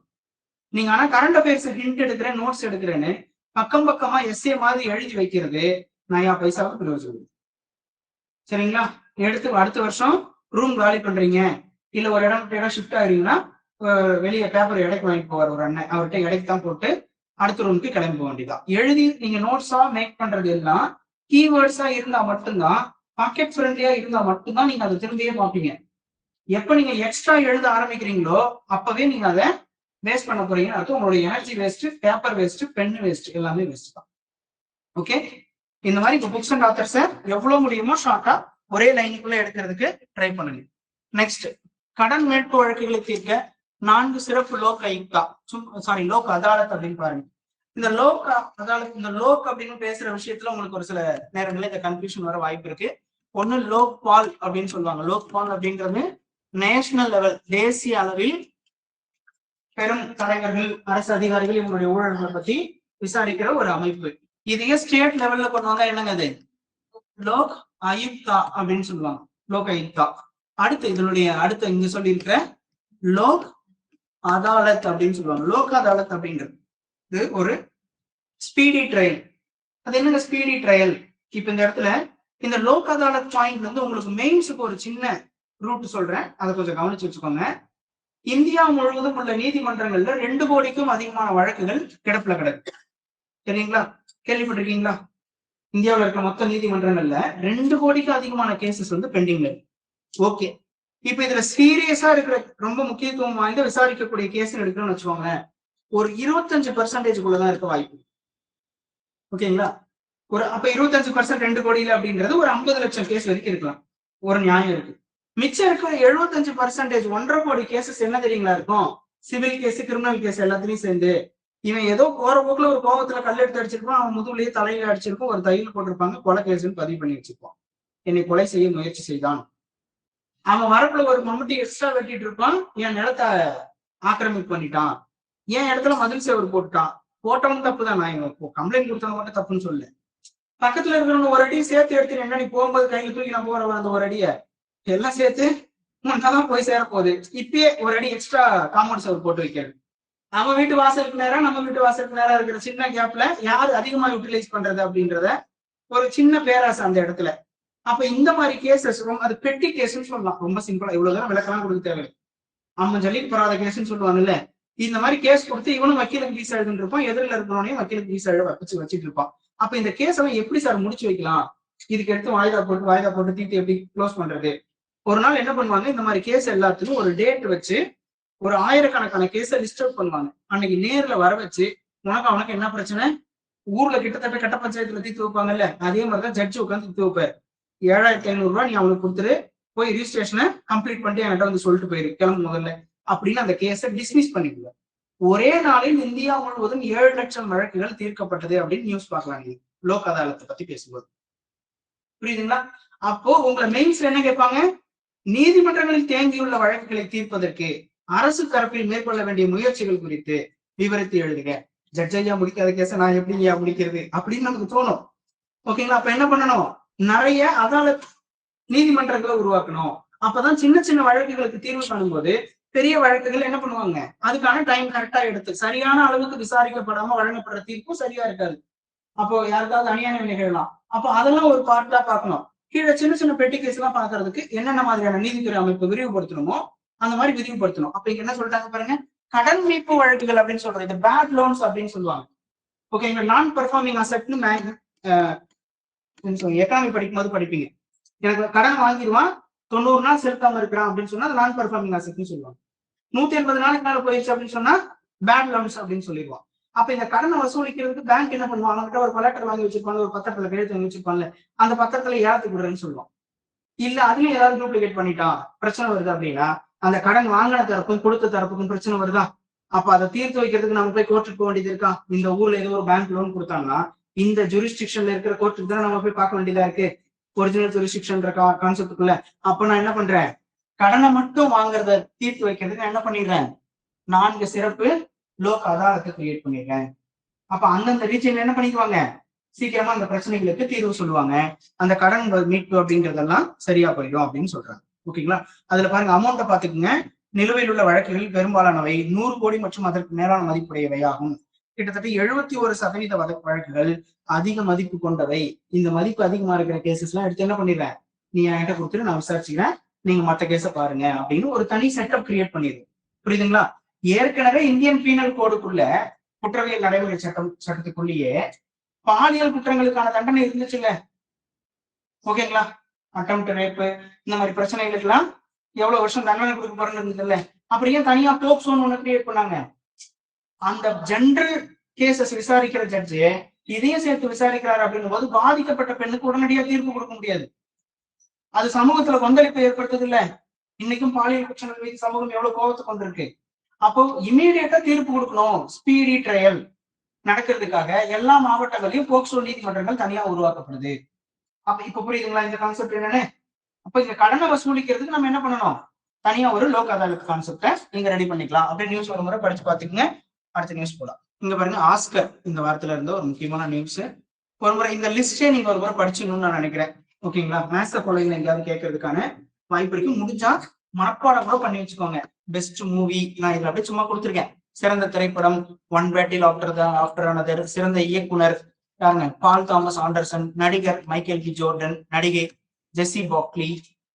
நீங்க ஆனா கரண்ட் அஃபேர்ஸ் ஹிண்ட் எடுக்கிறேன் நோட்ஸ் எடுக்கிறேன்னு பக்கம் பக்கமா எஸ்ஏ மாதிரி எழுதி வைக்கிறது நயா பைசாவுக்கு பிரயோஜனம். சரிங்களா? எடுத்து அடுத்த வருஷம் ரூம் காலி பண்றீங்க, இல்ல ஒரு இடம் ஷிஃப்ட் ஆகிறீங்கன்னா வெளியே பேப்பர் எடைக்கு வாங்கிட்டு போவார் ஒரு அண்ணன், அவர்கிட்ட எடைக்கு தான் போட்டு அடுத்த ரூமுக்கு கிளம்பி போக வேண்டியதான். எழுதி நீங்க நோட்ஸா மேக் பண்றது எல்லாம் கீவேர்ட்ஸா இருந்தா மட்டும்தான், பாக்கெட் ஃப்ரெண்ட்லியா இருந்தா மட்டும்தான் நீங்க அதை திரும்பியே பார்ப்பீங்க. எப்ப நீங்க எக்ஸ்ட்ரா எழுத ஆரம்பிக்கிறீங்களோ அப்பவே நீங்க அதை வேஸ்ட் பண்ண போறீங்கன்னு அர்த்தம். உங்களுடைய energy waste, paper waste, pen waste, எல்லாமே வேஸ்ட் தான். ஓகே, இந்த மாதிரி இப்போ புக்ஸ் அண்ட் ஆத்தர்ஸை எவ்வளவு முடியுமோ ஷார்ட்டா ஒரே லைனுக்குள்ள எடுக்கிறதுக்கு ட்ரை பண்ணுங்க. நெக்ஸ்ட், கடன் மீட்பு வழக்குகளை தீர்க்க 4 சிறப்பு லோக் ஆயுக்தா லோக் அதாலத் அப்படின்னு பாருங்க. இந்த லோக் அதாலத், இந்த லோக் அப்படின்னு பேசுற விஷயத்துல உங்களுக்கு ஒரு சில நேரங்களில் இந்த கன்ஃபியூஷன் வர வாய்ப்பு இருக்கு. ஒண்ணு லோக் பால் அப்படின்னு சொல்லுவாங்க. லோக் பால் அப்படின்றது நேஷனல் லெவல், தேசிய அளவில் பெரும் தலைவர்கள், அரசு அதிகாரிகள் இவங்களுடைய ஊழல்களை பத்தி விசாரிக்கிற ஒரு அமைப்பு. இதையே ஸ்டேட் லெவல்ல கொண்டு வந்தா என்னங்க அது லோக் ஆயுக்தா அப்படின்னு சொல்லுவாங்க. லோக் ஆயுக்தா. அடுத்து இதனுடைய அடுத்து இங்க சொல்லி இருக்கிற லோக் அதாலத் அப்படின்னு சொல்லுவாங்க. லோக் அதாலத் அப்படின்றது ஒரு ஸ்பீடி ட்ரையல். அது என்னங்க ஸ்பீடி ட்ரையல்? இப்ப இந்த இடத்துல இந்த லோக் அதாலத் பாயிண்ட் வந்து உங்களுக்கு மெயின்ஸுக்கு ஒரு சின்ன ரூட் சொல்றேன், அதை கொஞ்சம் கவனிச்சு வச்சுக்கோங்க. இந்தியா முழுவதும் உள்ள நீதிமன்றங்கள்ல 2 கோடிக்கும் அதிகமான வழக்குகள் கிடப்புல கிடக்கு. சரிங்களா? கேள்விப்பட்டிருக்கீங்களா? இந்தியாவில் இருக்கிற மொத்த நீதிமன்றங்கள்ல 2 கோடிக்கு அதிகமான கேசஸ் வந்து பெண்டிங்ல இருக்கு. ஓகே, இப்ப இதுல சீரியஸா இருக்கிற ரொம்ப முக்கியத்துவம் வாய்ந்த விசாரிக்கக்கூடிய கேஸ் எடுக்கணும்னு வச்சுக்கோங்க, ஒரு 25% இருக்க வாய்ப்பு. ஓகேங்களா? அப்ப 25% 2 கோடியில அப்படின்றது ஒரு 50 லட்சம் கேஸ் வரைக்கும் இருக்கலாம். ஒரு நியாயம் இருக்கு. மிச்சம் இருக்கிற 75% 1.5 கோடி கேசஸ் என்ன தெரியுங்களா இருக்கும்? சிவில் கேஸ், கிரிமினல் கேஸ் எல்லாத்துலயும் சேர்ந்து இவன் ஏதோ போற போக்குல ஒரு கோபத்துல கல்லெடுத்து அடிச்சிருப்பான், அவன் முதுகுலயே தலையில அடிச்சிருக்கும், ஒரு தையல் போட்டிருப்பாங்க, கொலை கேஸ்ன்னு பதிவு பண்ணி வச்சிருப்பான். என்னை கொலை செய்ய முயற்சி செய்தான். அவன் வரப்புல ஒரு மம்முட்டி எக்ஸ்ட்ரா வெட்டிட்டு இருப்பான், என் நிலத்தை ஆக்கிரமிப்பு பண்ணிட்டான், என் இடத்துல மதில் சேவர் போட்டுட்டான். போட்டவன் தப்பு தான், நான் கம்ப்ளைண்ட் கொடுத்தவங்க மட்டும் தப்புன்னு சொல்லு. பக்கத்துல இருக்கிறவங்க ஒரு அடி சேர்த்து எடுத்துட்டு என்ன நீ போகும்போது கையில தூக்கி நான் போறவன் அந்த ஒரு அடிய எல்லாம் சேர்த்து முன்னாதான் போய் சேர போகுது. இப்பயே ஒரு அடி எக்ஸ்ட்ரா காம்பவுண்ட் சேவர் போட்டு வைக்கிறது. நம்ம வீட்டு வாசலுக்கு நேரம், நம்ம வீட்டு வாசலுக்கு நேரம் இருக்கிற சின்ன கேப்ல யாரு அதிகமா யூட்டிலைஸ் பண்றது அப்படின்றத ஒரு சின்ன பேராசை அந்த இடத்துல. அப்ப இந்த மாதிரி கேசஸ் அது பெட்டி கேஸ்ன்னு சொல்லலாம். ரொம்ப சிம்பிளா இவ்வளவு தூரம் விளக்கெல்லாம் கொடுக்க தேவை. அம்மன் ஜல்லிக்கு போறாத கேஸ்ன்னு சொல்லுவாங்கல்ல, இந்த மாதிரி கேஸ் கொடுத்து இவனும் வக்கீலுக்கு ஃபீஸ் எழுதுன்னு இருப்பான், எதிரில் இருக்கிறவனையும் வக்கீலுக்கு ஃபீஸ் எழுத வச்சுட்டு இருப்பான். அப்ப இந்த கேஸ் எல்லாம் எப்படி சார் முடிச்சு வைக்கலாம், இதுக்கு எடுத்து வாய்தா போட்டு தீர்த்து எப்படி க்ளோஸ் பண்றது? ஒரு நாள் என்ன பண்ணுவாங்க, இந்த மாதிரி கேஸ் எல்லாத்துக்கும் ஒரு டேட் வச்சு ஒரு 1000கணக்கான கேஸை லிஸ்ட் அவுட் பண்ணுவாங்க. அன்னைக்கு நேர்ல வர வச்சு அவனுக்கு என்ன பிரச்சனை, ஊர்ல கிட்டத்தட்ட கட்ட பஞ்சாயத்துல தீர்த்து வைப்பாங்கல்ல, அதே மாதிரிதான் ஜட்ஜி உட்காந்து தீர்த்து வைப்பாரு. 7500 ரூபாய் நீ அவனுக்கு கொடுத்துரு, போய் ரிஜிஸ்ட்ரேஷனை கம்ப்ளீட் பண்ணிட்டு என்கிட்ட வந்து சொல்லிட்டு போயிரு, கிளம்பு முதல்ல அப்படின்னு அந்த கேஸை டிஸ்மிஸ் பண்ணிடுவார். ஒரே நாளில் இந்தியா முழுவதும் 7 லட்சம் வழக்குகள் தீர்க்கப்பட்டது அப்படின்னு நியூஸ் பார்க்கலாம் நீங்க லோக் அதாலத்தை பத்தி பேசும்போது. புரியுதுங்களா? அப்போ உங்களை மெயின்ஸ்ல என்ன கேட்பாங்க, நீதிமன்றங்களில் தேங்கியுள்ள வழக்குகளை தீர்ப்பதற்கு அரசு தரப்பில் மேற்கொள்ள வேண்டிய முயற்சிகள் குறித்து விவரித்து எழுதுக. ஜட்ஜையா முடிக்காத கேஸ நான் எப்படியா முடிக்கிறது அப்படின்னு நமக்கு தோணும். ஓகேங்களா? அப்ப என்ன பண்ணணும், நிறைய அதாலத் நீதிமன்றங்களை உருவாக்கணும். அப்பதான் சின்ன சின்ன வழக்குகளுக்கு தீர்வு காணும் போது பெரிய வழக்குகள் என்ன பண்ணுவாங்க, அதுக்கான டைம் கரெக்டா எடுத்து சரியான அளவுக்கு விசாரிக்கப்படாம வழங்கப்படுற தீர்ப்பும் சரியா இருக்காது. அப்போ யாருக்காவது அநியாயம் நிகழலாம். அப்போ அதெல்லாம் ஒரு பார்ட்டா பார்க்கணும். கீழே சின்ன சின்ன பெட்டி கேஸ் எல்லாம் பாக்குறதுக்கு என்னென்ன மாதிரியான நீதித்துறை அமைப்பு விரிவுபடுத்தணுமோ அந்த மாதிரி விரிவுபடுத்தணும். அப்ப இங்க என்ன சொல்லிட்டாங்க பாருங்க, கடன் மீட்பு வழக்குகள் அப்படின்னு சொல்றது இது பேட் லோன்ஸ் அப்படின்னு சொல்லுவாங்க. ஓகே, இங்க நான் பெர்ஃபார்மிங் அசெட்னு எக்கானமி படிக்கும் போது படிப்பீங்க. எனக்கு கடன் வாங்கிடுவான், 90 நாள் செலுத்தாம இருக்கிறான் அப்படின்னு சொன்னா அது நான் பெர்ஃபார்மிங் அசெட்னு சொல்லுவாங்க. 180 நாளுக்கு மேல போயிடுச்சு அப்படின்னு சொன்னா பேட் லோன்ஸ் அப்படின்னு சொல்லிடுவான். அப்ப இந்த கடனை வசூலிக்கிறதுக்கு பேங்க் என்ன பண்ணுவாங்க, அவங்ககிட்ட ஒரு கொலாட்டர் வாங்கி வச்சிருப்பாங்க, ஒரு பத்திரத்துல கையெழுத்து வாங்கி வச்சிருப்பாங்க, அந்த பத்திரத்துல ஏலத்துக்கு விடுறேன்னு சொல்லுவோம். இல்ல அதுலயும் ஏதாவது டூப்ளிகேட் பண்ணிட்டான் பிரச்சனை வருது அப்படின்னா, அந்த கடன் வாங்கின தரப்பும் கொடுத்த தரப்புக்கும் பிரச்சனை வருதா, அப்ப அதை தீர்த்து வைக்கிறதுக்கு நம்ம போய் கோர்ட்டுக்கு போக வேண்டியது இருக்கா. இந்த ஊர்ல ஏதோ ஒரு பேங்க் லோன் கொடுத்தாங்கன்னா இந்த ஜூரிஸ்டிக்ஷன்ல இருக்கிற கோர்ட்டுக்கு தான் நம்ம போய் பார்க்க வேண்டியதா இருக்கு, ஒரிஜினல் ஜூரிஸ்டிக்ஷன் கான்செப்டுக்குள்ள. அப்ப நான் என்ன பண்றேன், கடனை மட்டும் வாங்குறத தீர்த்து வைக்கிறதுக்கு நான் என்ன பண்ணிடுறேன், 4 சிறப்பு லோக் அதாலத்தை கிரியேட் பண்ணிடுறேன். அப்ப அந்தந்த ரீஜன் என்ன பண்ணிக்குவாங்க, சீக்கிரமா அந்த பிரச்சனைகளுக்கு தீர்வு சொல்லுவாங்க, அந்த கடன் மீட்பு அப்படிங்கறதெல்லாம் சரியா போயிடும் அப்படின்னு சொல்றாங்க. ஓகேங்களா. அதுல பாருங்க அமௌண்ட்டை பாத்துக்குங்க. நிலுவையில் உள்ள வழக்குகள் பெரும்பாலானவை 100 கோடி மற்றும் அதற்கு மேலான மதிப்புடையவை ஆகும். கிட்டத்தட்ட 71% வழக்குகள் அதிக மதிப்பு கொண்டவை. இந்த மதிப்பு அதிகமா இருக்கிற கேசஸ் எல்லாம் எடுத்து என்ன பண்ணிடுறேன், நீ என்கிட்ட கொடுத்துட்டு நான் விசாரிச்சுக்கிறேன், நீங்க மத்த கேஸ பாருங்க அப்படின்னு ஒரு தனி செட்டப் கிரியேட் பண்ணிடுது. புரியுதுங்களா. ஏற்கனவே இந்தியன் பீனல் கோடுக்குள்ள குற்றவியல் நடைமுறை சட்டத்துக்குள்ளேயே பாலியல் குற்றங்களுக்கான தண்டனை இருந்துச்சுல்ல. ஓகேங்களா. அட்டெம்ப்ட் ரேப்பு இந்த மாதிரி பிரச்சனைகளுக்கு எல்லாம் எவ்வளவு வருஷம் தண்டனை கொடுக்க போறேன்னு இருந்ததுல்ல. அப்படியே தனியா போக்சோன்னு ஒண்ணு கிரியேட் பண்ணாங்க. அந்த ஜெனரல் கேசஸ் விசாரிக்கிற ஜட்ஜு இதையும் சேர்த்து விசாரிக்கிறாரு அப்படின்னும் போது பாதிக்கப்பட்ட பெண்ணுக்கு உடனடியா தீர்ப்பு கொடுக்க முடியாது. அது சமூகத்துல கொந்தளிப்பை ஏற்படுத்துது இல்ல. இன்னைக்கும் பாலியல் பிரச்சனைகள் மீது சமூகம் எவ்வளவு கோபத்தை கொண்டிருக்கு. அப்போ இமீடியட்டா தீர்ப்பு கொடுக்கணும், ஸ்பீடி ட்ரையல் நடக்கிறதுக்காக எல்லா மாவட்டங்களையும் போக்சோ நீதிமன்றங்கள் தனியா உருவாக்கப்படுது. அப்ப இப்ப புரியுதுங்களா இந்த கான்செப்ட் என்னன்னு. அப்ப இந்த கடனை வசூலிக்கிறதுக்கு நம்ம என்ன பண்ணணும், தனியா ஒரு லோக் அதாலத் கான்செப்டை நீங்க ரெடி பண்ணிக்கலாம். அப்படியே நியூஸ் ஒரு முறை படிச்சு பாத்துக்கங்க. அடுத்த நியூஸ் போலாம். இங்க பாருங்க, ஆஸ்கர் இந்த வாரத்துல இருந்த ஒரு முக்கியமான நியூஸ். ஒரு முறை இந்த லிஸ்டே நீங்க ஒரு முறை படிச்சுக்கணும்னு நான் நினைக்கிறேன். ஓகேங்களா. மேத்ஸ் கொலைகள் எங்கேயாவது கேட்கறதுக்கான வாய்ப்பு இருக்கு. முடிஞ்சா மனப்பாடம் கூட பண்ணி வச்சுக்கோங்க. பெஸ்ட் மூவி நான் இதுல அப்படியே சும்மா கொடுத்துருக்கேன். சிறந்த திரைப்படம் ஒன் பேட்டில் ஆஃப்டர் அனதர். சிறந்த இயக்குனர் யாருங்க, பால் தாமஸ் ஆண்டர்சன். நடிகர் மைக்கேல் பி ஜோர்டன். நடிகை ஜெஸ்ஸி பாக்லி.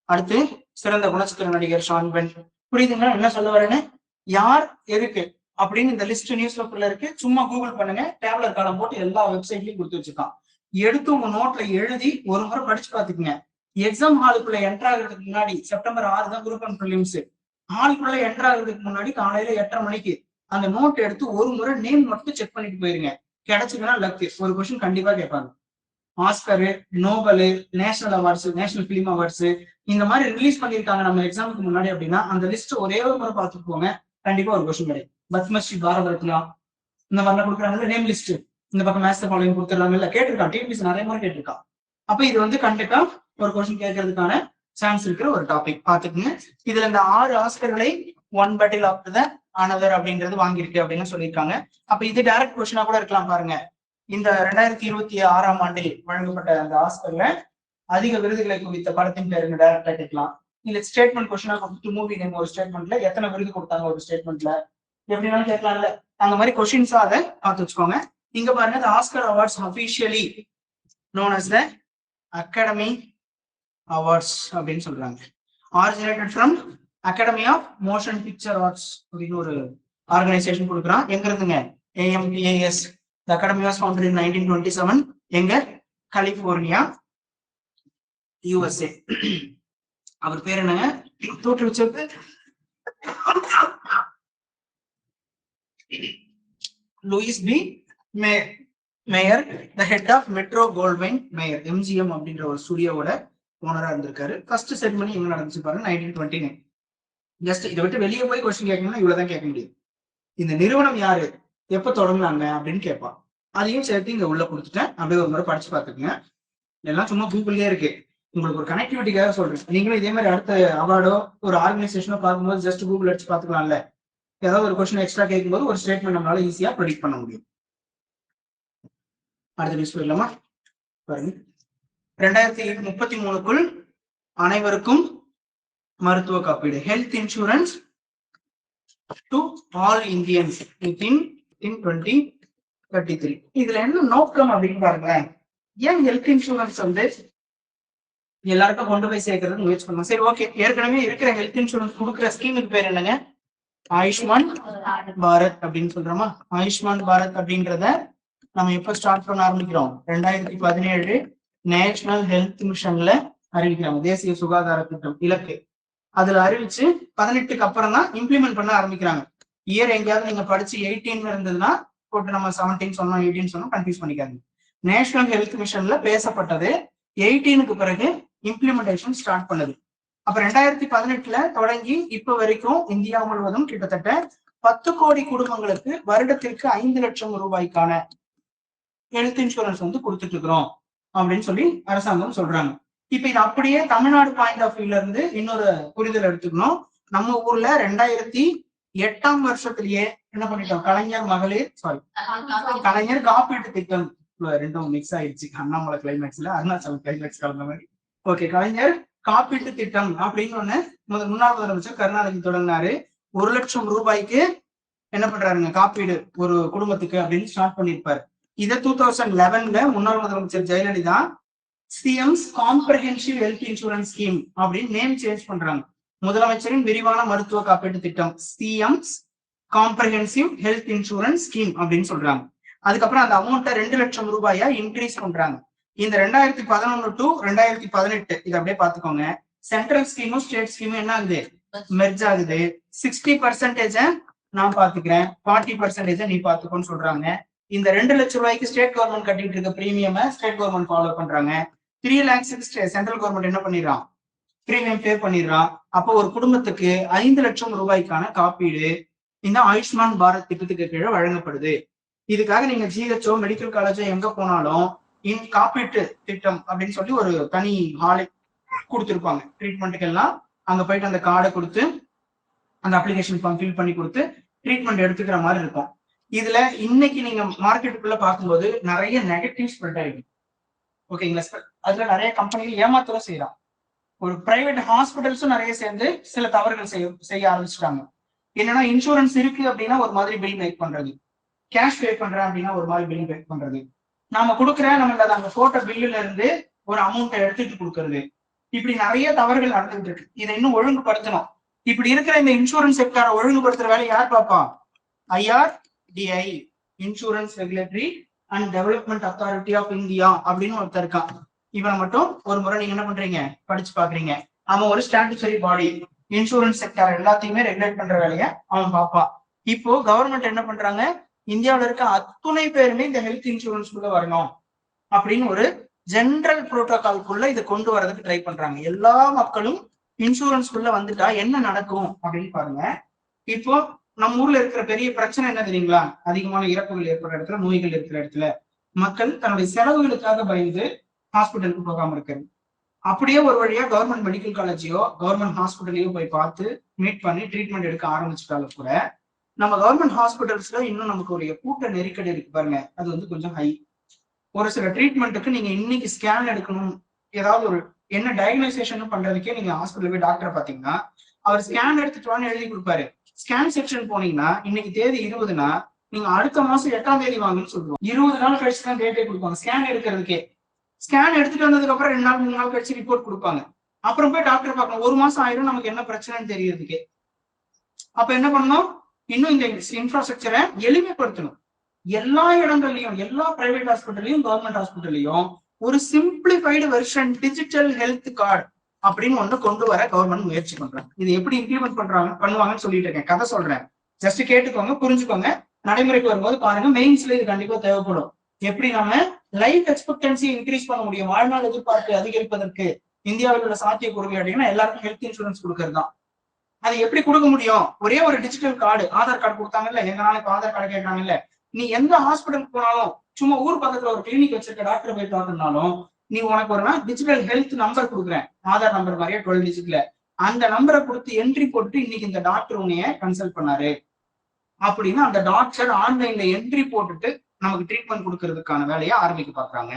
அடுத்து சிறந்த குணச்சித்திர நடிகர் ஷான் பென். புரியுதுங்களா என்ன சொல்ல வரேன்னு. யார் இருக்கு அப்படின்னு இந்த லிஸ்ட் நியூஸ் பேப்பர்ல இருக்கு. சும்மா கூகுள் பண்ணுங்க, டேப்லெட் காலம் போட்டு எல்லா வெப்சைட்லயும் கொடுத்து வச்சிருக்கான். எடுத்து உங்க நோட்ல எழுதி ஒரு முறை படிச்சு பாத்துக்குங்க. எக்ஸாம் ஹாலுக்குள்ள என்டர் ஆகுறதுக்கு முன்னாடி செப்டம்பர் 6 தான் குரூப் அண்ட் ப்ரிலிம்ஸ். ஹாலுக்குள்ள என்டர் ஆகுறதுக்கு முன்னாடி காலையில 8:30 மணிக்கு அந்த நோட் எடுத்து ஒரு முறை நேம் மட்டும் செக் பண்ணிட்டு போயிருங்க. கிடைச்சதுன்னா லக்கு. ஒரு கொஸ்டின் கண்டிப்பா கேட்பாங்க. Oscar, Nobel, national awards, national film awards இந்த மாதிரி ரிலீஸ் பண்ணிருக்காங்க நம்ம எக்ஸாமுக்கு முன்னாடி அப்படின்னா அந்த லிஸ்ட் ஒரே ஒரு முறை பார்த்துட்டு போங்க. கண்டிப்பா ஒரு கொஸ்டின் கிடைக்கும். பத்மஸ்ரீ பாரத ரத்னா இந்த மாதிரிலாம் கொடுக்குறாங்கல்ல நேம் லிஸ்ட். இந்த பக்கம் மேத்ஸ் ஃபாலோயிங் கொடுத்துருக்காங்க இல்ல, கேட்டிருக்கான் டிபிஎஸ் நிறைய முறை கேட்டிருக்கான். அப்ப இது வந்து கண்டிப்பா ஒரு கொஸ்டின் கேட்கறதுக்கான சான்ஸ் இருக்கிற ஒரு டாபிக் பாத்துக்குங்க. இதுல இந்த 6 ஆஸ்கர்களை one battle after the another அப்படின்றது வாங்கியிருக்கு அப்படின்னு சொல்லியிருக்காங்க. அப்ப இது டைரக்ட் கொஸ்டினா கூட இருக்கலாம். பாருங்க, இந்த 2026ஆம் ஆண்டில் வழங்கப்பட்ட அந்த ஆஸ்கர்ல அதிக விருதுகளை குவித்த படத்தின் பேருங்க டைரக்டா கேட்கலாம். இல்ல ஸ்டேட்மெண்ட் கொஸ்டினா கொடுத்துட்டு மூவி நேம் ஒரு ஸ்டேட்மெண்ட்ல எத்தனை விருது கொடுத்தாங்க ஒரு ஸ்டேட்மெண்ட்ல எப்படினாலும் கேட்கலாம்ல. அந்த மாதிரி கொஸ்டின்ஸா அதை பார்த்து வச்சுக்கோங்க. இங்க பாருங்க, the Oscar Awards officially known as the Academy Awards அப்படின்னு சொல்றாங்க. Originated from Academy of Motion Picture Arts அப்படின்னு ஒரு ஆர்கனைசேஷன் கொடுக்குறான். எங்க இருந்துங்க, AMPAS. The Academy was founded in 1927. எங்க, கலிபோர்னியா, USA. அவர் பேர் என்னங்க, தோற்றுவிச்சது Louis B Mayer, the head of Metro Goldwyn Mayer, MGM அப்படின்ற ஒரு ஸ்டுடியோவோட ஓனரா இருந்திருக்காரு. ஃபர்ஸ்ட் செரிமனி எங்க நடந்துச்சு பாருங்க, 1929. ஜஸ்ட் இதை விட்டு வெளியே போய் கொஸ்டின் கேட்கணும்னா இவ்வளவுதான் கேட்க முடியும். இந்த நிறுவனம் யாரு, எப்ப தொடங்கினாங்க அப்படின்னு கேட்பான். அதையும் சேர்த்து இங்க உள்ள கொடுத்துட்டேன். அப்படியே ஒரு முறை படிச்சு பார்த்துக்குங்க. எல்லாம் சும்மா கூகுள்லயே இருக்கு. உங்களுக்கு ஒரு கனெக்டிவிட்டிக்காக சொல்றேன். நீங்களும் இதே மாதிரி அடுத்த அவார்டோ ஒரு ஆர்கனைசேஷனோ பார்க்கும்போது ஜஸ்ட் கூகுள் அடிச்சு பார்த்துக்கலாம்ல. ஏதாவது ஒரு கொஸ்டின் எக்ஸ்ட்ரா கேட்கும்போது ஒரு ஸ்டேட்மெண்ட் நம்மளால ஈஸியா ப்ரெடிக்ட் பண்ண முடியும். அடுத்த நியூஸ் போயிடலாமா பாருங்க. 2033க்குள் அனைவருக்கும் மருத்துவ காப்பீடு, health insurance to all Indians within 2033. இதுல என்ன நோக்கம் அப்படின்னு பாருங்க. ஏன் ஹெல்த் இன்சூரன்ஸ் வந்து எல்லாருக்கும் கொண்டு போய் சேர்க்கறது முயற்சி பண்ணுவோம். சரி ஓகே, ஏற்கனவே இருக்கிற ஹெல்த் இன்சூரன்ஸ் கொடுக்குற ஸ்கீமுக்கு பேர் என்னங்க, ஆயுஷ்மான் பாரத் அப்படின்னு சொல்றோமா. ஆயுஷ்மான் பாரத் அப்படின்றத நம்ம எப்ப ஸ்டார்ட் பண்ண ஆரம்பிக்கிறோம், 2017 நேஷனல் ஹெல்த் மிஷன்ல அறிவிக்கிறாங்க. தேசிய சுகாதார திட்டம் இலக்கு அதுல அறிவிச்சு 18க்கு அப்புறம் தான் இம்ப்ளிமெண்ட் பண்ண ஆரம்பிக்கிறாங்க. இயர் எங்கேயாவது நீங்க படிச்சு 18 இருந்ததுன்னா போட்டு நம்ம 17 சொன்னோம் 18 சொன்னோம் கன்ஃபியூஸ் பண்ணிக்காங்க. நேஷனல் ஹெல்த் மிஷன்ல பேசப்பட்டது 18க்கு பிறகு இம்ப்ளிமெண்டேஷன் ஸ்டார்ட் பண்ணுது. அப்ப 2018 தொடங்கி இப்ப வரைக்கும் இந்தியா முழுவதும் கிட்டத்தட்ட 10 கோடி குடும்பங்களுக்கு வருடத்திற்கு 5 லட்சம் ரூபாய்க்கான ஹெல்த் இன்சூரன்ஸ் வந்து கொடுத்துட்டு இருக்கிறோம் அப்படின்னு சொல்லி அரசாங்கம் சொல்றாங்க. இப்ப இது அப்படியே தமிழ்நாடு பாயிண்ட் ஆஃப் வியூல இருந்து இன்னொரு புரிதல் எடுத்துக்கணும். நம்ம ஊர்ல 2008ஆம் வருஷத்திலேயே என்ன பண்ணிட்டோம், கலைஞர் காப்பீட்டு திட்டம், ரெண்டும் மிக்ஸ் ஆயிடுச்சு, அண்ணாமலை கிளைமேக்ஸ்ல அருணாச்சலம் கிளைமேக்ஸ் கலந்த மாதிரி. ஓகே, கலைஞர் காப்பீட்டு திட்டம் அப்படின்னு ஒண்ணு முன்னாள் முதலமைச்சர் கருணாநிதி தொடங்கினாரு. 1 லட்சம் ரூபாய்க்கு என்ன பண்றாருங்க, காப்பீடு ஒரு குடும்பத்துக்கு அப்படின்னு ஸ்டார்ட் பண்ணிருப்பாரு. இதை 2011ல முன்னாள் முதலமைச்சர் Jayalalithaa CMs comprehensive health insurance scheme அப்படின்னு நேம் சேஞ்ச் பண்றாங்க. முதலமைச்சரின் விரிவான மருத்துவ காப்பீட்டு திட்டம் CMs comprehensive health insurance scheme அப்படின்னு சொல்றாங்க. அதுக்கப்புறம் அந்த அமௌண்ட்டை 2 லட்சம் ரூபாயா இன்க்ரீஸ் பண்றாங்க. இந்த 2011 to 2018 இதை அப்படியே பாத்துக்கோங்க. சென்ட்ரல் ஸ்கீமும் ஸ்டேட் ஸ்கீமும் என்ன ஆகுது, மெர்ஜ் ஆகுது. 60% நான் பாத்துக்கிறேன், 40% நீ பாத்துக்கோன்னு சொல்றாங்க. இந்த 2 லட்சம் ரூபாய்க்கு ஸ்டேட் கவர்மெண்ட் கட்டிட்டு இருக்க பிரீமியம் ஸ்டேட் கவர்மெண்ட் ஃபாலோ பண்றாங்க. 3 lakhs சென்ட்ரல் கவர்மெண்ட் என்ன பண்ணிடுறான், பிரீமியம் பே பண்ணிடுறான். அப்போ ஒரு குடும்பத்துக்கு 5 லட்சம் ரூபாய்க்கான காப்பீடு இந்த ஆயுஷ்மான் பாரத் திட்டத்துக்கு கீழே வழங்கப்படுது. இதுக்காக நீங்க ஜிஹெச்ஓ மெடிக்கல் காலேஜோ எங்க போனாலும் காப்பீட்டு திட்டம் அப்படின்னு சொல்லி ஒரு தனி ஹாலை கொடுத்துருப்பாங்க ட்ரீட்மெண்ட்டுக்கு எல்லாம். அங்க போயிட்டு அந்த கார்டை கொடுத்து அந்த அப்ளிகேஷன் ஃபார்ம் ஃபில் பண்ணி கொடுத்து ட்ரீட்மெண்ட் எடுத்துக்கிற மாதிரி இருக்கும். இதுல இன்னைக்கு நீங்க மார்க்கெட்டுக்குள்ள பார்க்கும்போது நிறைய நெகட்டிவ் ஸ்ப்ரெட் ஆயிடும். ஓகேங்களா, அதுல நிறைய கம்பெனிகள் ஏமாத்தவும் செய்யலாம். ஒரு பிரைவேட் ஹாஸ்பிட்டல்ஸும் நிறைய சேர்ந்து சில தவறுகள் செய்ய ஆரம்பிச்சுட்டாங்க. என்னன்னா, இன்சூரன்ஸ் இருக்கு அப்படின்னா ஒரு மாதிரி பில் மேக் பண்றது, கேஷ் பே பண்றேன் அப்படின்னா ஒரு மாதிரி பில் மேக் பண்றது, நாம கொடுக்குற நம்ம அந்த போட்டோ பில்லுல இருந்து ஒரு அமௌண்ட்டை எடுத்துட்டு கொடுக்கறது, இப்படி நிறைய தவறுகள் நடந்துகிட்டு இருக்கு. இதை இன்னும் ஒழுங்குபடுத்தணும். இப்படி இருக்கிற இந்த இன்சூரன்ஸ் செக்டாரை ஒழுங்குபடுத்துற வேலையை யார் பார்ப்பா, IRDI, insurance regulatory and development authority of India அப்படின்னு ஒருத்தர் இருக்கான். இவனை மட்டும் ஒரு முறை நீங்க என்ன பண்றீங்க, படிச்சு பாக்குறீங்க. அவன் ஒரு ஸ்டாட்டுட்டரி பாடி, இன்சூரன்ஸ் செக்டார் எல்லாத்தையுமே ரெகுலேட் பண்ற வேலையை அவன் பார்ப்பான். இப்போ கவர்மெண்ட் என்ன பண்றாங்க, இந்தியாவில இருக்க அத்துணை பேருமே இந்த ஹெல்த் இன்சூரன்ஸ்குள்ள வரணும் அப்படின்னு ஒரு ஜெனரல் புரோட்டோகால்குள்ள இதை கொண்டு வரதுக்கு ட்ரை பண்றாங்க. எல்லா மக்களும் இன்சூரன்ஸ்குள்ள வந்துட்டா என்ன நடக்கும் அப்படின்னு பாருங்க. இப்போ நம்ம ஊர்ல இருக்கிற பெரிய பிரச்சனை என்ன தெரியுங்களா, அதிகமான இறப்புகள் ஏற்படுற இடத்துல, நோய்கள் இருக்கிற இடத்துல மக்கள் தன்னுடைய செலவுகளுக்காக பயந்து ஹாஸ்பிட்டலுக்கு போகாம இருக்கிறது. அப்படியே ஒரு வழியா கவர்மெண்ட் மெடிக்கல் காலேஜையோ கவர்மெண்ட் ஹாஸ்பிட்டலையோ போய் பார்த்து மீட் பண்ணி ட்ரீட்மெண்ட் எடுக்க ஆரம்பிச்சுட்டாலும் கூட நம்ம கவர்மெண்ட் ஹாஸ்பிட்டல்ஸ்ல இன்னும் நமக்கு ஒரு கூட்ட நெருக்கடி இருக்கு பாருங்க, அது வந்து கொஞ்சம் ஹை. ஒரு சில ட்ரீட்மெண்ட்டுக்கு நீங்க இன்னைக்கு ஸ்கேன் எடுக்கணும், ஏதாவது ஒரு என்ன டயக்னைசேஷன் பண்றதுக்கே நீங்க ஹாஸ்பிட்டல் போய் டாக்டரை பாத்தீங்கன்னா அவர் ஸ்கேன் எடுத்துட்டு வான்னு எழுதி கொடுப்பாரு. ஸ்கேன் செக்ஷன் போனீங்கன்னா இன்னைக்கு தேதி 20னா நீங்க அடுத்த மாசம் 8ஆம் தேதி வாங்கன்னு சொல்லுவோம். 20 நாள் கழிச்சு தான் டேட்டே கொடுப்பாங்க ஸ்கேன் எடுக்கிறதுக்கே. ஸ்கேன் எடுத்துட்டு வந்ததுக்கு அப்புறம் 2 நாள் 3 நாள் கழிச்சு ரிப்போர்ட் கொடுப்பாங்க. அப்புறம் போய் டாக்டர் பார்க்கணும், 1 மாசம் ஆயிரும் நமக்கு என்ன பிரச்சனைன்னு தெரியறதுக்கே. அப்ப என்ன பண்ணணும், இன்னும் இந்த இன்ஃப்ராஸ்ட்ரக்சரை எளிமைப்படுத்தணும். எல்லா இடங்கள்லயும், எல்லா பிரைவேட் ஹாஸ்பிட்டல்லையும் கவர்மெண்ட் ஹாஸ்பிட்டல்லையும் ஒரு simplified version digital health card அப்படின்னு ஒண்ணு கொண்டு வர கவர்மெண்ட் முயற்சி பண்றாங்க. இது எப்படி இம்ப்ளிமெண்ட் பண்ணுவாங்கன்னு சொல்லிட்டு இருக்கேன், கதை சொல்றேன், ஜஸ்ட் கேட்டுக்கோங்க, புரிஞ்சுக்கோங்க. நடைமுறைக்கு வரும்போது பாருங்க, மெயின்ஸ்ல இது கண்டிப்பா தேவைப்படும். எப்படி நம்ம லைஃப் எக்ஸ்பெக்டன்சி இன்க்ரீஸ் பண்ண முடியும், வாழ்நாள் எதிர்பார்ப்பு அதிகரிப்பதற்கு இந்தியாவில் உள்ள சாத்தியக்கூறுகள் அப்படின்னா எல்லாருக்கும் ஹெல்த் இன்சூரன்ஸ் கொடுக்கறது தான். அது எப்படி கொடுக்க முடியும், ஒரே ஒரு டிஜிட்டல் கார்டு, ஆதார் கார்டு கொடுத்தாங்கல்ல, எங்கனாலும் இப்ப ஆதார் கார்டு கேட்கறாங்கல்ல, நீ எந்த ஹாஸ்பிட்டலுக்கு போனாலும், சும்மா ஊர் பக்கத்துல ஒரு கிளினிக் வச்சிருக்க டாக்டர் போய் பார்க்கணும்னாலும் நீ உனக்கு ஒரு டிஜிட்டல் ஹெல்த் நம்பர் கொடுக்குறேன், ஆதார் நம்பர் மாதிரியே 12 டிஜிட்ல, அந்த நம்பரை கொடுத்து என்ட்ரி போட்டு இன்னைக்கு இந்த டாக்டர் உன்னைய கன்சல்ட் பண்ணாரு அப்படின்னு அந்த டாக்டர் ஆன்லைன்ல என்ட்ரி போட்டுட்டு நமக்கு ட்ரீட்மெண்ட் கொடுக்கறதுக்கான வேலையை ஆரம்பிக்க பாக்குறாங்க.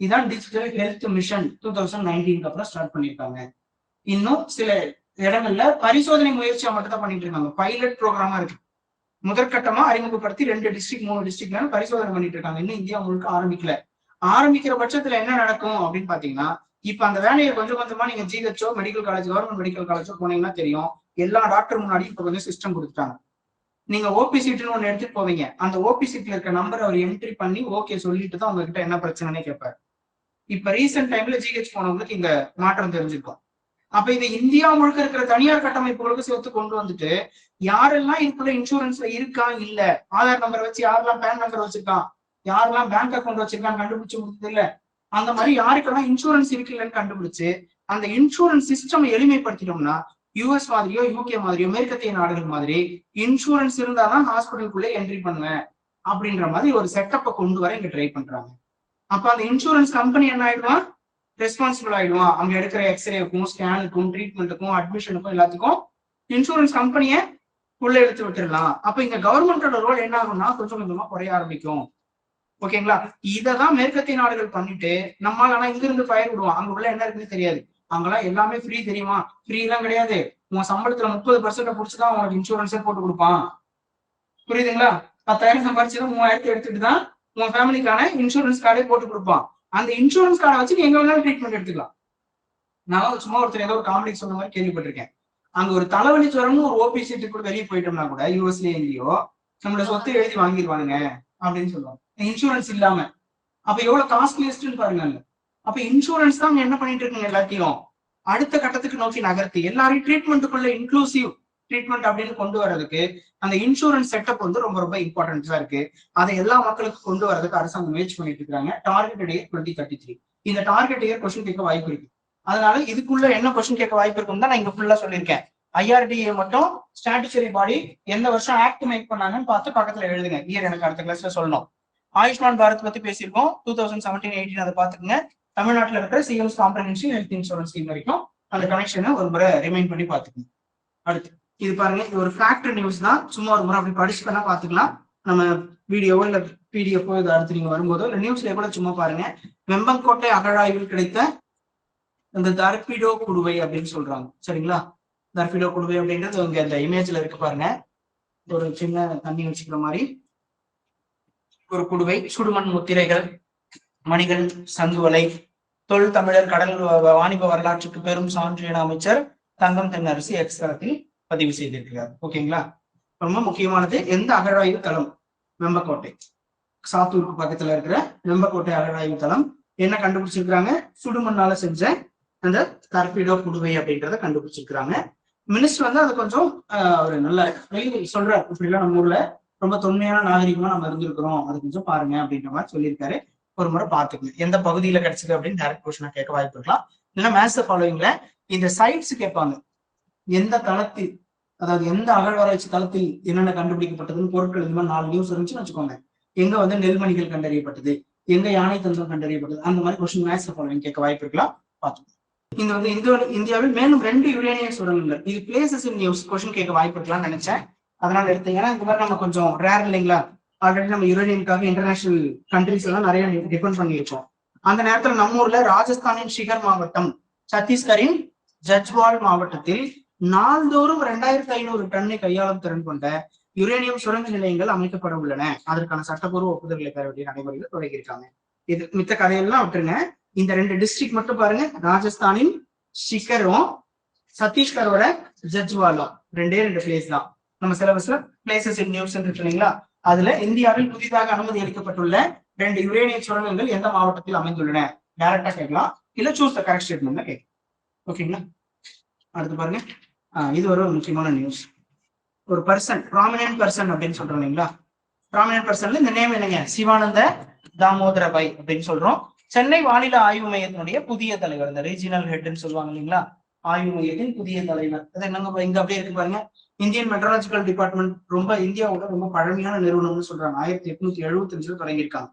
இதான் டிஜிட்டல் ஹெல்த் மிஷன் 2019 அப்புறம் ஸ்டார்ட் பண்ணிருக்காங்க. இன்னும் சில இடங்கள்ல பரிசோதனை முயற்சியா மட்டும் தான் பண்ணிட்டு இருக்காங்க, பைலட் ப்ரோக்ராமா இருக்கு. முதற்கட்டமா அறிமுகப்படுத்தி 2 டிஸ்ட்ரிக்ட் 3 டிஸ்ட்ரிக்ட்ல பரிசோதனை பண்ணிட்டு இருக்காங்க. இன்னும் இந்தியா முழுக்க ஆரம்பிக்கல. ஆரம்பிக்கிற பட்சத்துல என்ன நடக்கும் அப்படின்னு பாத்தீங்கன்னா, இப்ப அந்த வேலையை கொஞ்சம் கொஞ்சமா நீங்க GHO medical college government medical காலேஜோ போனீங்கன்னா தெரியும், எல்லா டாக்டர் முன்னாடி இப்ப கொஞ்சம் சிஸ்டம் கொடுத்துட்டாங்க. நீங்க ஓபி சீட்னு ஒண்ணு எடுத்துட்டு போவீங்க, அந்த ஓபி சீட்ல இருக்க நம்பர் அவர் என்ட்ரி பண்ணி ஓகே சொல்லிட்டு தான் உங்ககிட்ட என்ன பிரச்சனைனே கேட்பாரு. இப்ப ரீசெண்ட் டைம்ல ஜிஹெச் போனவங்களுக்கு இந்த மாற்றம் தெரிஞ்சிருக்கும். அப்ப இதை இந்தியா முழுக்க இருக்கிற தனியார் கட்டமைப்புகளுக்கு சேர்த்து கொண்டு வந்துட்டு யாரெல்லாம் இதுக்குள்ள இன்சூரன்ஸ்ல இருக்கா இல்ல, ஆதார் நம்பர் வச்சு யாரெல்லாம் பேன் நம்பர் வச்சிருக்கான், யாரெல்லாம் பேங்க் அக்கௌண்ட் வச்சிருக்கான்னு கண்டுபிடிச்சு கொடுத்தது இல்ல, அந்த மாதிரி யாருக்கெல்லாம் இன்சூரன்ஸ் இருக்கு இல்லைன்னு கண்டுபிடிச்சு அந்த இன்சூரன்ஸ் சிஸ்டம் எளிமைப்படுத்திட்டோம்னா யூஎஸ் மாதிரியோ யூகே மாதிரியோ மேற்கத்திய நாடுகள் மாதிரி இன்சூரன்ஸ் இருந்தாதான் ஹாஸ்பிட்டலுக்குள்ளே என்ட்ரி பண்ணுவேன் அப்படின்ற மாதிரி ஒரு செட்டப்பை கொண்டு வர இங்க ட்ரை பண்றாங்க. அப்ப அந்த இன்சூரன்ஸ் கம்பெனி என்ன ஆயிடுவான், ரெஸ்பான்சிபிள் ஆயிடுவான். அங்க எடுக்கிற எக்ஸ்ரேக்கும் ஸ்கேனுக்கும் ட்ரீட்மெண்ட்டுக்கும் அட்மிஷனுக்கும் எல்லாத்துக்கும் இன்சூரன்ஸ் கம்பெனியை உள்ள எடுத்து விட்டுடலாம். அப்ப இங்க கவர்மெண்டோட ரோல் என்ன ஆகும்னா கொஞ்சம் கொஞ்சமா குறைய ஆரம்பிக்கும். ஓகேங்களா? இததான் மேற்கத்திய நாடுகள் பண்ணிட்டு நம்மளால ஆனா இங்க இருந்து ஃபயர் விடுவோம். அங்க உள்ள என்ன இருக்குன்னு தெரியாது. அங்கெல்லாம் எல்லாமே ஃப்ரீ தெரியுமா? ஃப்ரீ எல்லாம் கிடையாது. உன் சம்பளத்துல 30% புடிச்சுதான் உனக்கு இன்சூரன்ஸே போட்டு கொடுப்பான். புரியுதுங்களா? 10,000 சம்பாரிச்சுதான் 3,000 எடுத்துட்டு தான் உன் ஃபேமிலிக்கான இன்சூரன்ஸ் கார்டே போட்டு கொடுப்பான். அந்த இன்சூரன்ஸ் கார்டை வச்சு நீ எங்க வேணாலும் ட்ரீட்மெண்ட் எடுத்துக்கலாம். நான் சும்மா ஒருத்தர் ஏதோ ஒரு காமெடி சொன்ன மாதிரி கேள்விப்பட்டிருக்கேன். அங்க ஒரு தலைவலி ஜுரம்னு ஒரு ஓபி சீட்டு கூட வெளியே போயிட்டோம்னா கூட யூஎஸ்ல எங்கேயோ நம்மளோட சொத்து எழுதி வாங்கிடுவானுங்க அப்படின்னு சொல்லுவாங்க, இன்சூரன்ஸ் இல்லாம. அப்ப எவ்வளவு காஸ்ட்லியஸ்ட்னு பாருங்க. அப்ப இன்சூரன்ஸ் தான் என்ன பண்ணிட்டு இருக்குங்க எல்லாத்தையும் அடுத்த கட்டத்துக்கு நோக்கி நகர்த்தி எல்லாரையும் ட்ரீட்மெண்ட்டுக்குள்ள இன்க்ளூசிவ் ட்ரீட்மெண்ட் அப்படின்னு கொண்டு வர்றதுக்கு அந்த இன்சூரன்ஸ் செட்டப் வந்து ரொம்ப ரொம்ப இம்பார்ட்டன்ஸா இருக்கு. அதை எல்லா மக்களுக்கும் கொண்டு வரதுக்கு அரசாங்கம் முயற்சி பண்ணிட்டு இருக்காங்க. Target year 2033. இந்த டார்கெட் இயர் கொஸ்டின் கேட்க வாய்ப்பு இருக்கு. அதனால இதுக்குள்ள என்ன கொஸ்டின் கேட்க வாய்ப்பு இருக்குன்னு தான் நான் இங்க ஃபுல்லா சொல்லியிருக்கேன். IRDA மட்டும் ஸ்டாட்டுட்டரி பாடி எந்த வருஷம் ஆக்ட் மேக் பண்ணாங்கன்னு பார்த்து பக்கத்துல எழுதுங்க. இயர் எனக்கு அடுத்த கிளாஸ்ல சொல்லணும். ஆயுஷ்மான் பாரத் பத்தி பேசியிருக்கோம். 2017-18 அதை பாத்துக்கங்க. தமிழ்நாட்டில் இருக்கிற CMs comprehensive health insurance scheme வரைக்கும் அந்த கனெக்ஷனை ஒரு முறை ரிமைண்ட் பண்ணி பாத்துக்கணும். அடுத்து இது பாருங்க, இது ஒரு ஃபேக்ட் நியூஸ் தான். சும்மா ஒரு முறை அப்படி படிச்சுக்கனா பாத்துக்கலாம். நம்ம வீடியோவோ இல்ல PDF இது அடுத்து நீங்க வரும்போதோ இல்ல நியூஸ்ல கூட சும்மா பாருங்க. வெம்பங்கோட்டை அகழாய்வில் கிடைத்த இந்த தர்பிடோ குடுவை அப்படின்னு சொல்றாங்க. சரிங்களா? தர்பிடோ குடுவை அப்படின்றது இங்க அந்த இமேஜ்ல இருக்கு பாருங்க. ஒரு சின்ன தண்ணி வச்சுக்கிற மாதிரி ஒரு குடுவை, சுடுமண் முத்திரைகள், மணிகள், சங்குவலை, தொல் தமிழர் கடல் வாணிப வரலாற்றுக்கு பெரும் சான்று என அமைச்சர் தங்கம் தென்னரசு எக்ஸ்தலத்தில் பதிவு செய்திருக்கிறார். ஓகேங்களா? ரொம்ப முக்கியமானது. எந்த அகழாய்வு தளம்? வெம்பக்கோட்டை, சாத்தூருக்கு பக்கத்துல இருக்கிற வெம்பக்கோட்டை அகழாய்வு தளம். என்ன கண்டுபிடிச்சிருக்காங்க? சுடுமண்ணால செஞ்ச அந்த தர்பிடோ குடுவை அப்படின்றத கண்டுபிடிச்சிருக்காங்க. மினிஸ்டர் வந்து அது கொஞ்சம் ஒரு நல்ல சொல்றாரு, இப்படிலாம் நம்ம ஊர்ல ரொம்ப தொன்மையான நாகரிகமா நம்ம இருந்திருக்கிறோம், அது கொஞ்சம் பாருங்க அப்படின்ற மாதிரி சொல்லியிருக்காரு. ஒரு முறை பாத்துக்கணும் எந்த பகுதியில கிடைச்சது அப்படின்னு டைரக்ட் கொஸ்டினா கேட்க வாய்ப்பு இருக்கலாம். இல்லைன்னா மேத்ஸ் ஃபாலோயிங்ல இந்த சைட்ஸ் கேட்பாங்க. எந்த தளத்தில், அதாவது எந்த அகழ்வாராய்ச்சி தளத்தில் என்னென்ன கண்டுபிடிக்கப்பட்டதுன்னு பொருட்கள் இந்த மாதிரி 4 நியூஸ் இருந்துச்சுன்னு வச்சுக்கோங்க. எங்க வந்து நெல்மணிகள் கண்டறியப்பட்டது, எங்க யானை தந்தம் கண்டறியப்பட்டது, அந்த மாதிரி கொஸ்டின் மேத்ஸ் ஃபாலோயிங் கேட்க வாய்ப்பு இருக்கலாம். பார்த்துக்கணும். இந்த வந்து இந்தியாவில் மேலும் 2 யுரேனிய சுரங்கங்கள். இது பிளேசஸ் இன் நியூஸ் கொஸ்டின் கேட்க வாய்ப்பு இருக்கலாம்னு நினைச்சேன். அதனால எடுத்தீங்கன்னா இந்த மாதிரி நம்ம கொஞ்சம் ரேர் இல்லைங்களா? ஆல்ரெடி நம்ம யுரேனியனுக்காக இன்டர்நேஷனல் கண்ட்ரிஸ் எல்லாம் நிறைய டிபெண்ட் பண்ணியிருக்கோம். அந்த நேரத்துல நம்ம ஊர்ல ராஜஸ்தானின் ஷிகர் மாவட்டம், சத்தீஸ்கரின் ஜஜ்வால் மாவட்டத்தில் நாள்தோறும் 2500 டன்னை கையாளும் திறன் கொண்ட யுரேனியம் சுரங்க நிலையங்கள் அமைக்கப்பட உள்ளன. அதற்கான சட்டப்பூர்வ ஒப்புதல்களை பெற வேண்டிய நடைமுறைகள் தொடங்கியிருக்காங்க. இது மித்த கதையெல்லாம் விட்டுருங்க. இந்த 2 டிஸ்ட்ரிக்ட் மட்டும் பாருங்க. ராஜஸ்தானின் ஷிகரும் சத்தீஸ்கரோட ஜஜ்வாலும் 2 பிளேஸ் தான். நம்ம சிலபஸ்ல பிளேசஸ் இன் நியூஸ் இருக்கு இல்லைங்களா? அதுல இந்தியாவில் புதிதாக அனுமதி அளிக்கப்பட்டுள்ள 2 யுரேனிய சுரங்கங்கள் எந்த மாவட்டத்தில் அமைந்துள்ளன டைரக்டா கேட்கலாம். இல்ல சூஸ் த கரெக்ட் ஸ்டேட்மெண்ட் தான் கேட்கலாம். ஓகேங்களா? அடுத்து பாருங்க, இது ஒரு முக்கியமான நியூஸ். ஒரு பர்சன், ப்ராமினன்ட் பர்சன் அப்படின்னு சொல்றோம் இல்லைங்களா? ப்ராமினன்ட் பர்சன்ல இந்த நேம் என்னங்க? சிவானந்த தாமோதர பை அப்படின்னு சொல்றோம். சென்னை வானிலை ஆய்வு மையத்தினுடைய புதிய தலைவர், இந்த ரீஜினல் ஹெட்னு சொல்லுவாங்க இல்லைங்களா? ஆய்வு மையத்தின் புதிய தலைவர். அது என்னங்க இங்க அப்படியே இருக்கு பாருங்க. இந்தியன் மெட்ரலாஜிக்கல் டிபார்ட்மெண்ட் ரொம்ப இந்தியாவோட ரொம்ப பழமையான நிறுவனம்னு சொல்றாங்க. 1875 தொடங்கியிருக்காங்க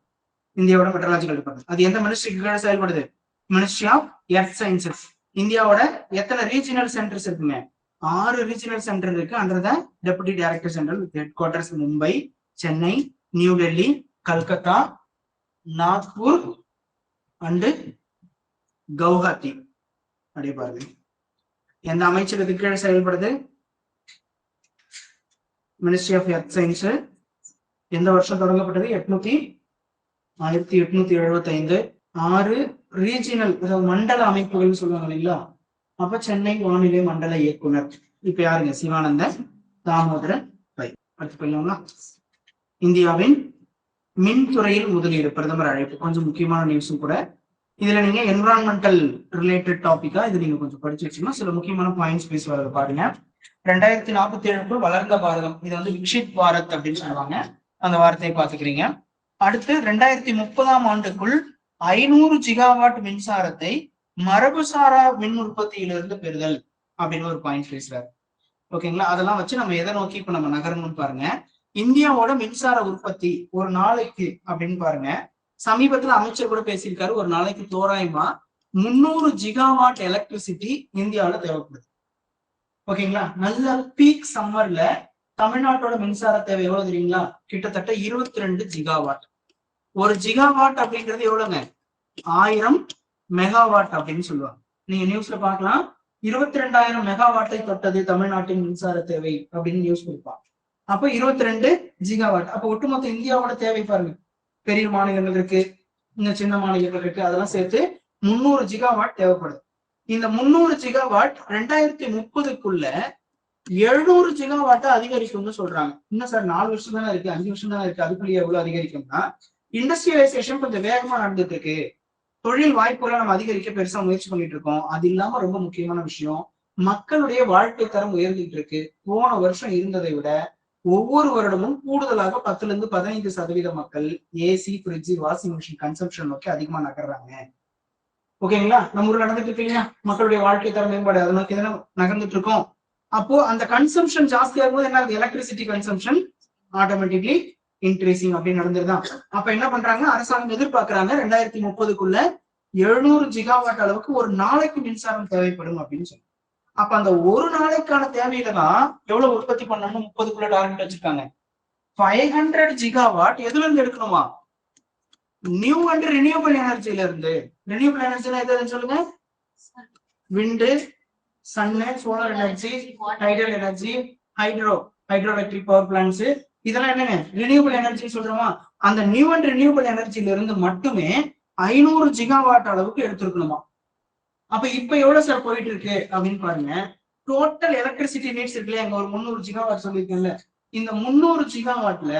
இந்தியாவோட மெட்ரலாஜிக்கல் டிபார்ட்மெண்ட். அது எந்த மினிஸ்ட்ரிக்கு கீழே செயல்படுது? Ministry of earth sciences. இந்தியாவோட எத்தனை ரீஜினல் சென்டர்ஸ் இருக்குங்க? 6 ரீஜினல் சென்டர் இருக்கு. Under the deputy director general headquarters Mumbai, Chennai, New Delhi, Calcutta, Nagpur and Guwahati. அப்படியே பாருங்க. எந்த அமைச்சகத்துக்கு கீழே செயல்படுது? Ministry of earth science. எந்த வருஷம் தொடங்கப்பட்டது? 1875. 6 ரீஜினல், அதாவது மண்டல அமைப்புகள் சொல்லுவாங்க இல்லைங்களா? அப்ப சென்னை வானிலை மண்டல இயக்குனர் இப்ப யாருங்க? சிவானந்த தாமோதரன் பை. அடுத்து போயிடலாங்களா? இந்தியாவின் மின்துறையில் முதலீடு, பிரதமர் அழைப்பு. கொஞ்சம் முக்கியமான நியூஸும் கூட. இதுல நீங்க என்விரான்மெண்டல் ரிலேட்டட் டாபிக்கா இது நீங்க கொஞ்சம் படிச்சு வச்சுக்கணும். சில முக்கியமான பாயிண்ட்ஸ் பேசி வரது பாருங்க. 2047 வளர்ந்த பாரதம், இது வந்து விக்ஷித் பாரத் அப்படின்னு சொல்லுவாங்க. அந்த வார்த்தையை பாத்துக்கிறீங்க. அடுத்து 2030 500 ஜிகாவாட் மின்சாரத்தை மரபுசாரா மின் உற்பத்தியிலிருந்து பெறுதல் அப்படின்னு ஒரு பாயிண்ட் பேசுறாரு. ஓகேங்களா? அதெல்லாம் வச்சு நம்ம எதை நோக்கி இப்ப நம்ம நகரணும்னு பாருங்க. இந்தியாவோட மின்சார உற்பத்தி ஒரு நாளைக்கு அப்படின்னு பாருங்க. சமீபத்துல அமைச்சர் கூட பேசியிருக்காரு, ஒரு நாளைக்கு தோராயமா 300 ஜிகாவாட் எலக்ட்ரிசிட்டி இந்தியாவில தேவைப்படுது. ஓகேங்களா? நல்ல பீக் சம்மர்ல தமிழ்நாட்டோட மின்சார தேவை எவ்வளவு தெரியுங்களா? கிட்டத்தட்ட 22 ஜிகாவாட். ஒரு ஜிகாவாட் அப்படிங்கிறது எவ்வளவுங்க? 1000 மெகாவாட் அப்படின்னு சொல்லுவாங்க. நீங்க நியூஸ்ல பாக்கலாம், 22,000 மெகாவாட்டை தொட்டது தமிழ்நாட்டின் மின்சார தேவை அப்படின்னு நியூஸ் கொடுப்பாங்க. அப்ப 22 ஜிகாவாட். அப்ப ஒட்டுமொத்த இந்தியாவோட தேவை பாருங்க. பெரிய மாநிலங்கள் இருக்கு, இந்த சின்ன மாநிலங்கள் இருக்கு, அதெல்லாம் சேர்த்து 300 ஜிகாவாட் தேவைப்படுது. இந்த 300 ஜிகாவாட் 2030 700 ஜிகாவாட்டா அதிகரிக்கும்னு சொல்றாங்க. இன்னும் சார் 4 வருஷம் தானே இருக்கு, 5 வருஷம் தானே இருக்கு, அதுக்குள்ளேயே எவ்வளவு அதிகரிக்கும்னா, இண்டஸ்ட்ரியலைசேஷன் கொஞ்சம் வேகமா நடந்துட்டு இருக்கு. தொழில் வாய்ப்புகளை நம்ம அதிகரிக்க பெருசா முயற்சி பண்ணிட்டு இருக்கோம். அது இல்லாம ரொம்ப முக்கியமான விஷயம், மக்களுடைய வாழ்க்கை தரம் உயர்ந்துட்டு இருக்கு. போன வருஷம் இருந்ததை விட ஒவ்வொரு வருடமும் கூடுதலாக 10-15% மக்கள் AC, fridge, washing machine consumption நோக்கி அதிகமா நகர்றாங்க. ஓகேங்களா? நம்ம ஊர்ல நடந்துட்டு இருக்கு இல்லையா, மக்களுடைய வாழ்க்கை தரம் மேம்பாடு, அதை நோக்கி தானே நகர்ந்துட்டு இருக்கோம். அப்போ அந்த கன்சம்ஷன் ஜாஸ்தியா இருக்கும்போது என்ன ஆகுது? எலக்ட்ரிசிட்டி கன்சம்ஷன் ஆட்டோமேட்டிக்லி இன்க்ரீசிங் அப்படின்னு நடந்துருதான். அப்ப என்ன பண்றாங்க, அரசாங்கம் எதிர்பார்க்கறாங்க 2030 700 ஜிகாவாட் அளவுக்கு ஒரு நாளைக்கு மின்சாரம் தேவைப்படும் அப்படின்னு சொல்லி. அப்ப அந்த ஒரு நாளைக்கான தேவையில தான் எவ்வளவு உற்பத்தி பண்ணணும்னு 30 டார்கெட் வச்சிருக்காங்க. 500 ஜிகாவாட் எதுல இருந்து எடுக்கணுமா? நியூ அண்ட் ரினியூவபிள் எனர்ஜில இருந்து. ரினியூவபிள் எனர்ஜினா எதுன்னு சொல்லுங்க? Wind, sun, solar energy, tidal energy, hydro electric power plants, இதெல்லாம் என்னங்க ரினியூவபிள் எனர்ஜி சொல்றோமா? அந்த நியூ அண்ட் ரினியூவபிள் எனர்ஜில இருந்து மட்டுமே 500 ஜிகாவாட் அளவுக்கு எடுத்திருக்கணுமா? அப்ப இப்ப எவ்வளவு சார் போயிட்டு இருக்கு அப்படின்னு பாருங்க. டோட்டல் எலக்ட்ரிசிட்டி நீட்ஸ் இருக்கு இல்லையா, ஒரு 300 ஜிகாவாட் சொல்லியிருக்கேன்ல, இந்த 300 ஜிகாவாட்ல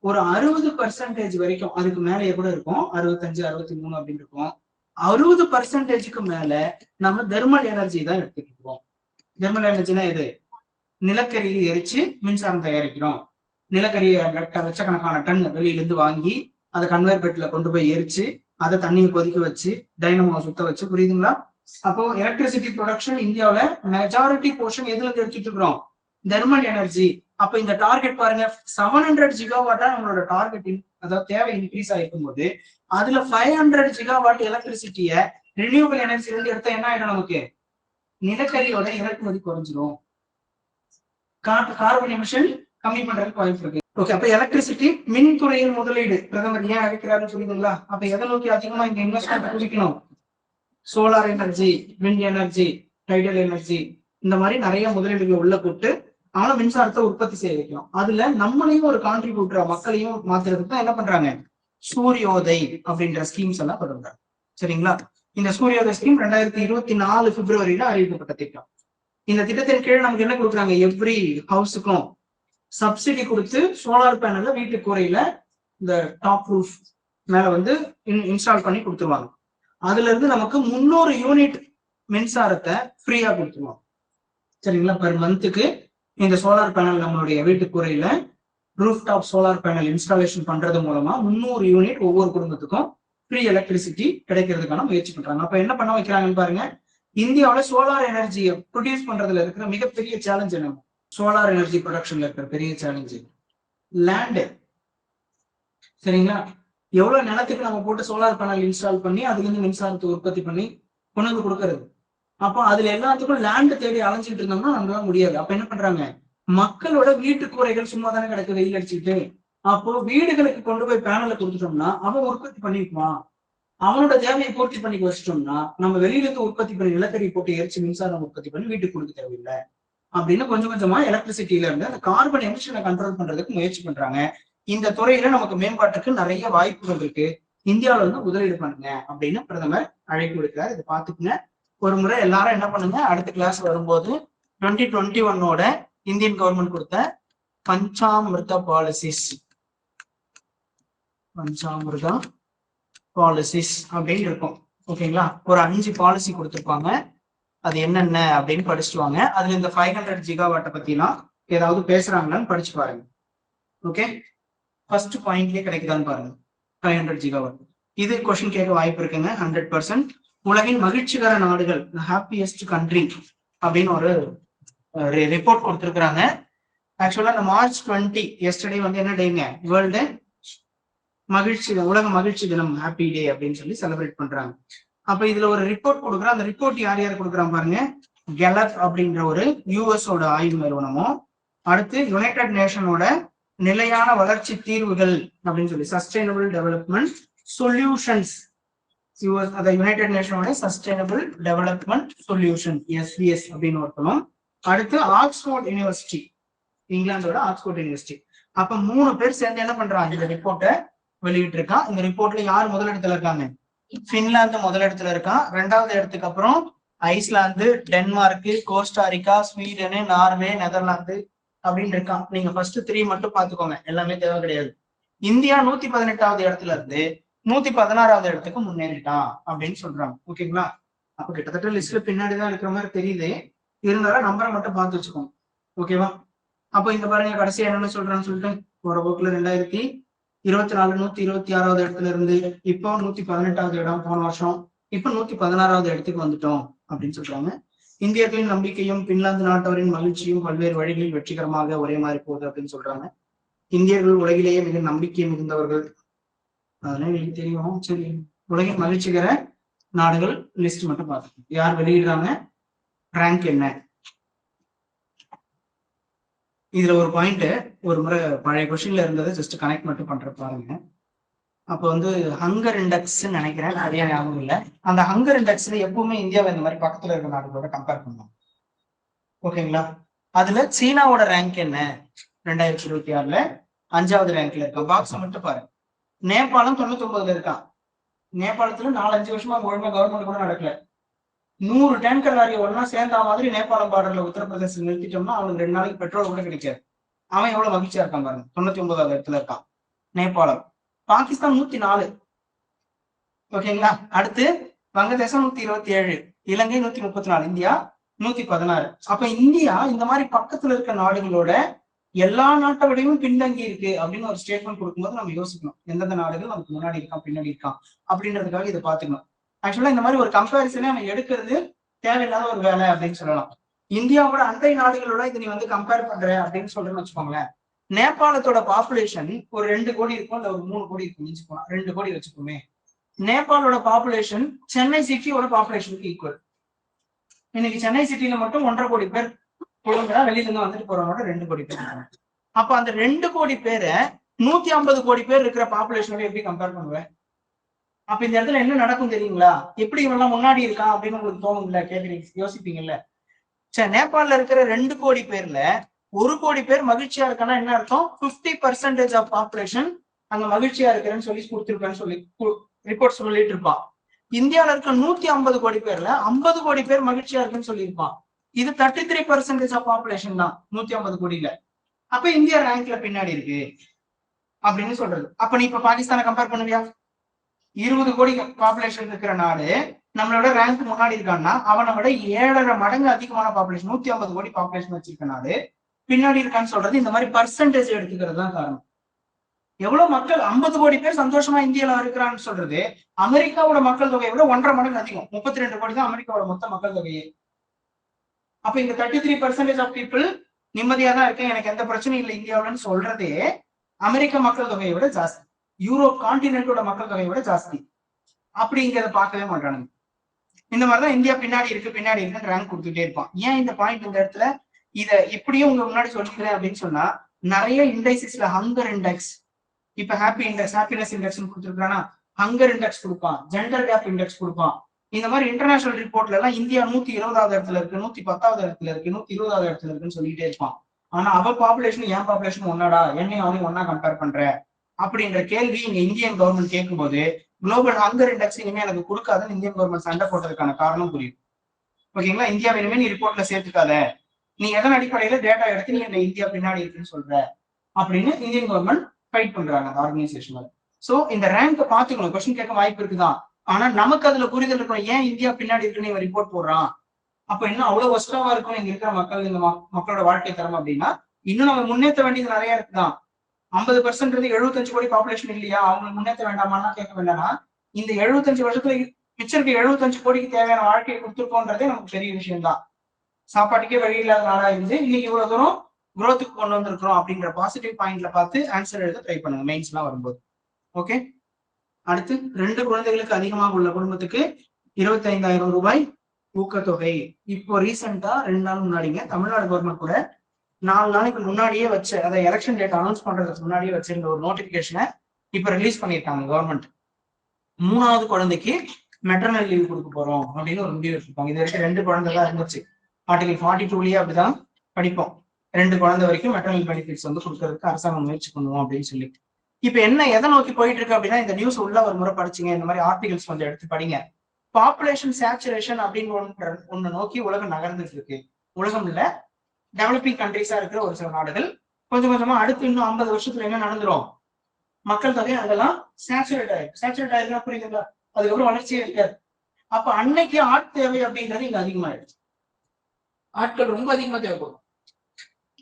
ஒரு 60% வரைக்கும், அதுக்கு மேலேயே கூட இருக்கும், 65, 63 அப்படின்னு இருக்கும். 60%க்கு மேல நம்ம தெர்மல் எனர்ஜி தான் எடுத்துட்டு இருக்கோம். தெர்மல் எனர்ஜினா எது? நிலக்கரியை எரிச்சு மின்சாரம் தயாரிக்கிறோம். நிலக்கரியை லட்சக்கணக்கான டன் வெளியிலிருந்து வாங்கி அதை கன்வேர் பெட்ல கொண்டு போய் எரிச்சு அதை தண்ணியை கொதிக்க வச்சு டைனமோ சுத்த வச்சு, புரியுதுங்களா? அப்போ எலக்ட்ரிசிட்டி ப்ரொடக்ஷன் இந்தியாவில மெஜாரிட்டி போர்ஷன் எதுல இருந்து எடுத்துட்டு இருக்கிறோம்? Thermal energy. அப்ப இந்த டார்கெட் பாருங்க, 700 ஜிகாவாட்டா நம்மளோட டார்கெட், அதாவது தேவை இன்க்ரீஸ் ஆயிருக்கும் போது அதுல 500 ஜிகாவாட் எலக்ட்ரிசிட்டிய ரினியூவபிள் எனர்ஜில இருந்து எடுத்தா என்ன ஆயிடும்? நமக்கு நிலக்கரியோட இறக்குமதி குறைஞ்சிரும், கார்பன் எமிஷன் கம்மி பண்றதுக்கு வாய்ப்பு இருக்கு. ஓகே, அப்ப எலக்ட்ரிசிட்டி மின்துறையின் முதலீடு பிரதமர் ஏன் அழைக்கிறாருன்னு சொல்லிடுங்களா? அப்ப எதை நோக்கி அதிகமா இங்க இன்வெஸ்ட்மெண்ட் குடிக்கணும்? Solar energy, wind energy, tidal energy, இந்த மாதிரி நிறைய முதலீடுகளை உள்ள போட்டு ஆனா மின்சாரத்தை உற்பத்தி செய்ய வைக்கணும். அதுல நம்மளையும் ஒரு கான்ட்ரிபியூட்டரா மக்களையும் மாத்துறதுக்கு தான் என்ன பண்றாங்க? சூரியோதய் அப்படின்ற ஸ்கீம்ஸ் எல்லாம் தொடர்றாங்க. சரிங்களா? இந்த சூரியோதய் ஸ்கீம் 2024 பிப்ரவரியில அறிவிக்கப்பட்ட திட்டம். இந்த திட்டத்தின் கீழ் நமக்கு என்ன கொடுக்குறாங்க? எவ்ரி ஹவுஸுக்கும் சப்சிடி கொடுத்து சோலார் பேனல்ல வீட்டு கூரையில இந்த டாப் ரூஃப் மேல வந்து இன்ஸ்டால் பண்ணி கொடுத்துருவாங்க. அதுல இருந்து நமக்கு 300 யூனிட் மின்சாரத்தை ஃப்ரீயா கொடுத்துருவாங்க. சரிங்களா? பர் மந்த்துக்கு இந்த சோலார் பேனல் நம்மளுடைய வீட்டு கூரையில roof top solar panel installation பண்றது மூலமா 300 யூனிட் ஒவ்வொரு குடும்பத்துக்கும் ஃப்ரீ எலக்ட்ரிசிட்டி கிடைக்கிறதுக்கான முயற்சி பண்றாங்க. அப்ப என்ன பண்ண வைக்கிறாங்கன்னு பாருங்க. இந்தியாவில சோலார் எனர்ஜியை ப்ரொடியூஸ் பண்றதுல இருக்கிற மிகப்பெரிய சேலஞ்ச் என்ன? சோலார் எனர்ஜி ப்ரொடக்ஷன்ல இருக்கிற பெரிய சேலஞ்சு லேண்டு. சரிங்களா? எவ்வளவு நிலத்துக்கு நம்ம போட்டு சோலார் பேனல் இன்ஸ்டால் பண்ணி அதுல இருந்து மின்சாரத்தை உற்பத்தி பண்ணி கொண்டு வந்து கொடுக்கறது. அப்போ அதுல எல்லாத்துக்கும் லேண்ட் தேடி அலைஞ்சிட்டு இருந்தோம்னா நம்மளால முடியாது. அப்ப என்ன பண்றாங்க? மக்களோட வீட்டு கூரைகள் சும்மா தானே கிடக்கு வெயில் அடிச்சுட்டு, அப்போ வீடுகளுக்கு கொண்டு போய் பேனலை கொடுத்துட்டோம்னா அவன் உற்பத்தி பண்ணிக்குவான். அவனோட தேவையை பூர்த்தி பண்ணி வச்சிட்டோம்னா நம்ம வெளியில இருந்து உற்பத்தி பண்ணி நிலக்கரி போட்டு எரிச்சு மின்சாரம் உற்பத்தி பண்ணி வீட்டுக்கு கொடுக்க தேவையில்லை அப்படின்னு கொஞ்சம் கொஞ்சமா எலக்ட்ரிசிட்டியில இருந்து அந்த கார்பன் எமிஷனை கண்ட்ரோல் பண்றதுக்கு முயற்சி பண்றாங்க. இந்த துறையில நமக்கு மேம்பாட்டுக்கு நிறைய வாய்ப்புகள் இருக்கு, இந்தியாவில வந்து முதலீடு பண்ணுங்க அப்படின்னு பிரதமர் அழைப்பு விடுக்கிறார். இதை பாத்துக்குங்க. ஒரு முறை எல்லாரும் என்ன பண்ணுங்க, அடுத்த கிளாஸ் வரும்போது 2021 இந்தியன் கவர்மெண்ட் கொடுத்த பஞ்சாமிர்தா பாலிசிஸ் அப்படின்னு இருக்கும். ஓகேங்களா? ஒரு 5 பாலிசி கொடுத்துருப்பாங்க. அது என்னென்ன அப்படின்னு படிச்சுட்டு வாங்க. அதுல இந்த 500 ஜிகாவாட்டை பத்திலாம் ஏதாவது பேசுறாங்களான்னு படிச்சு பாருங்க. ஓகே, ஃபர்ஸ்ட் பாயிண்ட்லயே கிடைக்குதான்னு பாருங்க. 500 ஜிகாவாட் இது கொஸ்டின் கேட்க வாய்ப்பு இருக்குங்க. 100%. உலகின் மகிழ்ச்சிகர நாடுகள், ஹாப்பியஸ்ட் கண்ட்ரி அப்படின்னு ஒரு ரிப்போர்ட் கொடுத்துருக்காங்க. ஆக்சுவலா இந்த March 20 எஸ்டர்டே வந்து என்ன டேங்க? வேர்ல்டு மகிழ்ச்சி, உலக மகிழ்ச்சி தினம், ஹாப்பி டே அப்படின்னு சொல்லி செலிப்ரேட் பண்றாங்க. அப்ப இதுல ஒரு ரிப்போர்ட் கொடுக்குறோம். அந்த ரிப்போர்ட் யார் யார் கொடுக்குறாங்க பாருங்க. கெலப் அப்படின்ற ஒரு யூஎஸோட ஆய்வு நிறுவனமும், அடுத்து யுனைடெட் நேஷனோட நிலையான வளர்ச்சி தீர்வுகள் அப்படின்னு சொல்லி சஸ்டைனபிள் டெவலப்மெண்ட் சொல்யூஷன்ஸ், அதை யுனைடெட் நேஷனோட சஸ்டைனபிள் டெவலப்மெண்ட் சொல்யூஷன் SVS அப்படின்னு ஒருத்தனும், அடுத்து ஆக்ஸ்போர்ட் யூனிவர்சிட்டி, இங்கிலாந்தோட ஆக்ஸ்போர்ட் யூனிவர்சிட்டி. அப்ப 3 பேர் சேர்ந்து என்ன பண்றாங்க? இந்த ரிப்போர்ட்டை வெளியிட்டு இருக்கான். இந்த ரிப்போர்ட்ல யார் முதலிடத்துல இருக்காங்க? பின்லாந்து முதலிடத்துல இருக்கான். 2வது இடத்துக்கு அப்புறம் Iceland, Denmark, Costa Rica, Sweden, Norway, Netherlands அப்படின்னு இருக்கான். நீங்க ஃபர்ஸ்ட் 3 மட்டும் பாத்துக்கோங்க, எல்லாமே தேவை கிடையாது. இந்தியா 118வது இடத்துல இருந்து 116வது இடத்துக்கு முன்னேறிட்டான் அப்படின்னு சொல்றாங்க. ஓகேங்களா? அப்ப கிட்டத்தட்ட லிஸ்ட்ல பின்னாடிதான் இருக்கிற மாதிரி தெரியுது. இருந்தாலும் நம்பரை மட்டும் பார்த்து வச்சுக்கோங்க. ஓகேவா? அப்போ இந்த பாருங்க, கடைசியா என்னன்னு சொல்றான்னு சொல்லிட்டு ஒரு போக்குல 2024 126வது இடத்துல இருந்து இப்போ 118வது இடம் போன வருஷம், இப்ப 116வது இடத்துக்கு வந்துட்டோம் அப்படின்னு சொல்றாங்க. இந்தியர்களின் நம்பிக்கையும் பின்லாந்து நாட்டவரின் மகிழ்ச்சியும் பல்வேறு வழிகளில் வெற்றிகரமாக ஒரே மாதிரி போகுது அப்படின்னு சொல்றாங்க. இந்தியர்கள் உலகிலேயே மிக நம்பிக்கை மிகுந்தவர்கள், அதெல்லாம் எனக்கு தெரியும். சரி, உலகின் மகிழ்ச்சிகர நாடுகள் லிஸ்ட் மட்டும் பார்த்துக்கோங்க. யார் வெளியிடுறாங்க, ரேங்க் என்ன. இதுல ஒரு பாயிண்ட், ஒரு முறை பழைய கொஸ்டின்ல இருந்ததை ஜஸ்ட் கனெக்ட் மட்டும் பண்ற பாருங்க. அப்போ வந்து ஹங்கர் இண்டெக்ஸ் நினைக்கிறேன், நிறைய ஞாபகம் இல்லை. அந்த ஹங்கர் இண்டெக்ஸ்ல எப்பவுமே இந்தியாவை இந்த மாதிரி பக்கத்துல இருக்க நாடுகளோட கம்பேர் பண்ணுவோம். ஓகேங்களா? அதுல சீனாவோட ரேங்க் என்ன? 2026ல 5வது ரேங்க்ல இருக்கா. பாக்ஸ் மட்டும் பாருங்க. நேபாளம் 99ல இருக்கான். நேபாளத்துல 4-5 வருஷமா ஒழுங்கா கவர்மெண்ட் கூட நடக்கல. 100 டேங்கர் லாரி ஒன்னா சேர்ந்த மாதிரி நேபாளம் பார்டர்ல உத்தரப்பிரதேசம் நிறுத்திட்டோம்னா அவனுக்கு 2 நாளைக்கு பெட்ரோல் கூட கிடைக்காது. அவன் எவ்வளவு மகிழ்ச்சியா இருக்கான் பாருங்க. 99வது இடத்துல இருக்கான் நேபாளம். பாகிஸ்தான் 104. ஓகேங்களா? அடுத்து வங்கதேசம் 127, இலங்கை 134, இந்தியா 116. அப்ப இந்தியா இந்த மாதிரி பக்கத்துல இருக்க நாடுகளோட எல்லா நாட்டை விடையும் பின்தங்கி இருக்கு அப்படின்னு ஒரு ஸ்டேட்மெண்ட் கொடுக்கும்போது நம்ம யோசிக்கணும், எந்தெந்த நாடுகள் நமக்கு முன்னாடி இருக்கான் பின்னாடி இருக்கான் அப்படின்றதுக்காக இதை பாத்துக்கணும். ஆக்சுவலா இந்த மாதிரி ஒரு கம்பேரிசனே நம்ம எடுக்கிறது தேவையில்லாத ஒரு வேலை அப்படின்னு சொல்லலாம். இந்தியாவோட அண்டை நாடுகளோட இதை நீ வந்து கம்பேர் பண்ற அப்படின்னு சொல்றேன்னு வச்சுக்கோங்களேன். நேபாளத்தோட பாப்புலேஷன் ஒரு 2 கோடி இருக்கும், இல்ல ஒரு 3 கோடி இருக்கும். மிஞ்சி போனா 2 கோடி வச்சுக்கோமே. நேபாளோட பாப்புலேஷன் சென்னை சிட்டியோட பாப்புலேஷனுக்கு ஈக்குவல். இன்னைக்கு சென்னை சிட்டில மட்டும் 1.5 கோடி பேர் பொழுங்கா வெளியில இருந்து வந்துட்டு போறவங்களோட 2 கோடி பேர். அப்ப அந்த 2 கோடி பேரை 150 கோடி பேர் இருக்கிற பாப்புலேஷனோட எப்படி கம்பேர் பண்ணுவேன்? அப்ப இந்த இடத்துல என்ன நடக்கும் தெரியுங்களா? எப்படி இவெல்லாம் முன்னாடி இருக்கான் அப்படின்னு உங்களுக்கு தோணுங்களா? கேக்குறீங்க, யோசிப்பீங்கல்ல. சரி, நேபாளில இருக்கிற 2 கோடி பேர்ல 1 கோடி பேர் மகிழ்ச்சியா இருக்கான்னா என்ன அர்த்தம்? 50% ஆஃப் பாப்புலேஷன் அங்க மகிழ்ச்சியா இருக்கிறேன்னு சொல்லி கொடுத்துருக்கேன்னு சொல்லி ரிப்போர்ட் சொல்லிட்டு இருப்பான். இந்தியாவில இருக்க 150 கோடி பேர்ல 50 கோடி பேர் மகிழ்ச்சியா இருக்குன்னு சொல்லியிருப்பான். இது 33% ஆஃப் பாப்புலேஷன் தான் 150 கோடியில. அப்ப இந்தியா ரேங்க்ல பின்னாடி இருக்கு அப்படின்னு சொல்றது. அப்ப நீ இப்ப பாகிஸ்தானை கம்பேர் பண்ணுவியா? 20 கோடி பாப்புலேஷன் இருக்கிற நாடு நம்மளோட ரேங்க் முன்னாடி இருக்கான்னா அவனை விட 7.5 மடங்கு அதிகமான பாப்புலேஷன், 150 கோடி பாப்புலேஷன் வச்சிருக்க நாடு பின்னாடி இருக்கான்னு சொல்றது இந்த மாதிரி பர்சன்டேஜ் எடுத்துக்கிறது தான் காரணம். எவ்வளவு மக்கள் 50 கோடி பேர் சந்தோஷமா இந்தியால இருக்கிறான்னு சொல்றது அமெரிக்காவோட மக்கள் தொகையை விட 1.5 மடங்கு அதிகம். 32 கோடி தான் அமெரிக்காவோட மொத்த மக்கள் தொகையே. அப்ப இங்க 33% ஆஃப் பீப்புள் நிம்மதியா தான் இருக்கேன், எனக்கு எந்த பிரச்சனையும் இல்லை இந்தியாவிலன்னு சொல்றதே அமெரிக்க மக்கள் தொகையை விட ஜாஸ்தி, யூரோப் கான்டினென்டோட மக்கள் தொகையை விட ஜாஸ்தி. அப்படிங்கிறத பார்க்கவே மாட்டானுங்க. இந்த மாதிரிதான் இந்தியா பின்னாடி இருக்கு ரேங்க் கொடுத்துட்டே இருப்பான். ஏன் இந்த பாயிண்ட் இந்த இடத்துல இதை இப்படியும் உங்க முன்னாடி சொல்லிக்கிறேன் அப்படின்னு சொன்னா, நிறைய இண்டைசிஸ்ல ஹங்கர் இண்டெக்ஸ், இப்ப ஹாப்பி இண்டெக்ஸ், ஹாப்பினஸ் இண்டெக்ஸ் கொடுத்துருக்கானா, ஹங்கர் இண்டெக்ஸ் கொடுப்பான், ஜெண்டர் கேப் இண்டெக்ஸ் கொடுப்பான். இந்த மாதிரி இன்டர்நேஷனல் ரிப்போர்ட்ல எல்லாம் இந்தியா 120வது இடத்துல இருக்கு, 110வது இடத்துல இருக்கு, 120வது இடத்துல இருக்குன்னு சொல்லிட்டே இருப்பான். ஆனா அவ பாப்புலேஷன் என் பாப்புலேஷன் ஒன்னாடா, என்னையும் அவனையும் ஒன்னா கம்பேர் பண்ற அப்படின்ற கேள்வி இங்க இந்தியன் கவர்மெண்ட் கேட்கும்போது குளோபல் ஹங்கர் இண்டெக்ஸ் இனிமே எனக்கு கொடுக்காதுன்னு இந்தியன் கவர்மெண்ட் சண்டை போட்டதுக்கான காரணம் புரியும். ஓகேங்களா? இந்தியா இனிமே நீ ரிப்போர்ட்ல சேர்த்துக்காத, நீ எதன் அடிப்படையில டேட்டா எடுத்து நீ இந்த இந்தியா பின்னாடி இருக்குன்னு சொல்ற அப்படின்னு இந்தியன் கவர்மெண்ட் ஃபைட் பண்றாங்க அந்த ஆர்கனைசேஷன்ல. சோ இந்த ரேங்க் பாத்துக்கணும், கொஸ்டின் கேட்க வாய்ப்பு இருக்குதான். ஆனா நமக்கு அதுல புரிதல் இருக்கும், ஏன் இந்தியா பின்னாடி இருக்குன்னு இவன் ரிப்போர்ட் போடுறான், அப்ப இன்னும் அவ்வளவு கஷ்டமா இருக்கும் இங்க இருக்கிற மக்கள், இந்த மக்களோட வாழ்க்கை தரம் அப்படின்னா இன்னும் நம்ம முன்னேற்ற வேண்டியது நிறைய இருக்குதான். 50% 75 கோடி பாப்புலேஷன் இல்லையா, அவங்க முன்னேற்ற வேண்டாமான்னா கேட்க வேண்டாம்னா, இந்த 75 வருஷத்துல மிச்சம் இருக்க 75 கோடிக்கு தேவையான வாழ்க்கையை கொடுத்துருக்கோன்றதே நமக்கு பெரிய விஷயம் தான். சாப்பாட்டுக்கே வழி இல்லாத நாளா இருந்து இன்னைக்கு இவ்வளவு தூரம் குரோத்துக்கு கொண்டு வந்திருக்கிறோம் அப்படின்ற பாசிட்டிவ் பாயிண்ட்ல பார்த்து ஆன்சர் எழுத ட்ரை பண்ணுங்க மெயின்ஸ் எல்லாம் வரும்போது. ஓகே, அடுத்து 2 குழந்தைகளுக்கு அதிகமாக உள்ள குடும்பத்துக்கு 25,000 ரூபாய் ஊக்கத்தொகை. இப்போ ரீசெண்டா 2 நாள் முன்னாடிங்க தமிழ்நாடு கவர்மெண்ட் கூட 4 நாளைக்கு முன்னாடியே வச்ச, அதை எலெக்ஷன் டேட் அனௌன்ஸ் பண்றதுக்கு முன்னாடியே வச்சிருந்த ஒரு நோட்டிபிகேஷனை இப்ப ரிலீஸ் பண்ணிருக்காங்க கவர்மெண்ட். 3வது குழந்தைக்கு மெட்டர்னல் லீவ் கொடுக்க போறோம் அப்படின்னு ஒரு முடிவு எடுத்திருக்காங்க. இது வரைக்கும் 2 குழந்தை தான் இருந்துச்சு. ஆர்டிகல் 42லயே அப்படிதான் படிப்போம், 2 குழந்தை வரைக்கும் மெட்டர்னல் பெனிஃபிட்ஸ் வந்து கொடுக்கறதுக்கு அரசாங்கம் முயற்சி பண்ணுவோம் அப்படின்னு சொல்லி. இப்ப என்ன எதை நோக்கி போயிட்டு இருக்கு அப்படின்னா, இந்த நியூஸ் உள்ள ஒரு முறை படிச்சுங்க, இந்த மாதிரி ஆர்டிகல்ஸ் கொஞ்சம் எடுத்து படிங்க. பாப்புலேஷன் சேச்சுரேஷன் அப்படின்னு ஒண்ணு நோக்கி உலகம் நகர்ந்துட்டு இருக்கு. உலகம் இல்ல, டெவலப்பிங் கண்ட்ரிஸா இருக்கிற ஒரு சில நாடுகள் கொஞ்சம் கொஞ்சமா அடுத்து இன்னும் 50 வருஷத்துல என்ன நடந்துரும், மக்கள் தொகை அதெல்லாம் சேச்சுரேட் ஆயிருக்குன்னா புரியுதுங்களா, அதுக்கப்புறம் வளர்ச்சியே இருக்காது. அப்ப அன்னைக்கு ஆட் தேவை அப்படின்றது இங்க அதிகமாயிடுச்சு, ஆட்கள் ரொம்ப அதிகமா தேவைப்படும்.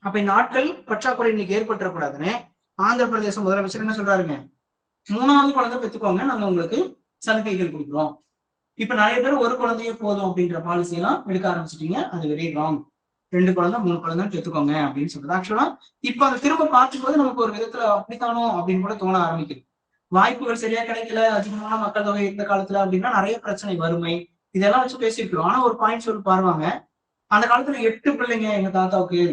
அப்ப இந்த ஆட்கள் பற்றாக்குறை இன்னைக்கு ஏற்பட்டுறக்கூடாதுன்னு ஆந்திர பிரதேச முதலமைச்சர் என்ன சொல்றாருங்க, 3வது குழந்தை பெற்றுக்கோங்க, நாங்க உங்களுக்கு சலுகைகள் கொடுக்குறோம். இப்ப நிறைய பேர் ஒரு குழந்தையே போதும் அப்படின்ற பாலிசி எல்லாம் எடுக்க ஆரம்பிச்சிட்டீங்க, அது வெரி ராங். 2 குழந்தை 3 குழந்தை பெற்றுக்கோங்க அப்படின்னு சொல்றது. ஆக்சுவலா இப்ப அதை திரும்ப பார்க்கும்போது நமக்கு ஒரு விதத்துல அப்படித்தானோ அப்படின்னு கூட தோண ஆரம்பிக்குது. வாய்ப்புகள் சரியா கிடைக்கல, அதிகமான மக்கள் தொகை இந்த காலத்துல அப்படின்னா நிறைய பிரச்சனை, வறுமை, இதெல்லாம் வச்சு பேசிருக்கோம். ஆனா ஒரு பாயிண்ட் சொல்லி பாருவாங்க, அந்த காலத்துல 8 பிள்ளைங்க எங்க தாத்தாவுக்கு,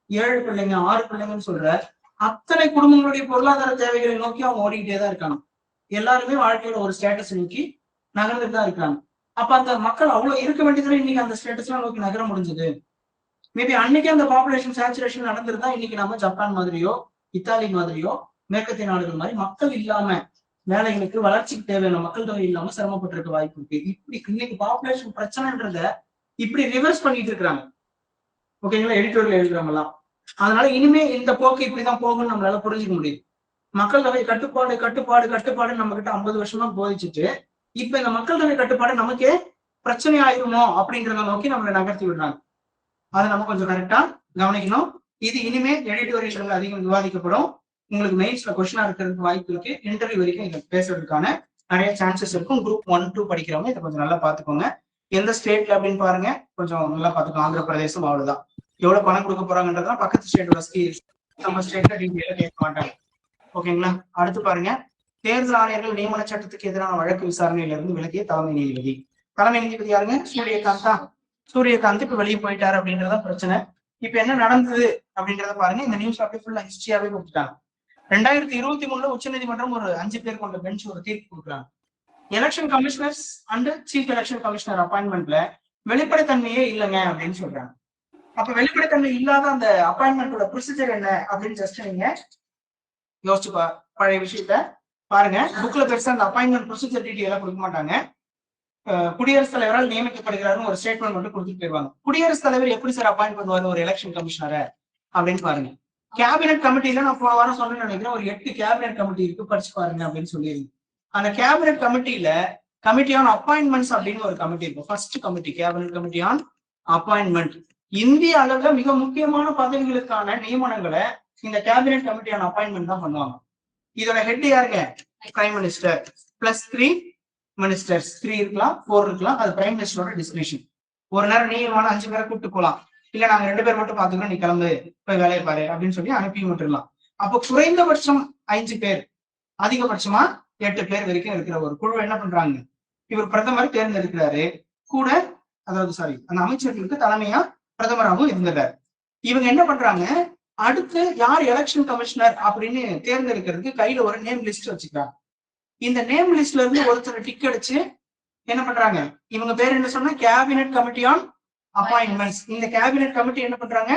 7 பிள்ளைங்க 6 பிள்ளைங்கன்னு சொல்ற அத்தனை குடும்பங்களுடைய பொருளாதார தேவைகளை நோக்கி அவங்க ஓடிக்கிட்டே தான் இருக்காங்க. எல்லாருமே வாழ்க்கையோட ஒரு ஸ்டேட்டஸ் நோக்கி நகர்ந்துட்டு தான் இருக்காங்க. அப்ப அந்த மக்கள் அவ்வளவு இருக்க வேண்டியதுல இன்னைக்கு அந்த ஸ்டேட்டஸ் எல்லாம் நோக்கி நகர முடிஞ்சது. மேபி அன்னைக்கு அந்த பாப்புலேஷன் சேச்சுரேஷன் நடந்திருந்தா இன்னைக்கு நம்ம ஜப்பான் மாதிரியோ இத்தாலி மாதிரியோ மேற்கத்திய நாடுகள் மாதிரி மக்கள் இல்லாம, வேலைகளுக்கு வளர்ச்சிக்கு தேவையான மக்கள் தொகை இல்லாம சிரமப்பட்டிருக்க வாய்ப்பு இருக்கு. இப்படி இன்னைக்கு பாப்புலேஷன் பிரச்சனைன்றத இப்படி ரிவர்ஸ் பண்ணிட்டு இருக்கிறாங்க. ஓகேங்களா, எடிட்டோரியல் எழுதுறவங்கலாம். அதனால இனிமே இந்த போக்கு இப்படிதான் போகும்னு நம்மளால புரிஞ்சுக்க முடியுது. மக்கள் தொகை கட்டுப்பாடு கட்டுப்பாடு கட்டுப்பாடு நம்ம கிட்ட 50 வருஷமா போதிச்சுட்டு இப்ப இந்த மக்கள் தொகை கட்டுப்பாடு நமக்கே பிரச்சனை ஆயிருமோ அப்படின்றத நோக்கி நம்மளை நகர்த்தி விடுறாங்க. அதை நம்ம கொஞ்சம் கரெக்டா கவனிக்கணும். இது இனிமே எடிட்டோரியல் அதிகம் விவாதிக்கப்படும். உங்களுக்கு மெயின்ஸ்ல கொஸ்டினா இருக்கிறதுக்கு வாய்ப்பு இருக்கு. இன்டர்வியூ வரைக்கும் இங்க பேசுறதுக்கான நிறைய சான்சஸ் இருக்கும். குரூப் 1, 2 படிக்கிறவங்க இதை கொஞ்சம் நல்லா பாத்துக்கோங்க. எந்த ஸ்டேட்ல அப்படின்னு பாருங்க, கொஞ்சம் நல்லா பாத்துக்கோங்க. ஆந்திர பிரதேசம் அவ்வளவுதான். எவ்வளவு பணம் கொடுக்க போறாங்கன்றதுலாம் பக்கத்து ஸ்டேட்டோட ஸ்கீம், நம்ம ஸ்டேட்ல டீட்டெயில கேட்க மாட்டாங்க. ஓகேங்களா, அடுத்து பாருங்க, தேர்தல் ஆணையர்கள் நியமன சட்டத்துக்கு எதிரான வழக்கு விசாரணையில இருந்து விலகிய தலைமை நீதிபதி. தலைமை நீதிபதி யாருங்க, சூரியகாந்தா. சூரியகாந்த் இப்ப வெளியே போயிட்டாரு அப்படின்றத பிரச்சனை. இப்ப என்ன நடந்தது அப்படின்றத பாருங்க. இந்த நியூஸ் அப்படியே ஃபுல்லா ஹிஸ்டரியாவே கொடுத்துட்டாங்க. 2023 உச்ச நீதிமன்றம் ஒரு 5 பேர் கொண்ட பெஞ்ச் ஒரு தீர்ப்பு கொடுக்குறாங்க. Election commissioners and chief election commissioner அப்பாயின்மெண்ட்ல வெளிப்படைத்தன்மையே இல்லைங்க அப்படின்னு சொல்றாங்க. அப்ப வெளிப்படைத்தன்மை இல்லாத அந்த அப்பாயின்மெண்டோட ப்ரொசீஜர் என்ன அப்படின்னு ஜஸ்ட் நீங்க யோசிச்சு பழைய விஷயத்த பாருங்க. புக்ல பெருசா அந்த அப்பாயின்மெண்ட் ப்ரொசீஜர் டீட்டெயிலா கொடுக்க மாட்டாங்க. குடியரசுத் தலைவரால் நியமிக்கப்படுகிறாருன்னு ஒரு ஸ்டேட்மெண்ட் மட்டும் கொடுத்துட்டு போயிருவாங்க. குடியரசுத் தலைவர் எப்படி சார் அப்பாயிண்ட் பண்ணுவாரு ஒரு எலெக்ஷன் கமிஷனரை அப்படின்னு பாருங்க. கேபினெட் கமிட்டியில நான் போன வாரம் சொன்னேன்னு நினைக்கிறேன், ஒரு 8 கேபினெட் கமிட்டி இருக்கு, படிச்சு பாருங்க அப்படின்னு சொல்லியிருந்தேன். அந்த கேபினெட் கமிட்டியில கமிட்டி ஆன் அப்பாயின்மெண்ட்ஸ் அப்படின்னு ஒரு கமிட்டி இருக்கும். First committee cabinet committee on appointment. இந்திய அளவுல மிக முக்கியமான பதவிகளுக்கான நியமனங்களை இந்த கேபினெட் கமிட்டி ஆன் அப்பாயின்மெண்ட் தான் பண்ணுவாங்க. இதோட ஹெட் யாருங்க, பிரைம் மினிஸ்டர் பிளஸ் 3 மினிஸ்டர்ஸ். 3 இருக்கலாம் 4 இருக்கலாம், அது பிரைம் மினிஸ்டரோட டிஸ்கிரிப்ஷன். ஒரு நேரம் நீ 5 பேரை கூப்பிட்டு போலாம், இல்ல நாங்க 2 பேர் மட்டும் பாத்துக்கிறோம், நீ கிளம்பு போய் வேலையை பாரு அப்படின்னு சொல்லி அனுப்பி விட்டுருலாம். அப்போ குறைந்தபட்சம் 5 பேர், அதிகபட்சமா 8 பேர் வரைக்கும் இருக்கிற ஒரு குழு என்ன பண்றாங்க, இவர் பிரதமர் தேர்ந்தெடுக்கிறாரு, கூட அதாவது அந்த அமைச்சர்களுக்கு தலைமையா பிரதமராகவும் இருந்துட்டார். இவங்க என்ன பண்றாங்க, அடுத்து யார் எலெக்ஷன் கமிஷனர் அப்படின்னு தேர்ந்தெடுக்கிறதுக்கு கையில ஒரு நேம் லிஸ்ட் வச்சுக்கிறாங்க. இந்த நேம் லிஸ்ட்ல இருந்து ஒருத்தர் டிக் அடிச்சு என்ன பண்றாங்க, இவங்க பேர் என்ன சொன்னா கேபினெட் கமிட்டி ஆன் அப்பாயின்மெண்ட்ஸ். இந்த கேபினெட் கமிட்டி என்ன பண்றாங்க,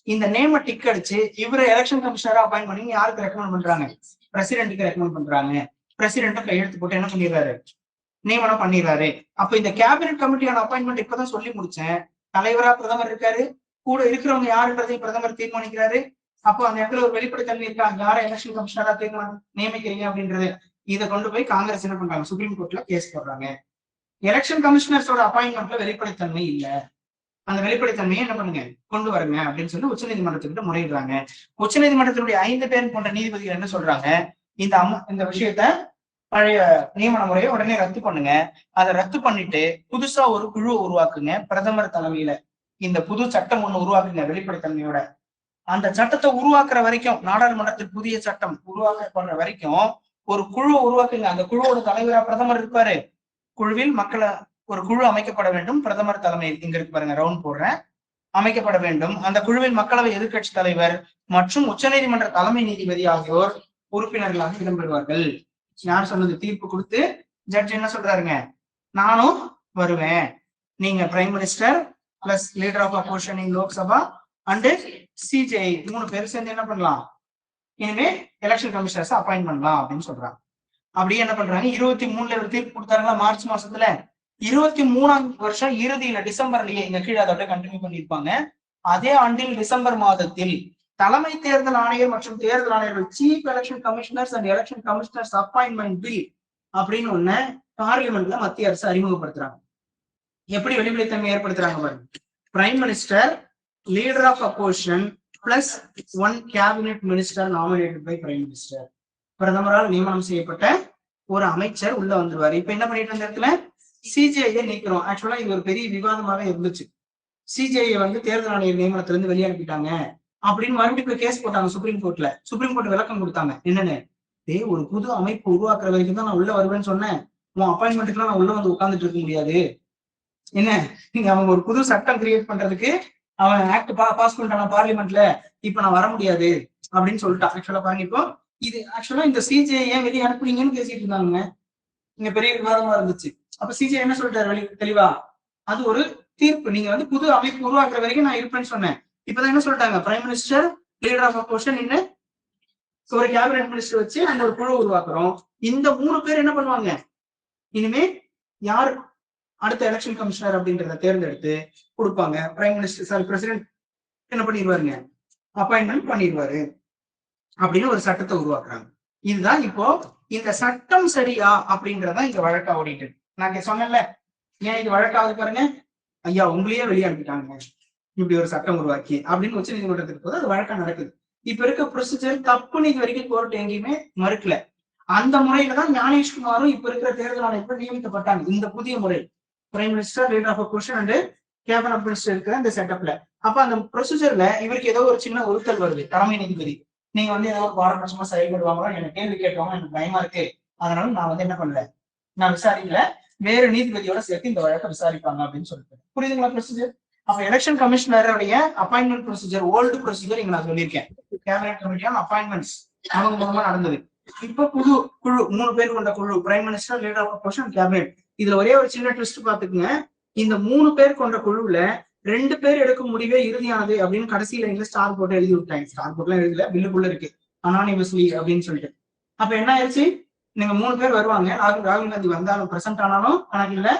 இந்த நேம டிக் அடிச்சு இவரை எலெக்ஷன் கமிஷனரா அப்பாயின்ட் பண்ணி யாருக்கு ரெக்கமெண்ட் பண்றாங்க, பிரசிடென்ட்டுக்கு ரெக்கமெண்ட் பண்றாங்க. பிரசிடென்ட் கையெழுத்து போட்டு என்ன பண்ணிடுறாரு, நியமனம் பண்ணிடுறாரு. அப்ப இந்த கேபினெட் கமிட்டியான அப்பாயின்மெண்ட் இப்பதான் சொல்லி முடிச்சேன். தலைவரா பிரதமர் இருக்காரு, கூட இருக்கிறவங்க யாருன்றதையும் பிரதமர் தீர்மானிக்கிறாரு. அப்போ அந்த இடத்துல ஒரு வெளிப்படைத்தன்மை இருக்கா, யாரை எலெக்ஷன் கமிஷனரா நியமிக்கிறீங்க அப்படின்றது. இதை கொண்டு போய் காங்கிரஸ் என்ன பண்றாங்க, சுப்ரீம் கோர்ட்ல கேஸ் போடுறாங்க. எலெக்ஷன் கமிஷனர்ஸோட அப்பாயின்மெண்ட்ல வெளிப்படைத்தன்மை இல்ல, அந்த வெளிப்படைத்தன்மையை என்ன பண்ணுங்க கொண்டு வருங்க அப்படின்னு சொல்லி உச்சநீதிமன்றத்துக்கிட்ட முறையிடுறாங்க. உச்சநீதிமன்றத்தினுடைய 5 பேர் கொண்ட நீதிபதிகள் என்ன சொல்றாங்க, இந்த விஷயத்த பழைய நியமன முறையை உடனே ரத்து பண்ணுங்க, அதை ரத்து பண்ணிட்டு புதுசா ஒரு குழு உருவாக்குங்க பிரதமர் தலைமையில, இந்த புது சட்டம் ஒண்ணு உருவாக்குங்க வெளிப்படைத்தன்மையோட. அந்த சட்டத்தை உருவாக்குற வரைக்கும், நாடாளுமன்றத்தில் புதிய சட்டம் உருவாக்கப்படுற வரைக்கும் ஒரு குழு உருவாக்குங்க. அந்த குழுவோட தலைவரா பிரதமர் இருப்பாரு. குழுவில் மக்களை ஒரு குழு அமைக்கப்பட வேண்டும், பிரதமர் தலைமையில், இங்க இருக்கு பாருங்க ரவுண்ட் போடுறேன், அமைக்கப்பட வேண்டும். அந்த குழுவில் மக்களவை எதிர்கட்சி தலைவர் மற்றும் உச்சநீதிமன்ற தலைமை நீதிபதி ஆகியோர் உறுப்பினர்களாக இடம்பெறுவார்கள். யார் சொன்னது? தீர்ப்பு கொடுத்து ஜட்ஜ் என்ன சொல்றாருங்க, நானும் வருவேன், நீங்க prime minister plus leader of opposition in Lok Sabha and CJI 3 பேரும் சேர்ந்து என்ன பண்ணலாம், இனிமே எலெக்ஷன் கமிஷனர்ஸ் அப்பாயிண்ட் பண்ணலாம் அப்படின்னு சொல்றாங்க. அப்படியே என்ன பண்றாங்க, 23ல ஒரு தீர்ப்பு கொடுத்தாங்களா மார்ச் மாசத்துல, 23ஆம் வருஷம் இறுதியில டிசம்பர்லயே இங்க கீழே அதோட கண்டினியூ பண்ணிருப்பாங்க. அதே ஆண்டில் டிசம்பர் மாதத்தில் தலைமை தேர்தல் ஆணையர் மற்றும் தேர்தல் ஆணையர்கள் chief election commissioners and election commissioners appointment bill அப்படின்னு ஒண்ணு பார்லிமெண்ட்ல மத்திய அரசு அறிமுகப்படுத்துறாங்க. எப்படி வெளிப்படைத்தன்மை ஏற்படுத்துறாங்க பாருங்க, prime minister, leader of opposition plus 1 cabinet minister nominated by prime minister, பிரதமரால் நியமனம் செய்யப்பட்ட ஒரு அமைச்சர் உள்ள வந்துருவாரு. இப்ப என்ன பண்ணிட்டு இருந்த இடத்துல சிஜிஐ நீக்கிறோம். ஆக்சுவலா இது ஒரு பெரிய விவாதமாக இருந்துச்சு. சிஜிஐ வந்து தேர்தல் ஆணையர் நியமனத்துல இருந்து வெளியனுப்பிட்டாங்க அப்படின்னு மறுபடியும் கேஸ் போட்டாங்க சுப்ரீம் கோர்ட்ல. சுப்ரீம் கோர்ட் விளக்கம் கொடுத்தாங்க, என்னன்னு, ஒரு புது அமைப்பு உருவாக்குற வரைக்கும் தான் நான் உள்ள வருவேன்னு சொன்னேன், உன் அப்பாயின்மெண்ட்டுக்குலாம் நான் உள்ள வந்து உட்கார்ந்துட்டு இருக்க முடியாது, என்ன நீங்க அவங்க ஒரு புது சட்டம் கிரியேட் பண்றதுக்கு அவன் ஆக்ட் பாஸ் பண்ணிட்டான பார்லிமெண்ட்ல, இப்ப நான் வர முடியாது அப்படின்னு சொல்லிட்டான். ஆக்சுவலா பாருங்க, இப்போ இது ஆக்சுவலா இந்த சிஜிஐ ஏன் வெளியே அனுப்புனீங்கன்னு பேசிட்டு இருந்தாங்க, இங்க பெரிய விவாதமா இருந்துச்சு. அப்ப சிஜிஐ என்ன சொல்லிட்டாரு தெளிவா, அது ஒரு தீர்ப்பு, நீங்க வந்து புது அமைப்பு உருவாக்குற வரைக்கும் நான் இருப்பேன்னு சொன்னேன். இப்பதான் என்ன சொல்லிட்டாங்க, prime minister, leader of opposition இன்னும் ஒரு கேபினெட் மினிஸ்டர் வச்சு நம்ம ஒரு குழு உருவாக்குறோம். இந்த 3 பேர் என்ன பண்ணுவாங்க, இனிமே யார் அடுத்த எலெக்ஷன் கமிஷனர் அப்படின்றத தேர்ந்தெடுத்து கொடுப்பாங்க. பிரைம் மினிஸ்டர் பிரசிடென்ட் என்ன பண்ணிடுவாருங்க, அப்பாயின்மெண்ட் பண்ணிடுவாரு அப்படின்னு ஒரு சட்டத்தை உருவாக்குறாங்க. இதுதான் இப்போ இந்த சட்டம் சரியா அப்படின்றத இங்க வழக்கா ஓடிட்டு. நான் சொன்னேன்ல, ஏன் இது வழக்காவது பாருங்க, ஐயா உங்களையே வெளியே அனுப்பிட்டாங்க இப்படி ஒரு சட்டம் உருவாக்கி அப்படின்னு உச்ச நீதிமன்றத்துக்கு போது அது வழக்கா நடக்குது. இப்ப இருக்க ப்ரொசீஜர் தப்புன்னு இது வரைக்கும் கோர்ட் எங்கேயுமே மறுக்கல. அந்த முறையில தான் ஞானேஷ்குமாரும் இப்ப இருக்கிற தேர்தல் ஆணையர்கள் நியமிக்கப்பட்டாங்க. இந்த புதிய முறை prime minister, leader of opposition and cabinet minister இருக்கிற இந்த செட்டப்ல. அப்ப அந்த ப்ரொசீஜர்ல இவருக்கு ஏதோ ஒரு சின்ன ஒருத்தல் வருது, தலைமை நீதிபதி, நீங்க வந்து ஏதோ ஒரு பாரபட்சமா செயல்படுவாங்களோ, எனக்கு கேள்வி கேட்டவங்க எனக்கு பயமா இருக்கு, அதனால நான் வந்து என்ன பண்ணல, நான் விசாரிக்கல, வேறு நீதிபதியோட சேர்த்து இந்த வழக்கை விசாரிப்பாங்க அப்படின்னு சொல்லிட்டு. புரியுதுங்களா ப்ரொசீஜர்? அப்ப எலெக்ஷன் கமிஷனருடைய அப்பாயின்மெண்ட் ப்ரொசீஜர் ஓல்டு ப்ரொசீஜர் இங்க நான் சொல்லியிருக்கேன். கேபினட் கமிட்டியான அப்பாயின்மெண்ட்ஸ் அவங்க மூலமா நடந்தது. இப்ப புது குழு 3 பேர் கொண்ட குழு, prime minister, leader of opposition, cabinet. இதுல ஒரே ஒரு சின்ன ட்விஸ்ட் பாத்துக்குங்க, இந்த 3 பேர் கொண்ட குழுவுல 2 பேர் எடுக்கும் முடிவே இறுதியானது அப்படின்னு கடைசியில இங்க ஸ்டார் போட்டு எழுதி விட்டாங்க. ஸ்டார் போட்டுலாம் எழுதல, பில்லுக்குள்ள இருக்கு அனானிமஸ்லி அப்படின்னு சொல்லிட்டு. அப்ப என்ன ஆயிடுச்சு, நீங்க 3 பேர் வருவாங்க, ராகுல் காந்தி வந்தாலும் பிரசன்ட் ஆனாலும் கணக்கு இல்ல,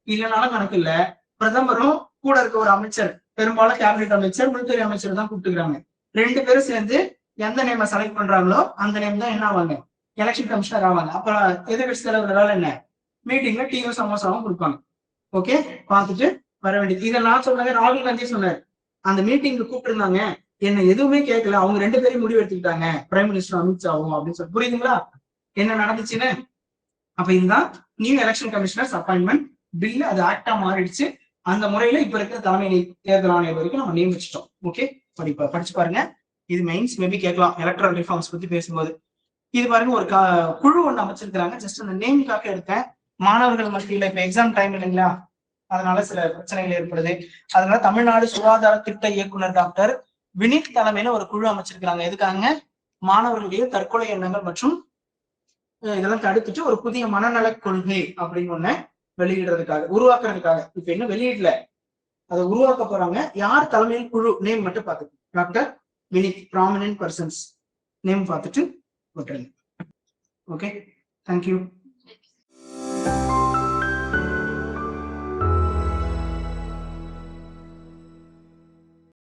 இல்லைனாலும் கணக்கு இல்ல. பிரதமரும் கூட இருக்க ஒரு அமைச்சர், பெரும்பாலும் கேபினெட் அமைச்சர், உள்துறை அமைச்சர் தான் கூப்பிட்டுக்கிறாங்க. 2 பேரும் சேர்ந்து எந்த நேம செலக்ட் பண்றாங்களோ அந்த நேம் தான் என்ன ஆவாங்க, எலெக்ஷன் கமிஷனர் ஆவாங்க. அப்ப எதிர்கட்சி தலைவர்களால என்ன, மீட்டிங்ல டீயும் சமோசாவும் கொடுப்பாங்க. ஓகே, பார்த்துட்டு வர வேண்டியது. இதை நான் சொன்னாங்க, ராகுல் காந்தி சொன்னார், அந்த மீட்டிங்க்கு கூப்பிட்டு இருந்தாங்க, என்ன எதுவுமே கேட்கல, அவங்க 2 பேரையும் முடிவு எடுத்துக்கிட்டாங்க, பிரைம் மினிஸ்டர் அமித்ஷாவும் அப்படின்னு சொல்லி. புரியுதுங்களா என்ன நடந்துச்சுன்னு? அப்ப இதுதான் new election commissioners appointment bill, அது ஆக்டா மாறிடுச்சு. அந்த முறையில இப்ப இருக்கிற தலைமை தேர்தல் ஆணையர் வரைக்கும் நம்ம நியமிச்சிட்டோம். ஓகே, படிச்சு பாருங்க, இது மெயின்ஸ் மேபி கேட்கலாம் எலக்ட்ரல் ரிஃபார்ம்ஸ் பத்தி பேசும்போது. இது பாருங்க, ஒரு குழு ஒண்ணு அமைச்சிருக்கிறாங்க, ஜஸ்ட் அந்த நேமுக்காக எடுத்தேன். மாணவர்கள் மத்தியில இப்ப எக்ஸாம் டைம் இல்லைங்களா, அதனால சில பிரச்சனைகள் ஏற்படுது. அதனால தமிழ்நாடு சுகாதார திட்ட இயக்குனர் டாக்டர் வினித் தலைமையில ஒரு குழு அமைச்சிருக்கிறாங்க. எதுக்காக, மாணவர்களுடைய தற்கொலை எண்ணங்கள் மற்றும் இதெல்லாம் தடுத்துட்டு ஒரு புதிய மனநல கொள்கை அப்படின்னு ஒண்ணு வெளியிடுறதுக்காக, உருவாக்குறதுக்காக. இப்ப என்ன வெளியிடல, அதை உருவாக்க போறாங்க. யார் தலைமையில் குழு நேம் மட்டும் பார்த்துட்டு, doctor Vinit, prominent persons name பார்த்துட்டு விட்டுருங்க. Okay, thank you.